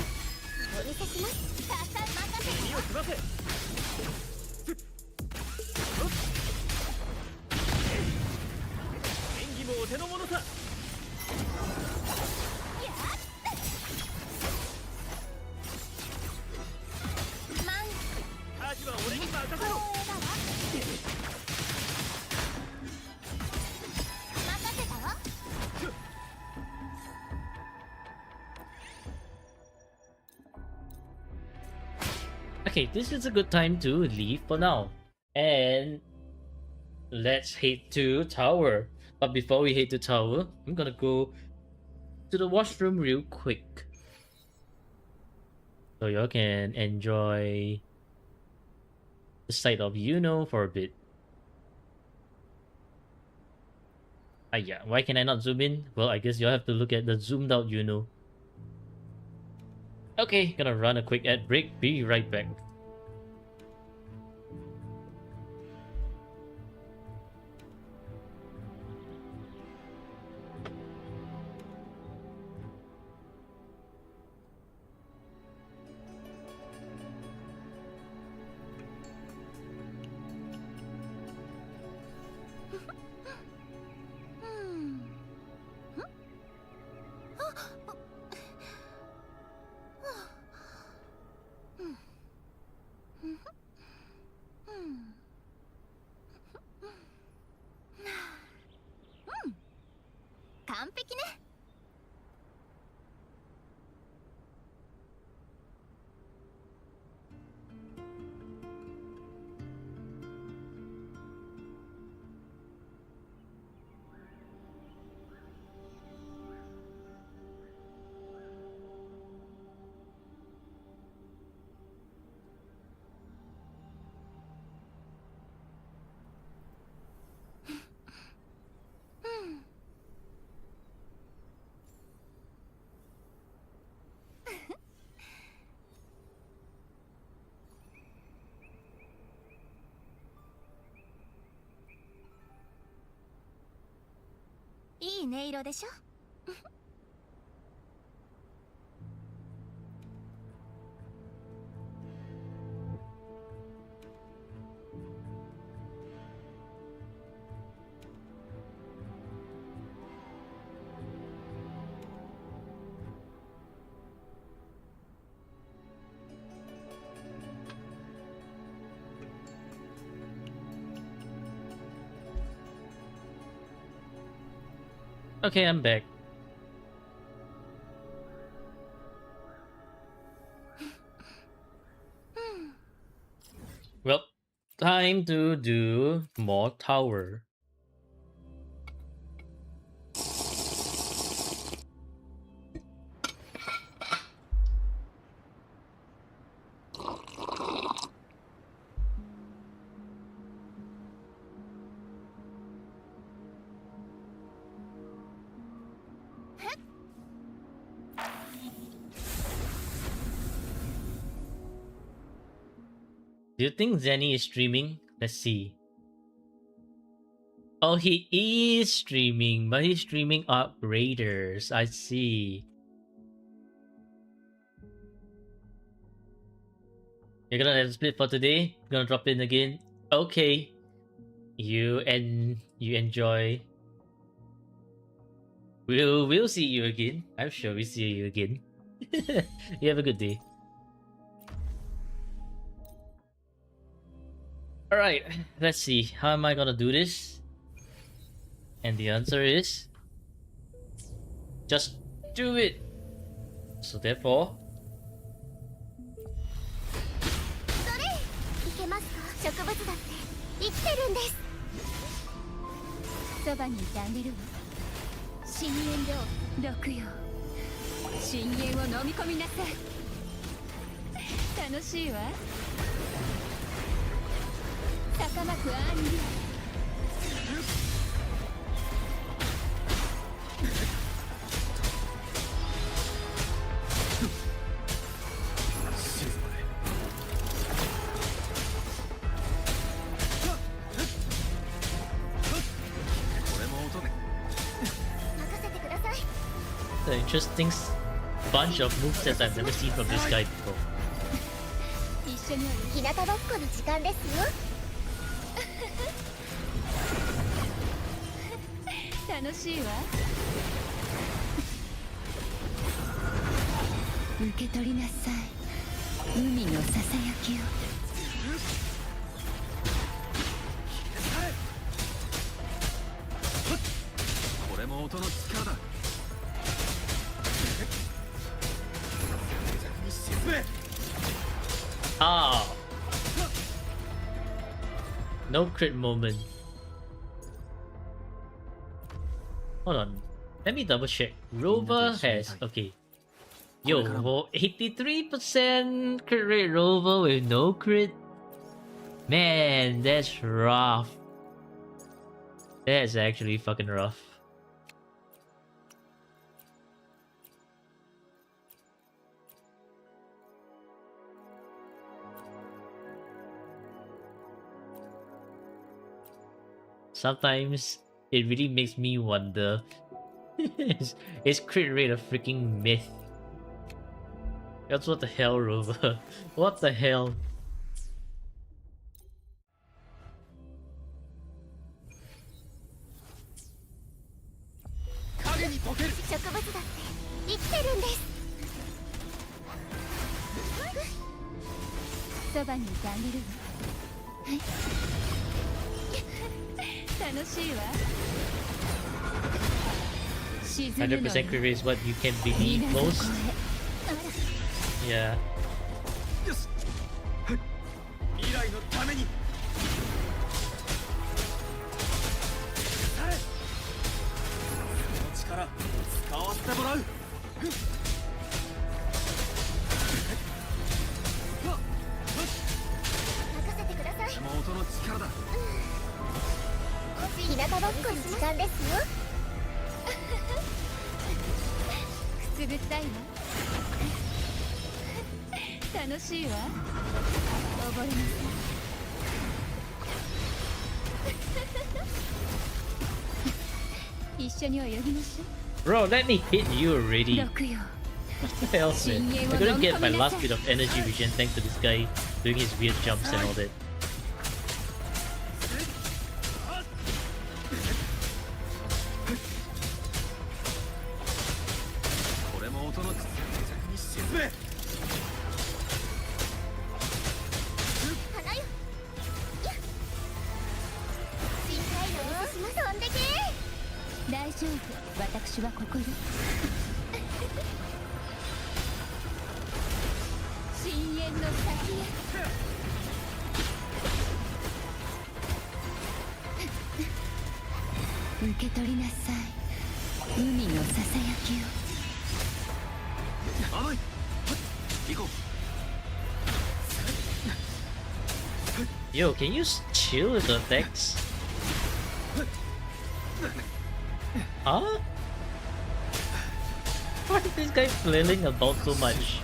お見せしますさあさあ任せて耳を澄ませ。演技もお手の物さ。マン家事は俺に任せろ。光栄だわ任せたわ Okay, this is a good time to leave for now. And let's head to tower. But before we head to tower, I'm gonna go to the washroom real quick. So y'all can enjoy the sight of Yuno for a bit. Ah, yeah. Why can I not zoom in? Well, I guess you'll have to look at the zoomed out, you know. Okay, gonna run a quick ad break. Be right back. Hmm. いい音色でしょ。Okay, I'm back. Well, time to do more tower. Do you think Zenny is streaming? Let's see. Oh, he is streaming, but he's streaming Upgraders. I see. You're gonna have a split for today? Gonna drop in again? Okay. You enjoy. We'll see you again. I'm sure we'll see you again. You have a good day. Alright, let's see. How am I gonna do this? And the answer is just do it. So therefore, それいけますか。植物だって生きてるんです。そばにいてあげるわ。深淵よ、毒よ。深淵を飲み込みなさい。楽しいわ。高まくアンリ。the interesting bunch of movesets I've never seen from this guy before. 一緒に日向ぼっこの時間ですよ。楽しいわ。受け取りなさい。海のささやきを。これも音の力だ。Ah, no crit moment. Hold on, let me double check. Rover has okay. Yo, 83% crit rate Rover with no crit. Man, that's rough. That's actually fucking rough. Sometimes it really makes me wonder. Is crit rate a freaking myth? That's what the hell, Rover. What the hell? 影に溶ける。植物だって生きてるんです。そばにいてあげるわ。楽しいわ。沈むのよ。 100% crit rate is what you can believe most. Yeah. よし。未来のために。その力使わせてもらう。任せてください。妹の力だ。日向ぼっこの時間ですよ。くすぐったいわ。楽しいわ。溺れなさい。一緒に泳ぎましょう。 Bro, let me hit you already. 毒よ。 What the hell, man? I couldn't get my last bit of energy regen thanks to this guy doing his weird jumps and all that. これも音の弱に沈め。花よ。深海の水島飛んでけ。大丈夫。私はここよ。深淵の先へ。受け取りなさい。海のささやきを。甘い。行こう。 Yo, can you chill with the effects? Huh? What is this guy flailing about so much?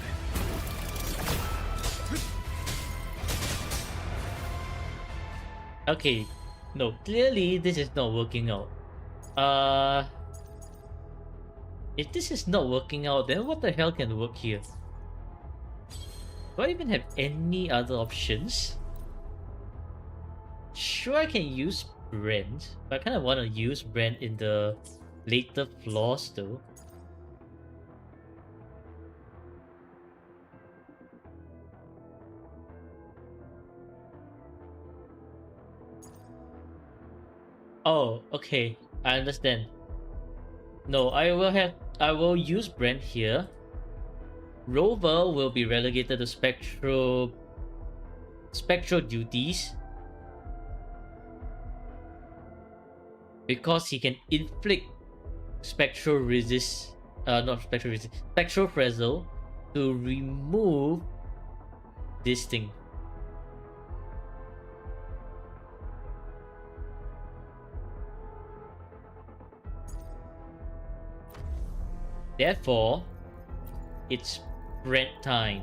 Okay, no, clearly this is not working out. If this is not working out, then what the hell can work here? Do I even have any other options? Sure, I can use Brent, but I kind of want to use Brent in the later floors though. Oh, okay, I understand. No, I will use Brent here. Rover will be relegated to spectral duties because he can inflict spectral frazzle to remove this thing. Therefore, it's Brent time.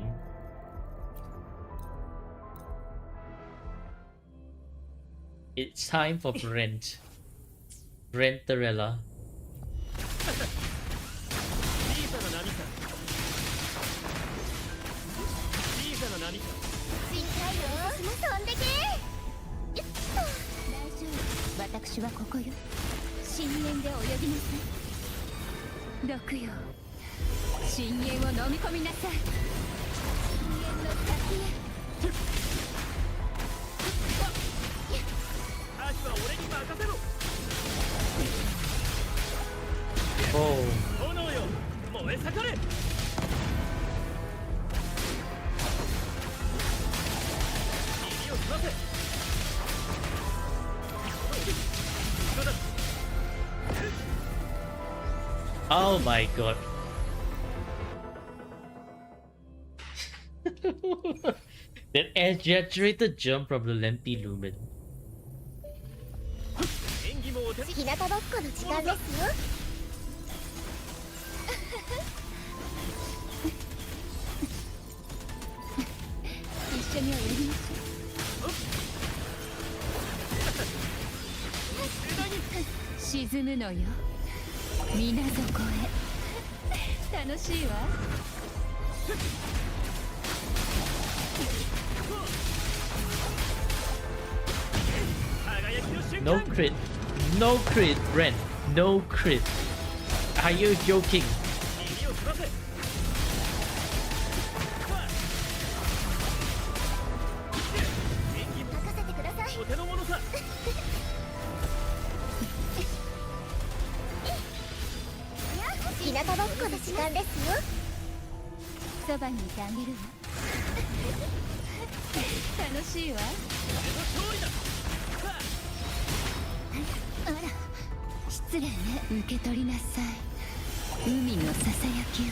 It's time for Brent. Brentarella. 小さな波さ。小さな波さ。深海の水島飛んでけ。大丈夫。私はここよ。深淵で泳ぎなさい。毒よ。深淵を飲み込みなさい。深淵の先へ。足は俺に任せろ。 Oh. 炎よ、燃え盛れ。耳を澄ませ。そうだ。 Oh my god. That exaggerated jump from the Lempy Lumen. 演技もお手。日向ぼっこの時間ですよ。一緒に泳ぎましょう。沈むのよ水底へ楽しいわ No crit. No crit, Ren. No crit. Are you joking? 耳を澄ませ 任せてください。お手の物さ 日向ぼっこの時間ですよ。そばにいてあげるわ楽しいわ俺の勝利だ あら失礼ね受け取りなさい海のささやきを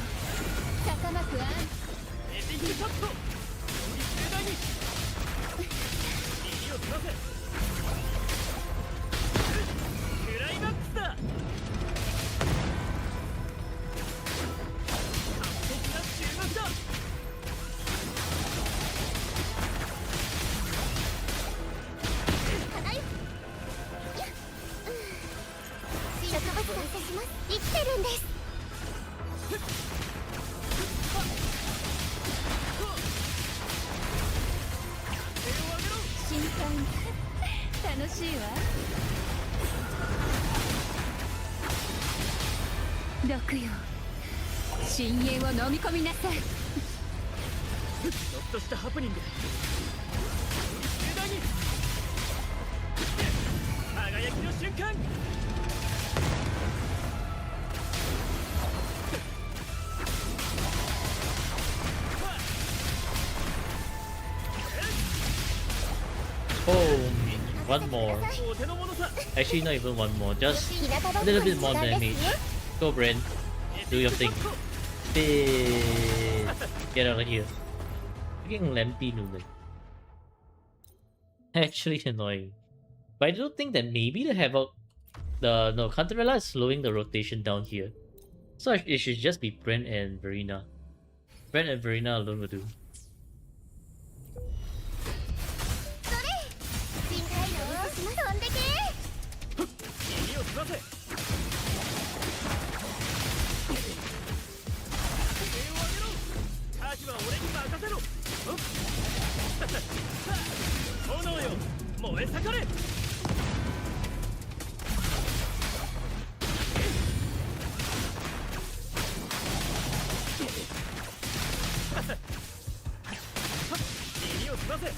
高まくあんエピックショット勝利盛大に耳を澄ませクライマックスだ完璧な終幕だ 植物がします生きてるんです。心配楽しいわ毒よ深淵を飲み込みなさいちょっとしたハプニング盛大に輝きの瞬間 Oh, one more. お手の物さ Actually, not even one more. Just 日向ぼっ a この little 時 bit more 間です damage. よ。 Go, Bren. Do your thing. Bitch. Get out of here. Freaking Lampy Newman. Actually annoying. But I do think that maybe the Havoc... No, Cantarella is slowing the rotation down here. So it should just be Bren and Verena. Bren and Verena alone will do. それ深海の飛んでけ。耳を澄ませ手を上げろ舵は俺に任せろ炎よ燃え盛れ 耳を澄ませ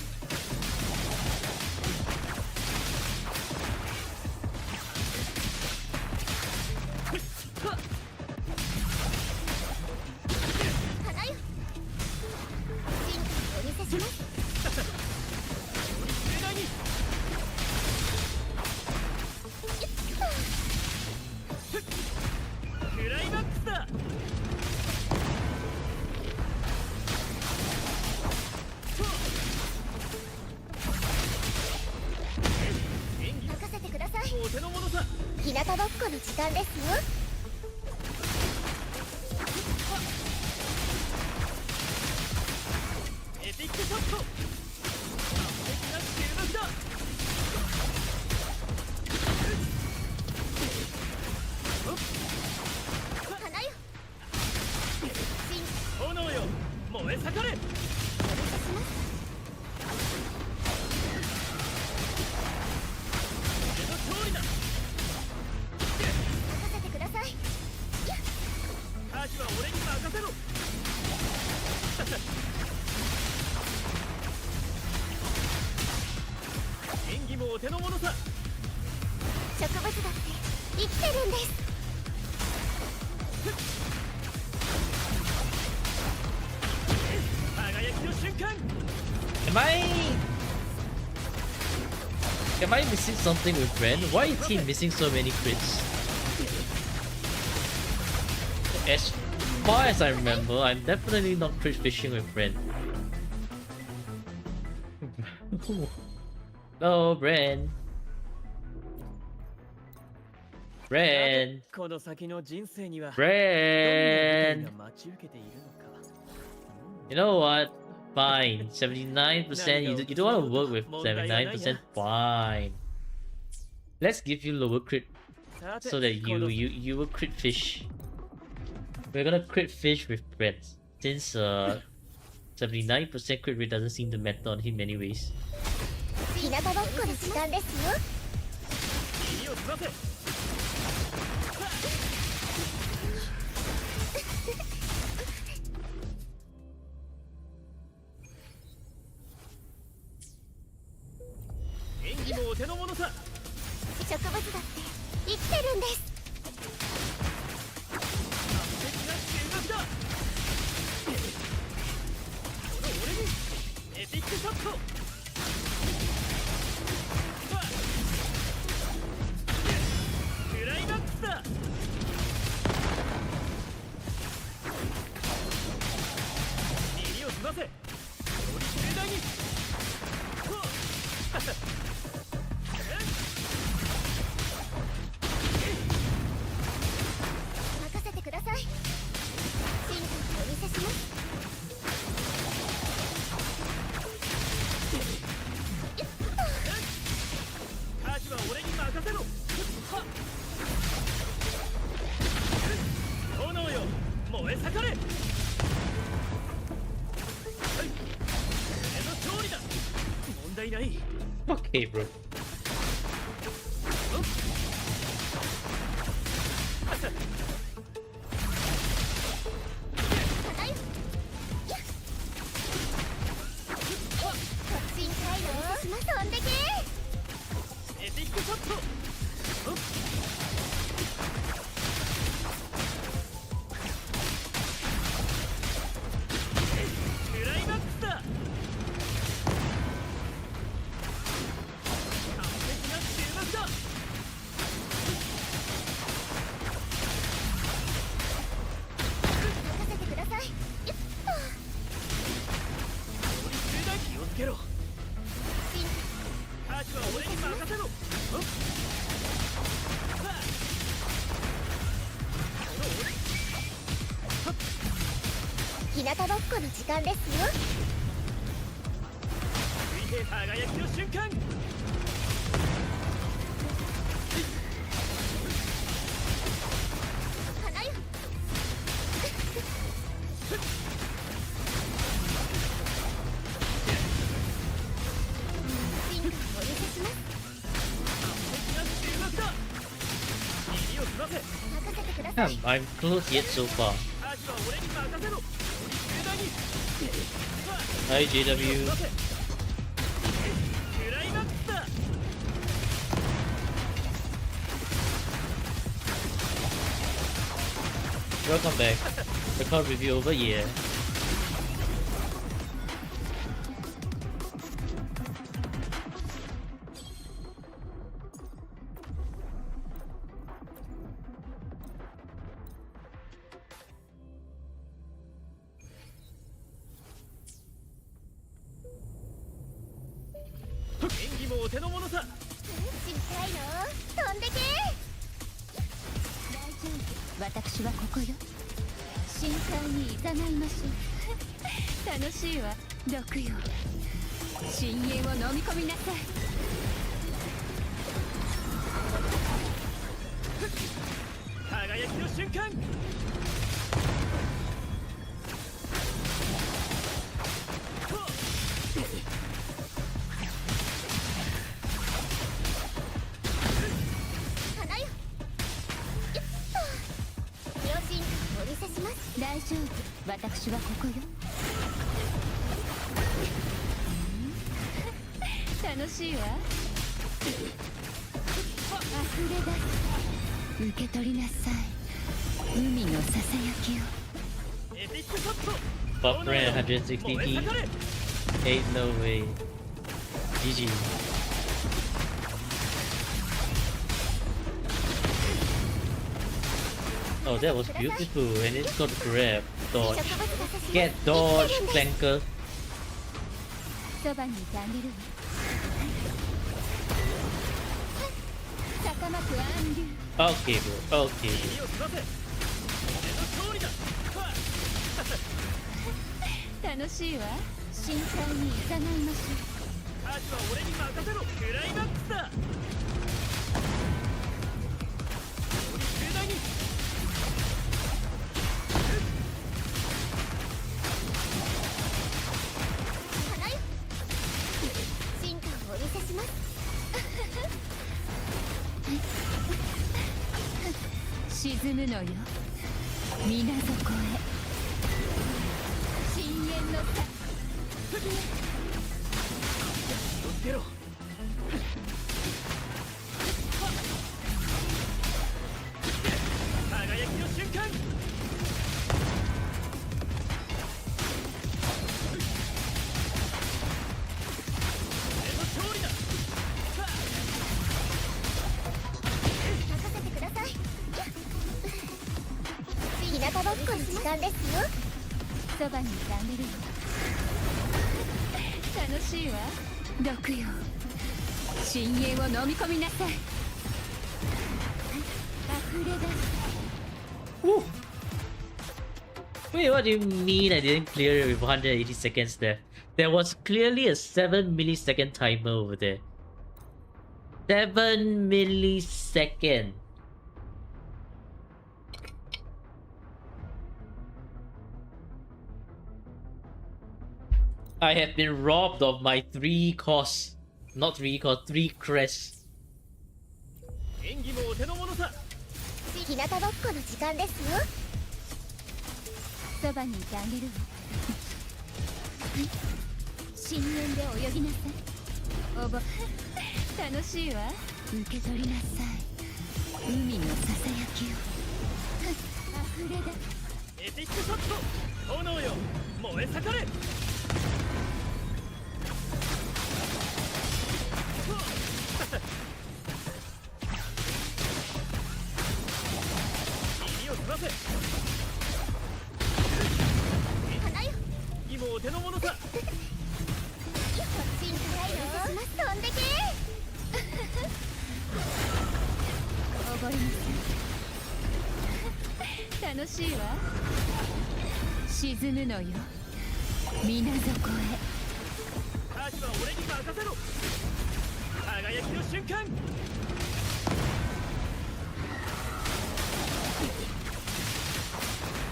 花よ。深海お見せします。盛大にクライマックスだ 任せてください。お手の物さ 日向ぼっこの時間ですよ。エピックショット完璧な終幕だ 花よ。炎よ燃え盛れ お見せします。俺の勝利だ 任せてください。舵は俺に任せろ 演技もお手の物さ 植物だって生きてるんです。 輝きの瞬間 Am I missing something with Bren? Why is he missing so many crits? As far as I remember, I'm definitely not crit fishing with Bren. Hello, Bren. Bren. この先の人生には Bren. どんな舞台が待ち受けているのか You know what? Fine. 79%. You don't want to work with 79%? Fine. Let's give you lower crit so that you will crit fish. We're gonna crit fish with bread, since 79% crit rate doesn't seem to matter on him anyways. 日向ぼっこの時間ですよ。耳を澄ませ。演技もお手の物さ。植物だって生きてるんです。完璧な中学だ。この俺にエピックショット。クライマックスだ。耳を澄ませ。より盛大に。任せてください。進化をお見せします。カジは俺に任せろ。炎よ、燃え盛れ。俺の勝利だ。問題ない。Okay, bro. 飛んでけ。エピックショット。クライマックスだ。完璧な終幕だ。任せてください。気をつけろ。カジは俺に任せろ。日向ぼっこの時間ですよ。水平輝きの瞬間。花よ。進化をお見せします。完璧な終幕だ。耳を澄ませ。任せてください。 I'm close yet so far. カジは俺に任せろ。より盛大に。 Hi, JW. クライマックスだ。 Welcome back. Record review over, yeah. Buff ran 160p. Ain't no way. GG. Oh, that was beautiful, and it's got grab, dodge, get dodge, flanker. Okay, bro. Okay. 楽しいわ。深海に誘いましょう。アジは俺に任せろ。クライマックスだ。沈むのよ水底へ深淵のさ気をつけろ輝きの瞬間 日向ぼっこの時間ですよ。そばにいてあげるよ楽しいわ毒よ深淵を飲み込みなさい溢れ出す Woo. Wait, what do you mean I didn't clear it with 180 seconds there? There was clearly a 7 millisecond timer over there. 7 millisecond. I have been robbed of my 3 costs. Not 3 costs, 3 crests. 演技もお手の物さ 日向ぼっこの時間ですよ。そばにいてあげるわ深淵で泳ぎなさいおぼ楽しいわ受け取りなさい海のささやきを溢れ出エピックショット炎よ燃え盛れ耳を澄ませ花よ。今お手の物さ心配よ。飛んでけ。おごりなさい楽しいわ沈むのよ水底へ立場を俺に任せろ輝きの瞬間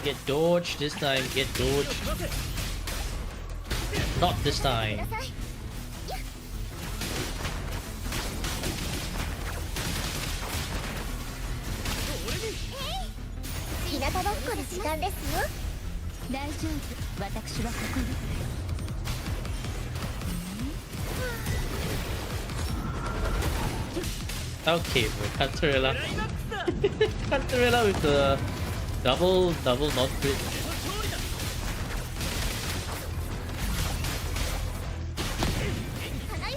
Get dodged this time, get 身を dodged. 澄ませ Not this time. ください。俺に日向ぼっこの時間ですよ。大丈夫私はここよ Okay, bro. Cantarella. クライマックスだ Cantarella with the double not crit. 俺の勝利だ 花よ。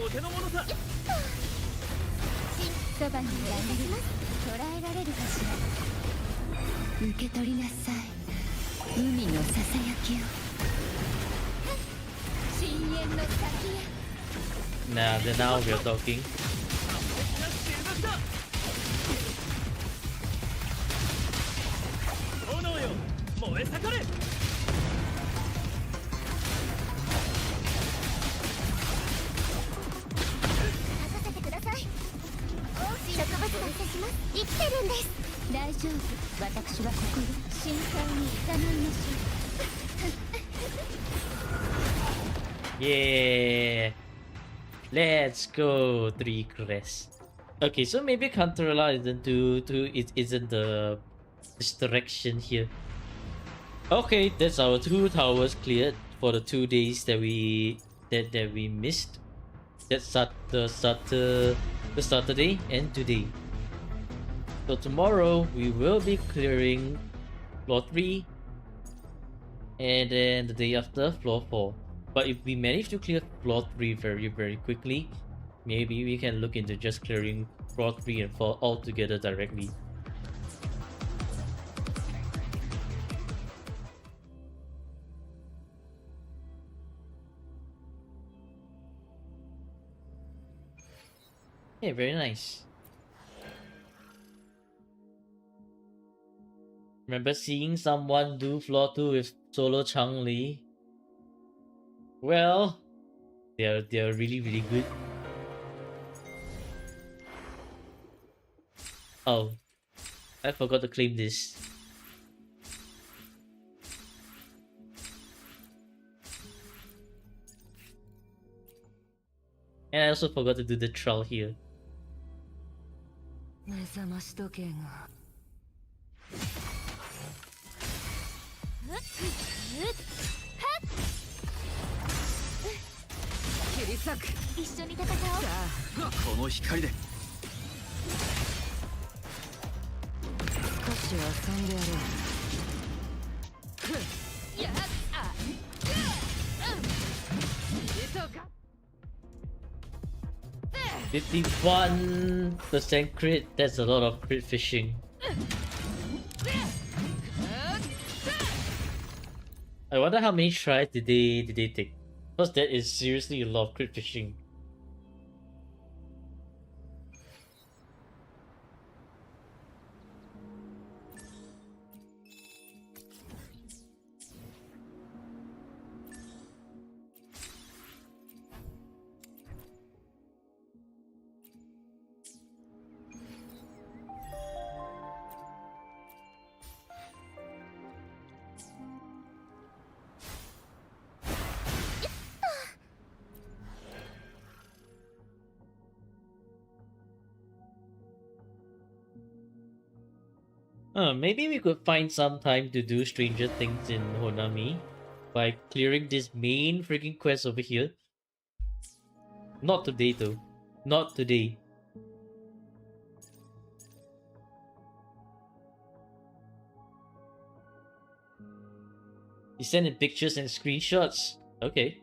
お手の物さそばにいてあげる捉えられるかしら受け取りなさい海のささやきを深淵の先へ Nah, then now we're talking. 敵なし中だ炎よ燃え盛れ 任せてください。植物が生きてるんです。大丈夫私はここよ深海にいざないましょう Yeah. Let's go 3 crests. Okay, so maybe Cantarella isn't the distraction here. Okay, that's our 2 towers cleared for the 2 days that we missed. That's the Saturday and today. So tomorrow we will be clearing floor 3 and then the day after floor 4. But if we manage to clear floor 3 very quickly, maybe we can look into just clearing floor 3 and 4 all together directly. Yeah, very nice. Remember seeing someone do floor 2 with solo Chang-Li? Well, they're really good. Oh, I forgot to claim this. And I also forgot to do the trial here. 目覚まし時計が切り裂く。一緒に戦おう。この光で少し遊んでやろう。やっあ入れとか。 51% crit. That's a lot of crit fishing. I wonder how many tries did they take? Because that is seriously a lot of crit fishing. Maybe we could find some time to do Stranger Things in Honami by clearing this main freaking quest over here. Not today though. Not today. You send in pictures and screenshots. Okay.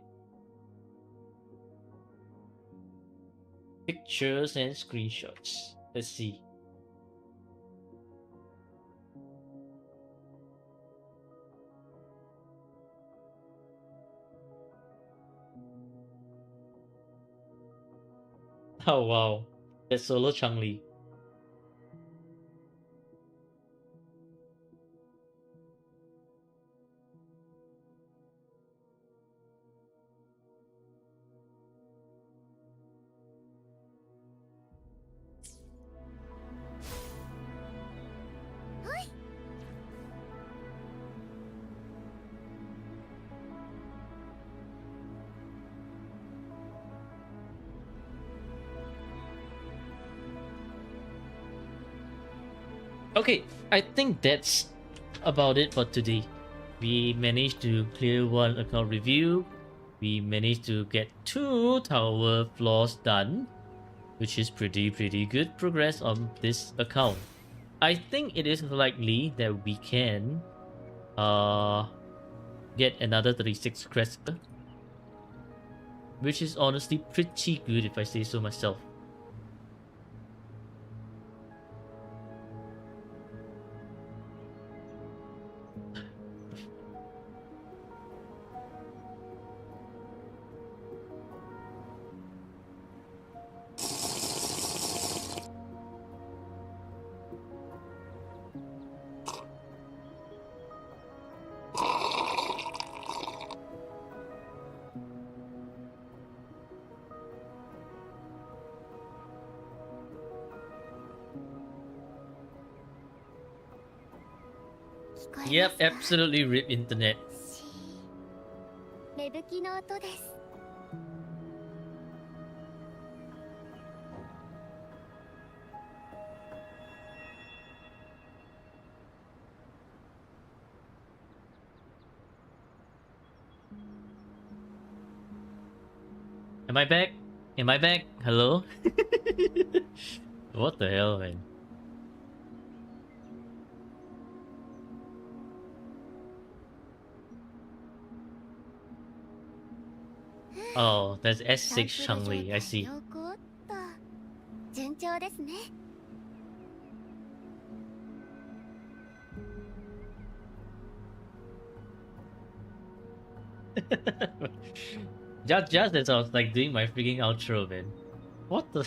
Pictures and screenshots. Let's see. Oh wow, that's solo Changli. Okay, I think that's about it for today. We managed to clear one account review. We managed to get 2 tower floors done, which is pretty good progress on this account. I think it is likely that we can get another 36 crest, which is honestly pretty good if I say so myself. Yep, absolutely rip internet. 芽吹きの音です。 Am I back? Am I back? Hello? What the hell, man? Oh, that's S6 Changli, I see. 順調ですね。 just as I was like doing my freaking outro, man. What the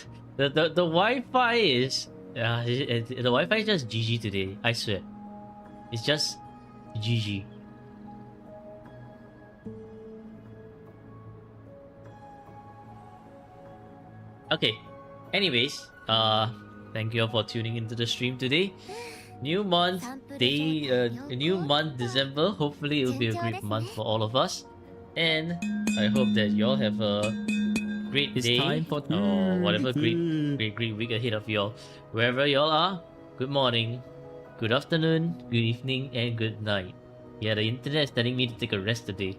Wi-Fi is the Wi-Fi is just GG today. I swear, it's just GG. Okay. Anyways, thank you all for tuning into the stream today. New month, new month, December. Hopefully, it'll be a great month for all of us. And I hope that you all have a great day or whatever great week ahead of y'all. Wherever y'all are, good morning, good afternoon, good evening, and good night. Yeah, the internet is telling me to take a rest today.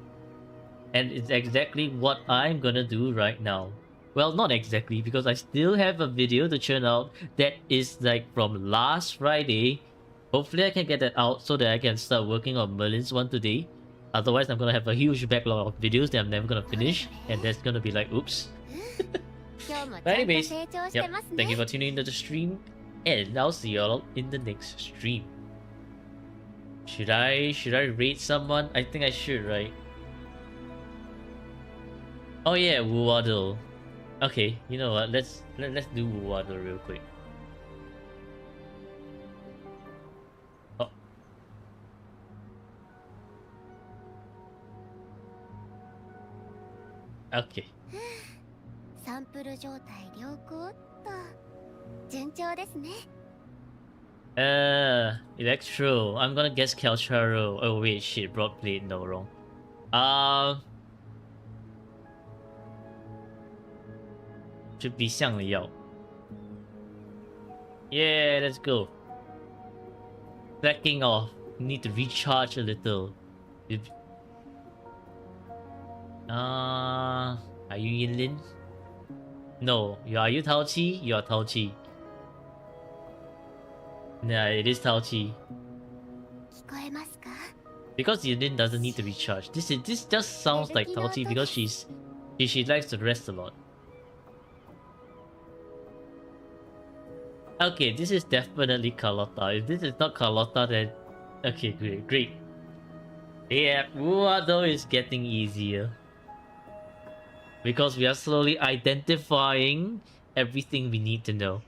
And it's exactly what I'm gonna do right now. Well, not exactly, because I still have a video to churn out that is like from last Friday. Hopefully I can get that out so that I can start working on Merlin's one today. Otherwise, I'm gonna have a huge backlog of videos that I'm never gonna finish, and that's gonna be like, oops. 今日も But ちゃんと anyways, 成長して yep, ます thank ね you for tuning into the stream, and I'll see y'all in the next stream. Should I rate someone? I think I should, right? Oh yeah, Wuwaddle. Okay, you know what? Let's do Wuwaddle real quick. Oh. Okay. サンプル状態良好っと順調ですね Electro. I'm gonna guess Calcharo. Oh wait, shit, Broadblade. No, wrong. Should be Xiang Liao. Yeah, let's go. Backing off. Need to recharge a little. Are you Yinlin? No. Are you Tao Chi? You are Tao Chi. Nah, it is Tao Chi. 聞こえますか Because Yinlin doesn't need to recharge. This just sounds like Tao Chi because she likes to rest a lot. Okay, this is definitely Carlotta. If this is not Carlotta, then okay, great. Yeah, Wuado is getting easier. Because we are slowly identifying everything we need to know.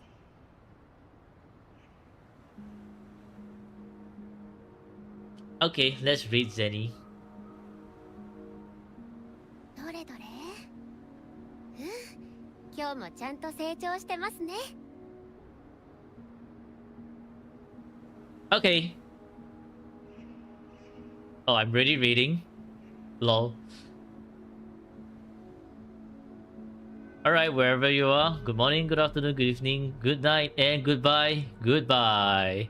Okay, let's rate Zenny. どれどれ今日もちゃんと成長してますね Okay. Oh, I'm ready rating. Lol. Alright, wherever you are, good morning, good afternoon, good evening, good night, and goodbye. Goodbye.